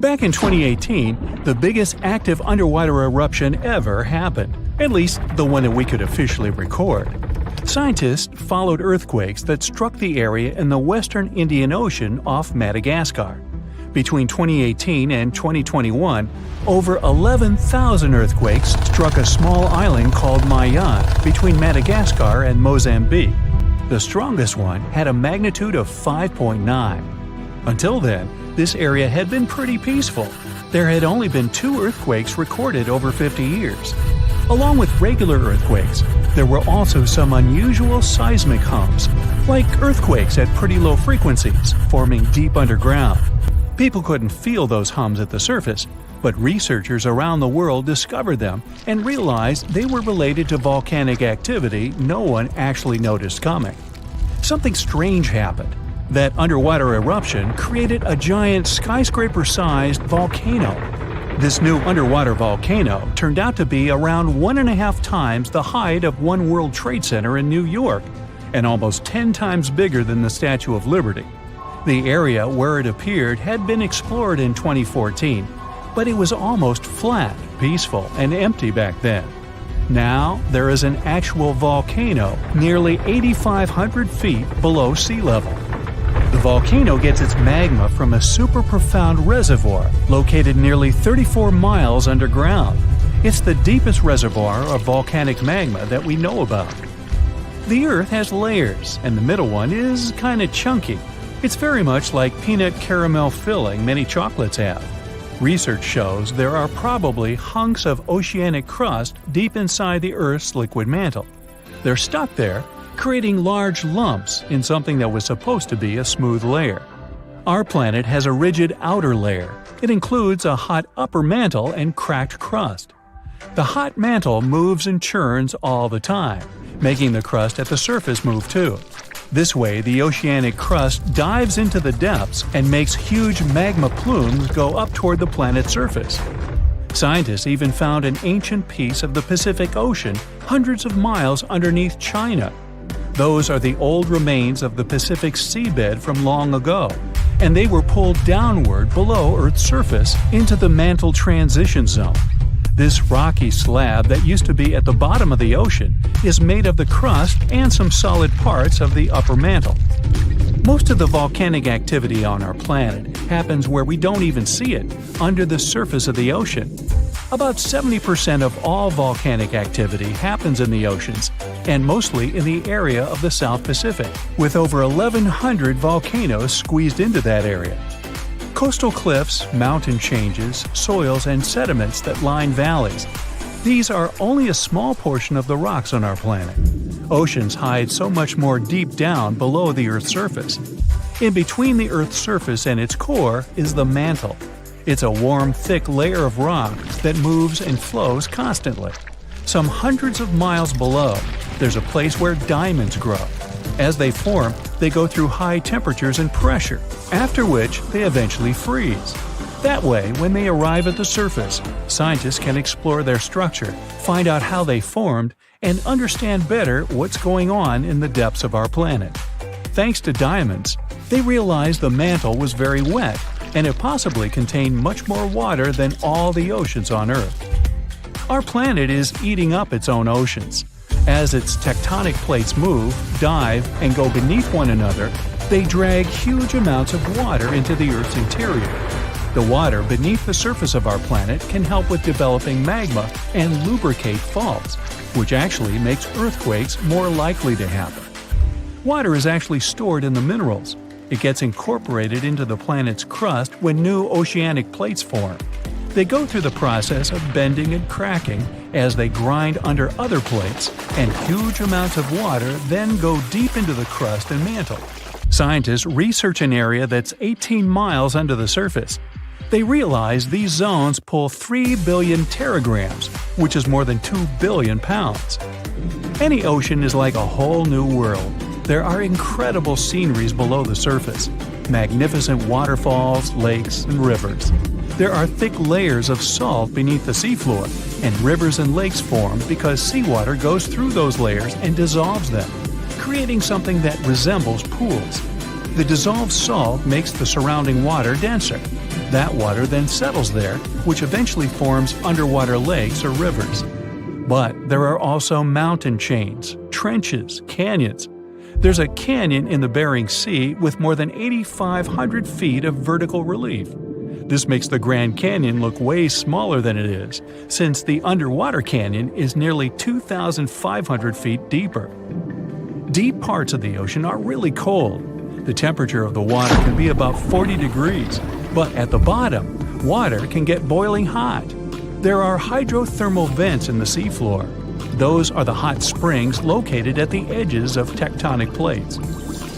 Back in 2018, the biggest active underwater eruption ever happened, at least the one that we could officially record. Scientists followed earthquakes that struck the area in the western Indian Ocean off Madagascar. Between 2018 and 2021, over 11,000 earthquakes struck a small island called Mayan between Madagascar and Mozambique. The strongest one had a magnitude of 5.9. Until then, this area had been pretty peaceful. There had only been 2 earthquakes recorded over 50 years. Along with regular earthquakes, there were also some unusual seismic hums, like earthquakes at pretty low frequencies, forming deep underground. People couldn't feel those hums at the surface, but researchers around the world discovered them and realized they were related to volcanic activity no one actually noticed coming. Something strange happened. That underwater eruption created a giant skyscraper-sized volcano. This new underwater volcano turned out to be around 1.5 times the height of One World Trade Center in New York, and almost 10 times bigger than the Statue of Liberty. The area where it appeared had been explored in 2014, but it was almost flat, peaceful, and empty back then. Now, there is an actual volcano nearly 8,500 feet below sea level. The volcano gets its magma from a super profound reservoir located nearly 34 miles underground. It's the deepest reservoir of volcanic magma that we know about. The Earth has layers, and the middle one is kinda chunky. It's very much like peanut caramel filling many chocolates have. Research shows there are probably hunks of oceanic crust deep inside the Earth's liquid mantle. They're stuck there, creating large lumps in something that was supposed to be a smooth layer. Our planet has a rigid outer layer. It includes a hot upper mantle and cracked crust. The hot mantle moves and churns all the time, making the crust at the surface move too. This way, the oceanic crust dives into the depths and makes huge magma plumes go up toward the planet's surface. Scientists even found an ancient piece of the Pacific Ocean hundreds of miles underneath China. Those are the old remains of the Pacific seabed from long ago, and they were pulled downward below Earth's surface into the mantle transition zone. This rocky slab that used to be at the bottom of the ocean is made of the crust and some solid parts of the upper mantle. Most of the volcanic activity on our planet happens where we don't even see it, under the surface of the ocean. About 70% of all volcanic activity happens in the oceans, and mostly in the area of the South Pacific, with over 1,100 volcanoes squeezed into that area. Coastal cliffs, mountain changes, soils, and sediments that line valleys. These are only a small portion of the rocks on our planet. Oceans hide so much more deep down below the Earth's surface. In between the Earth's surface and its core is the mantle. It's a warm, thick layer of rock that moves and flows constantly. Some hundreds of miles below, there's a place where diamonds grow. As they form, they go through high temperatures and pressure, after which they eventually freeze. That way, when they arrive at the surface, scientists can explore their structure, find out how they formed, and understand better what's going on in the depths of our planet. Thanks to diamonds, they realized the mantle was very wet, and it possibly contained much more water than all the oceans on Earth. Our planet is eating up its own oceans. As its tectonic plates move, dive, and go beneath one another, they drag huge amounts of water into the Earth's interior. The water beneath the surface of our planet can help with developing magma and lubricate faults, which actually makes earthquakes more likely to happen. Water is actually stored in the minerals. It gets incorporated into the planet's crust when new oceanic plates form. They go through the process of bending and cracking as they grind under other plates, and huge amounts of water then go deep into the crust and mantle. Scientists research an area that's 18 miles under the surface. They realize these zones pull 3 billion teragrams, which is more than 2 billion pounds. Any ocean is like a whole new world. There are incredible sceneries below the surface. with magnificent waterfalls, lakes, and rivers. There are thick layers of salt beneath the seafloor, and rivers and lakes form because seawater goes through those layers and dissolves them, creating something that resembles pools. The dissolved salt makes the surrounding water denser. That water then settles there, which eventually forms underwater lakes or rivers. But there are also mountain chains, trenches, canyons. There's a canyon in the Bering Sea with more than 8,500 feet of vertical relief. This makes the Grand Canyon look way smaller than it is, since the underwater canyon is nearly 2,500 feet deeper. Deep parts of the ocean are really cold. The temperature of the water can be about 40 degrees, but at the bottom, water can get boiling hot. There are hydrothermal vents in the seafloor. Those are the hot springs located at the edges of tectonic plates.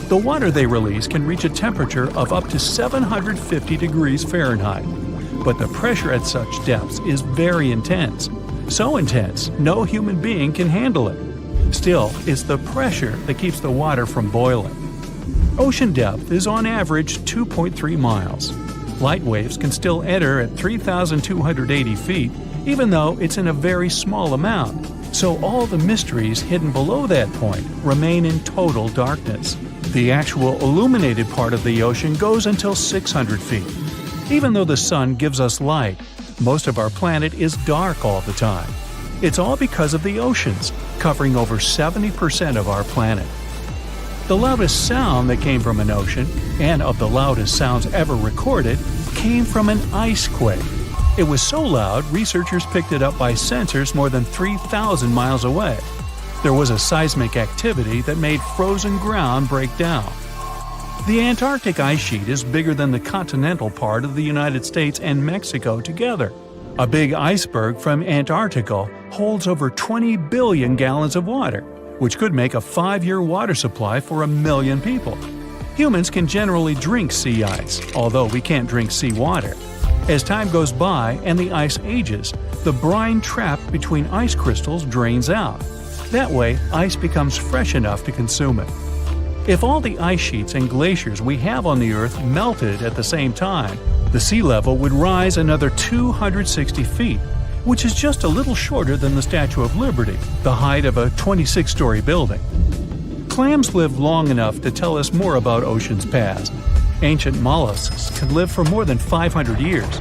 The water they release can reach a temperature of up to 750 degrees Fahrenheit, but the pressure at such depths is very intense. So intense, no human being can handle it. Still, it's the pressure that keeps the water from boiling. Ocean depth is on average 2.3 miles. Light waves can still enter at 3,280 feet, even though it's in a very small amount. So all the mysteries hidden below that point remain in total darkness. The actual illuminated part of the ocean goes until 600 feet. Even though the sun gives us light, most of our planet is dark all the time. It's all because of the oceans, covering over 70% of our planet. The loudest sound that came from an ocean, and of the loudest sounds ever recorded, came from an ice quake. It was so loud, researchers picked it up by sensors more than 3,000 miles away. There was a seismic activity that made frozen ground break down. The Antarctic ice sheet is bigger than the continental part of the United States and Mexico together. A big iceberg from Antarctica holds over 20 billion gallons of water, which could make a 5-year water supply for 1 million people. Humans can generally drink sea ice, although we can't drink seawater. As time goes by and the ice ages, the brine trapped between ice crystals drains out. That way, ice becomes fresh enough to consume it. If all the ice sheets and glaciers we have on the Earth melted at the same time, the sea level would rise another 260 feet, which is just a little shorter than the Statue of Liberty, the height of a 26-story building. Clams live long enough to tell us more about oceans past. Ancient mollusks can live for more than 500 years.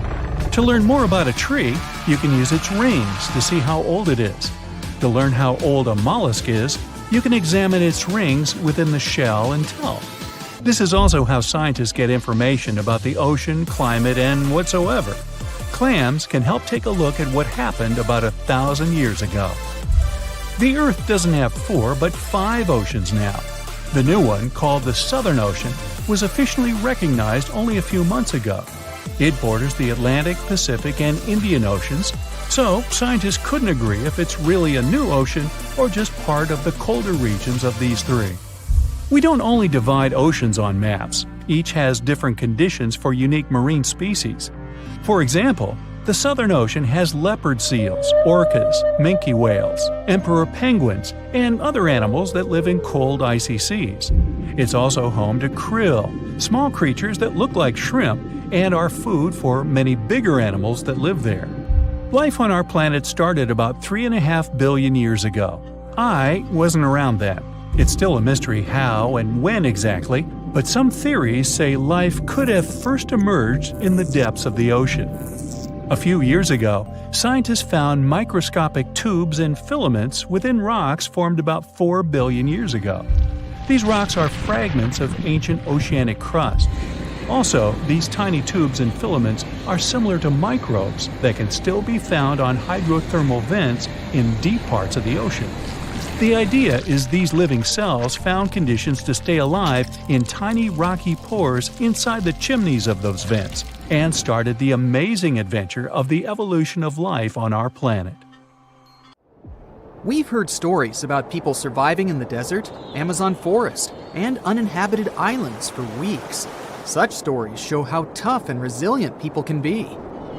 To learn more about a tree, you can use its rings to see how old it is. To learn how old a mollusk is, you can examine its rings within the shell and tell. This is also how scientists get information about the ocean, climate, and whatsoever. Clams can help take a look at what happened about 1,000 years ago. The Earth doesn't have 4 but 5 oceans now. The new one, called the Southern Ocean, was officially recognized only a few months ago. It borders the Atlantic, Pacific, and Indian Oceans, so scientists couldn't agree if it's really a new ocean or just part of the colder regions of these 3. We don't only divide oceans on maps. Each has different conditions for unique marine species. For example, the Southern Ocean has leopard seals, orcas, minke whales, emperor penguins, and other animals that live in cold, icy seas. It's also home to krill, small creatures that look like shrimp and are food for many bigger animals that live there. Life on our planet started about 3.5 billion years ago. I wasn't around then. It's still a mystery how and when exactly, but some theories say life could have first emerged in the depths of the ocean. A few years ago, scientists found microscopic tubes and filaments within rocks formed about 4 billion years ago. These rocks are fragments of ancient oceanic crust. Also, these tiny tubes and filaments are similar to microbes that can still be found on hydrothermal vents in deep parts of the ocean. The idea is these living cells found conditions to stay alive in tiny rocky pores inside the chimneys of those vents, and started the amazing adventure of the evolution of life on our planet. We've heard stories about people surviving in the desert, Amazon forest, and uninhabited islands for weeks. Such stories show how tough and resilient people can be.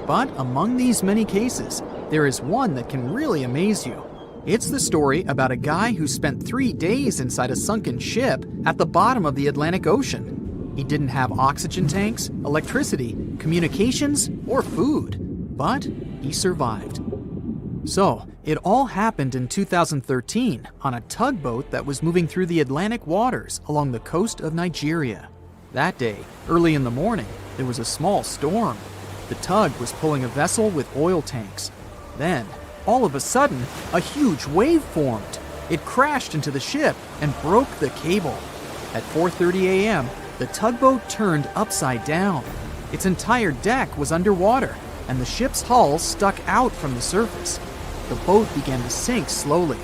But among these many cases, there is one that can really amaze you. It's the story about a guy who spent 3 days inside a sunken ship at the bottom of the Atlantic Ocean. He didn't have oxygen tanks, electricity, communications, or food, but he survived. So, it all happened in 2013 on a tugboat that was moving through the Atlantic waters along the coast of Nigeria. That day, early in the morning, there was a small storm. The tug was pulling a vessel with oil tanks. Then, all of a sudden, a huge wave formed. It crashed into the ship and broke the cable. At 4:30 a.m., the tugboat turned upside down. Its entire deck was underwater, and the ship's hull stuck out from the surface. The boat began to sink slowly.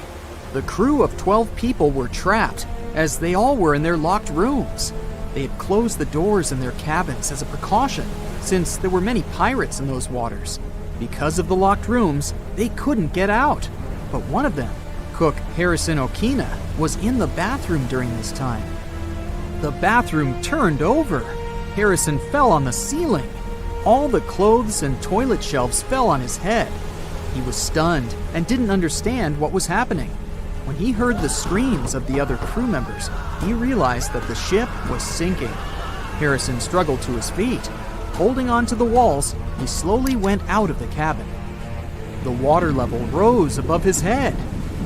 The crew of 12 people were trapped, as they all were in their locked rooms. They had closed the doors in their cabins as a precaution, since there were many pirates in those waters. Because of the locked rooms, they couldn't get out. But one of them, cook Harrison Okina, was in the bathroom during this time. The bathroom turned over. Harrison fell on the ceiling. All the clothes and toilet shelves fell on his head. He was stunned and didn't understand what was happening. When he heard the screams of the other crew members, he realized that the ship was sinking. Harrison struggled to his feet. Holding on to the walls, he slowly went out of the cabin. The water level rose above his head.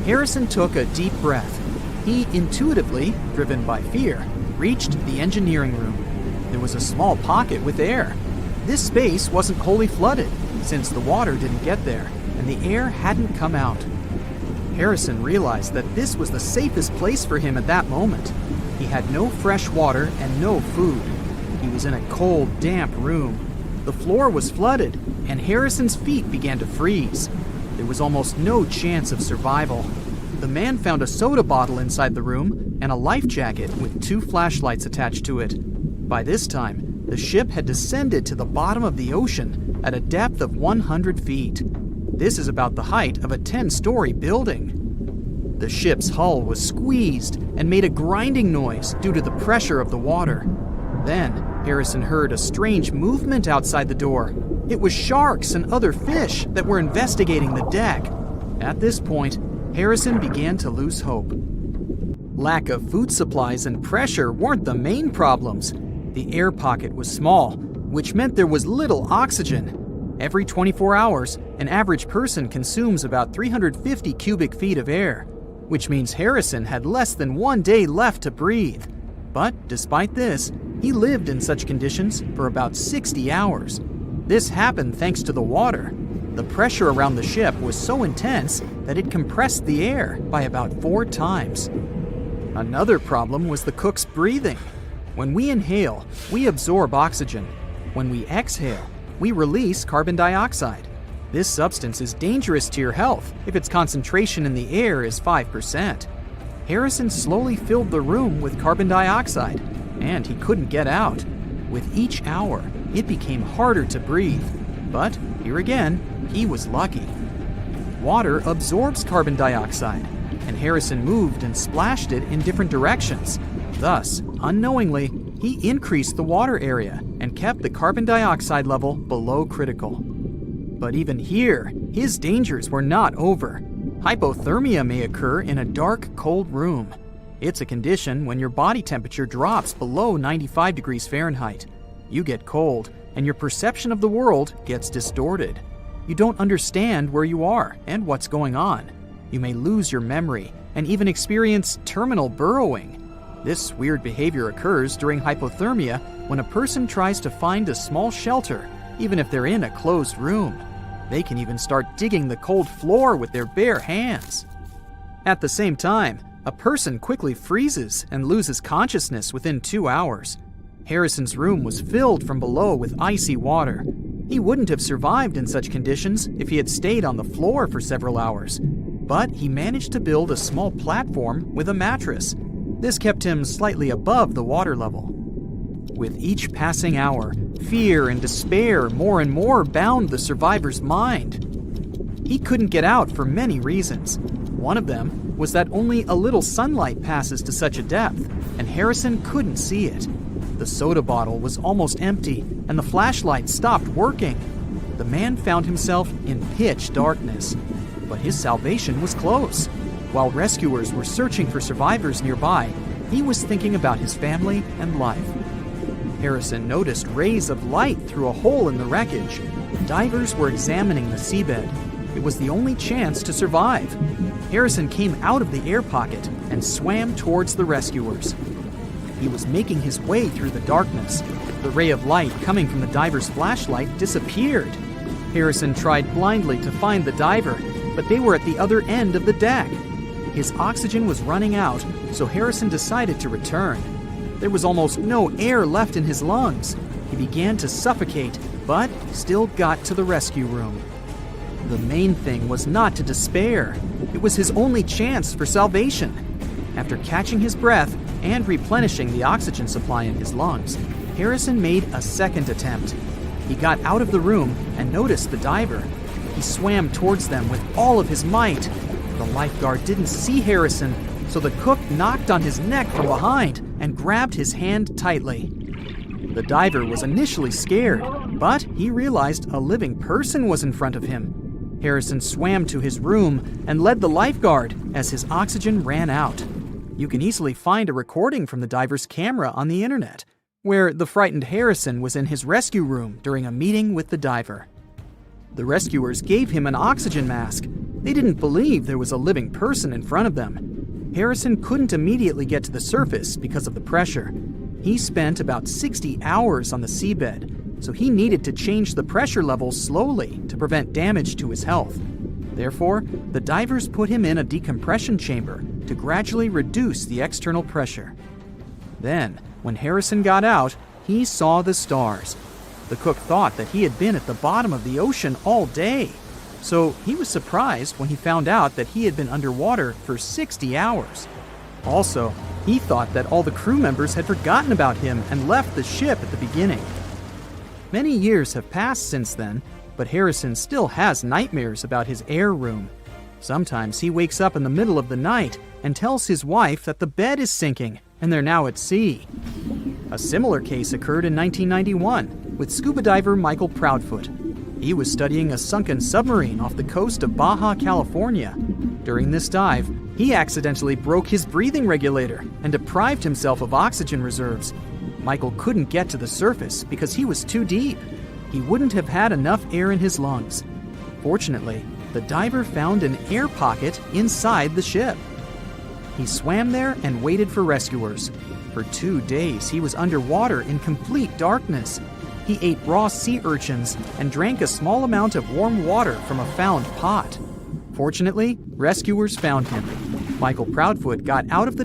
Harrison took a deep breath. He intuitively, driven by fear, reached the engineering room. There was a small pocket with air. This space wasn't wholly flooded, since the water didn't get there, and the air hadn't come out. Harrison realized that this was the safest place for him at that moment. He had no fresh water and no food. He was in a cold, damp room. The floor was flooded, and Harrison's feet began to freeze. There was almost no chance of survival. The man found a soda bottle inside the room and a life jacket with 2 flashlights attached to it. By this time, the ship had descended to the bottom of the ocean at a depth of 100 feet. This is about the height of a 10-story building. The ship's hull was squeezed and made a grinding noise due to the pressure of the water. Then, Harrison heard a strange movement outside the door. It was sharks and other fish that were investigating the deck. At this point, Harrison began to lose hope. Lack of food supplies and pressure weren't the main problems. The air pocket was small, which meant there was little oxygen. Every 24 hours, an average person consumes about 350 cubic feet of air, which means Harrison had less than 1 day left to breathe. But despite this, he lived in such conditions for about 60 hours. This happened thanks to the water. The pressure around the ship was so intense that it compressed the air by about 4 times. Another problem was the cook's breathing. When we inhale, we absorb oxygen. When we exhale, we release carbon dioxide. This substance is dangerous to your health if its concentration in the air is 5%. Harrison slowly filled the room with carbon dioxide, and he couldn't get out. With each hour, it became harder to breathe. But here again, he was lucky. Water absorbs carbon dioxide, and Harrison moved and splashed it in different directions. Thus, unknowingly, he increased the water area and kept the carbon dioxide level below critical. But even here, his dangers were not over. Hypothermia may occur in a dark, cold room. It's a condition when your body temperature drops below 95 degrees Fahrenheit. You get cold, and your perception of the world gets distorted. You don't understand where you are and what's going on. You may lose your memory and even experience terminal burrowing. This weird behavior occurs during hypothermia when a person tries to find a small shelter, even if they're in a closed room. They can even start digging the cold floor with their bare hands. At the same time, a person quickly freezes and loses consciousness within 2 hours. Harrison's room was filled from below with icy water. He wouldn't have survived in such conditions if he had stayed on the floor for several hours. But he managed to build a small platform with a mattress. This kept him slightly above the water level. With each passing hour, fear and despair more and more bound the survivor's mind. He couldn't get out for many reasons. One of them was that only a little sunlight passes to such a depth, and Harrison couldn't see it. The soda bottle was almost empty, and the flashlight stopped working. The man found himself in pitch darkness, but his salvation was close. While rescuers were searching for survivors nearby, he was thinking about his family and life. Harrison noticed rays of light through a hole in the wreckage. Divers were examining the seabed. It was the only chance to survive. Harrison came out of the air pocket and swam towards the rescuers. He was making his way through the darkness. The ray of light coming from the diver's flashlight disappeared. Harrison tried blindly to find the diver, but they were at the other end of the deck. His oxygen was running out, so Harrison decided to return. There was almost no air left in his lungs. He began to suffocate, but still got to the rescue room. The main thing was not to despair. It was his only chance for salvation. After catching his breath and replenishing the oxygen supply in his lungs, Harrison made a second attempt. He got out of the room and noticed the diver. He swam towards them with all of his might. The lifeguard didn't see Harrison, so the cook knocked on his neck from behind and grabbed his hand tightly. The diver was initially scared, but he realized a living person was in front of him. Harrison swam to his room and led the lifeguard as his oxygen ran out. You can easily find a recording from the diver's camera on the internet, where the frightened Harrison was in his rescue room during a meeting with the diver. The rescuers gave him an oxygen mask. They didn't believe there was a living person in front of them. Harrison couldn't immediately get to the surface because of the pressure. He spent about 60 hours on the seabed, so he needed to change the pressure level slowly to prevent damage to his health. Therefore, the divers put him in a decompression chamber to gradually reduce the external pressure. Then, when Harrison got out, he saw the stars. The cook thought that he had been at the bottom of the ocean all day. So he was surprised when he found out that he had been underwater for 60 hours. Also, he thought that all the crew members had forgotten about him and left the ship at the beginning. Many years have passed since then, but Harrison still has nightmares about his air room. Sometimes he wakes up in the middle of the night and tells his wife that the bed is sinking and they're now at sea. A similar case occurred in 1991 with scuba diver Michael Proudfoot. He was studying a sunken submarine off the coast of Baja California. During this dive, he accidentally broke his breathing regulator and deprived himself of oxygen reserves. Michael couldn't get to the surface because he was too deep. He wouldn't have had enough air in his lungs. Fortunately, the diver found an air pocket inside the ship. He swam there and waited for rescuers. For 2 days, he was underwater in complete darkness. He ate raw sea urchins and drank a small amount of warm water from a found pot. Fortunately, rescuers found him. Michael Proudfoot got out of the